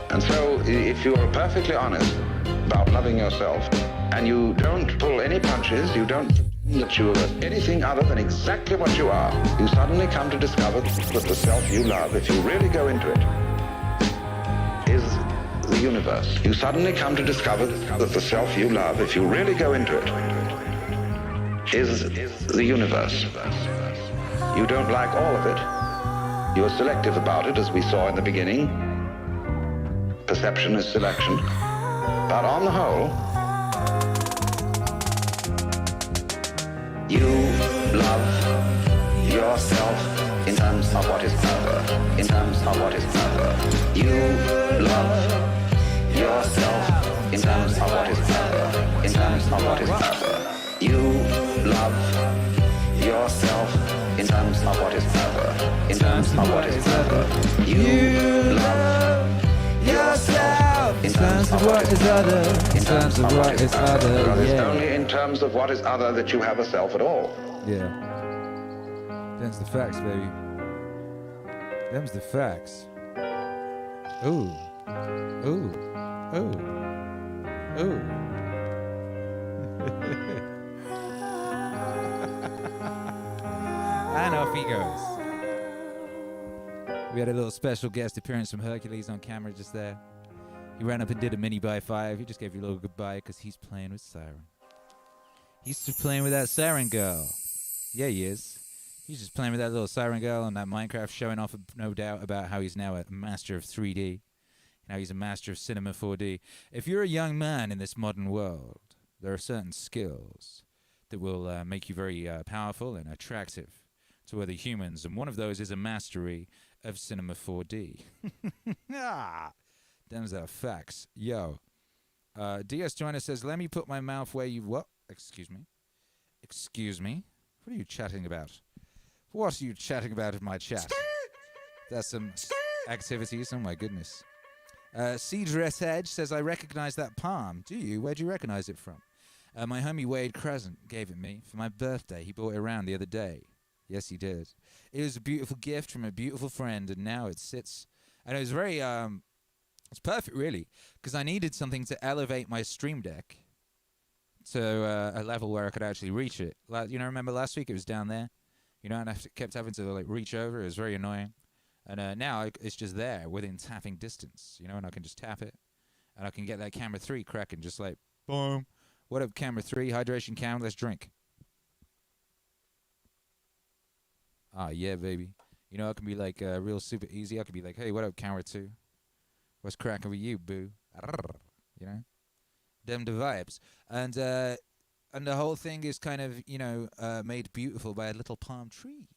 And so if you are perfectly honest about loving yourself and you don't pull any punches, you don't pretend that you are anything other than exactly what you are, you suddenly come to discover that the self you love, if you really go into it, is the universe. You suddenly come to discover that the self you love, if you really go into it, is the universe. You don't like all of it. You are selective about it, as we saw in the beginning. Perception is selection. But on the whole, you love yourself in terms of what is other, in terms of what is other. You love yourself in terms of what is other, in terms of what is other. You love yourself in terms of what is other, in terms of what is other. You love yourself in terms of what is other, in terms of what is other. Because it's only in terms of what is other that you have a self at all. Yeah. Them's the facts, baby. Them's the facts. Ooh. Ooh. Ooh. Ooh. And off he goes. We had a little special guest appearance from Hercules on camera just there. He ran up and did a mini by 5. He just gave you a little goodbye because he's playing with Siren. He's just playing with that Siren girl. Yeah, he is. He's just playing with that little Siren girl on that Minecraft, showing off, no doubt, about how he's now a master of 3D. Now he's a master of cinema 4D. If you're a young man in this modern world, there are certain skills that will make you very powerful and attractive to other humans. And one of those is a mastery of cinema 4D. Them's the facts. Yo. DS Joiner says, let me put my mouth where you... What? Excuse me? Excuse me? What are you chatting about? What are you chatting about in my chat? That's some activities. Oh, my goodness. Cedrus Edge says, I recognize that palm. Do you? Where'd you recognize it from? My homie Wade Crescent gave it me for my birthday. He brought it around the other day. Yes, he did. It was a beautiful gift from a beautiful friend, and now it sits. And it was very, it's perfect, really, because I needed something to elevate my stream deck to a level where I could actually reach it. Remember last week it was down there? And I kept having to like reach over. It was very annoying. And now it's just there within tapping distance, and I can just tap it. And I can get that camera 3 cracking just like, boom. What up, camera 3? Hydration cam, let's drink. Ah, yeah, baby. I can be like real super easy. I can be like, hey, what up, camera 2? What's cracking with you, boo? Them the vibes. And the whole thing is kind of, made beautiful by a little palm tree.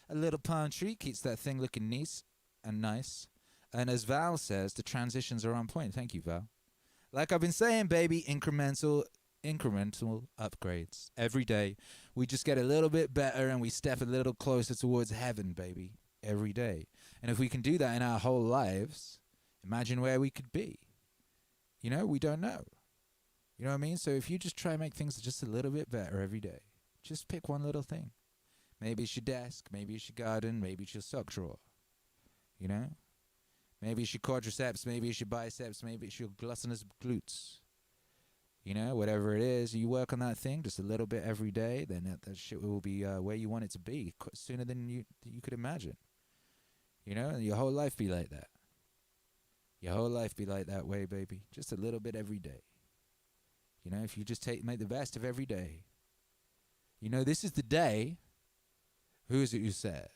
A little palm tree keeps that thing looking nice and nice. And as Val says, the transitions are on point. Thank you, Val. Like I've been saying, baby, incremental upgrades. Every day, we just get a little bit better and we step a little closer towards heaven, baby. Every day. And if we can do that in our whole lives, imagine where we could be. We don't know. You know what I mean? So if you just try and make things just a little bit better every day, just pick one little thing. Maybe it's your desk, maybe it's your garden, maybe it's your sock drawer. Maybe it's your quadriceps, maybe it's your biceps, maybe it's your gluttonous glutes. Whatever it is, you work on that thing just a little bit every day, then that shit will be where you want it to be sooner than you could imagine. And your whole life be like that. Your whole life be like that way, baby. Just a little bit every day. If you just make the best of every day. This is the day. Who is it who said?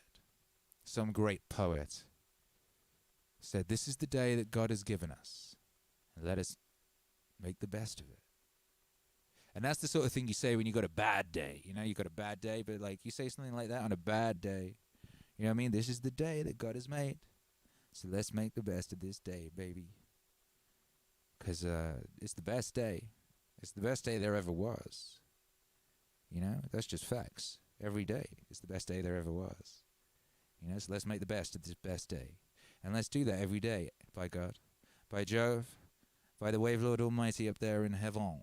Some great poet said, this is the day that God has given us. And let us make the best of it. And that's the sort of thing you say when you got a bad day. You got a bad day, but like you say something like that on a bad day. You know what I mean? This is the day that God has made. So let's make the best of this day, baby. Because it's the best day. It's the best day there ever was. That's just facts. Every day is the best day there ever was. So let's make the best of this best day. And let's do that every day, by God, by Jove, by the Wave Lord Almighty up there in heaven,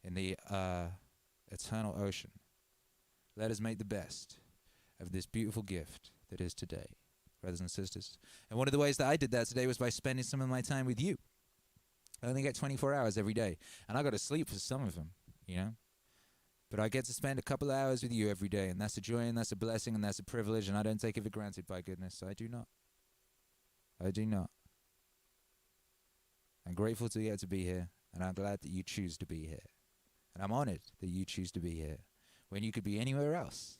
in the eternal ocean. Let us make the best of this beautiful gift that is today, brothers and sisters. And one of the ways that I did that today was by spending some of my time with you. I only get 24 hours every day, and I got to sleep for some of them, But I get to spend a couple of hours with you every day, and that's a joy, and that's a blessing, and that's a privilege, and I don't take it for granted, by goodness. I do not. I do not. I'm grateful to get to be here, and I'm glad that you choose to be here. And I'm honored that you choose to be here, when you could be anywhere else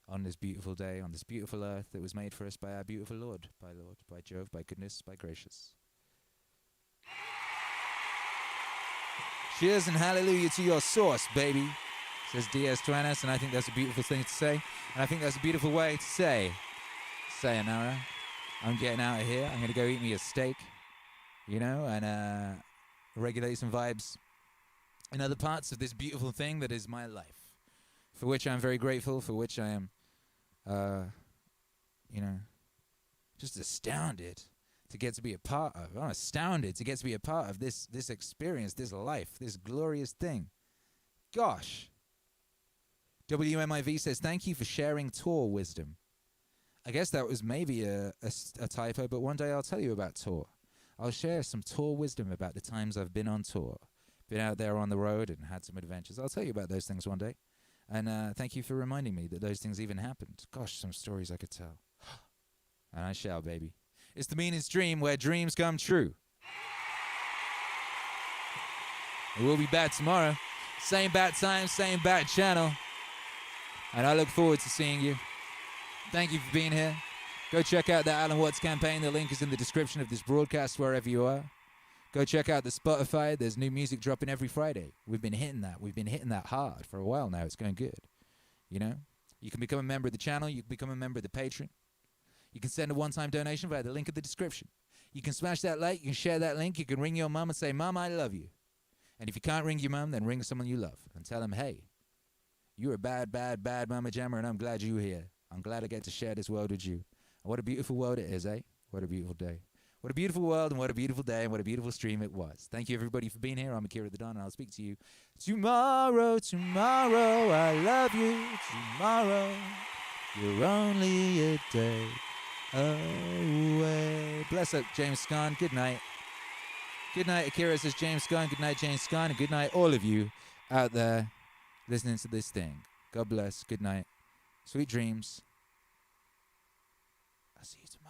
on this beautiful day, on this beautiful earth that was made for us by our beautiful Lord, by Jove, by goodness, by gracious. Cheers and hallelujah to your source, baby, says Diaz Tuanes, and I think that's a beautiful thing to say. And I think that's a beautiful way to say, sayonara. I'm getting out of here. I'm going to go eat me a steak, and regulate some vibes in other parts of this beautiful thing that is my life, for which I'm very grateful, for which I am, just astounded to get to be a part of. I'm astounded to get to be a part of this experience, this life, this glorious thing. Gosh. WMIV says, thank you for sharing tour wisdom. I guess that was maybe a typo, but one day I'll tell you about tour. I'll share some tour wisdom about the times I've been on tour, been out there on the road and had some adventures. I'll tell you about those things one day. And thank you for reminding me that those things even happened. Gosh, some stories I could tell. And I shall, baby. It's the meanest dream where dreams come true. We'll be back tomorrow. Same bat time, same bat channel. And I look forward to seeing you. Thank you for being here. Go check out the Alan Watts campaign. The link is in the description of this broadcast, wherever you are. Go check out the Spotify. There's new music dropping every Friday. We've been hitting that. We've been hitting that hard for a while now. It's going good. You can become a member of the channel. You can become a member of the Patreon. You can send a one-time donation via the link in the description. You can smash that like. You can share that link. You can ring your mum and say, Mum, I love you. And if you can't ring your mum, then ring someone you love and tell them, hey, you're a bad, bad, bad mama jammer, and I'm glad you're here. I'm glad I get to share this world with you. And what a beautiful world it is, eh? What a beautiful day. What a beautiful world, and what a beautiful day, and what a beautiful stream it was. Thank you, everybody, for being here. I'm Akira the Don, and I'll speak to you tomorrow. Tomorrow, I love you. Tomorrow, you're only a day away. Bless up, James Scott. Good night. Good night, Akira, says James Scott. Good night, James Scott. And good night, all of you out there listening to this thing. God bless. Good night. Sweet dreams. I'll see you tomorrow.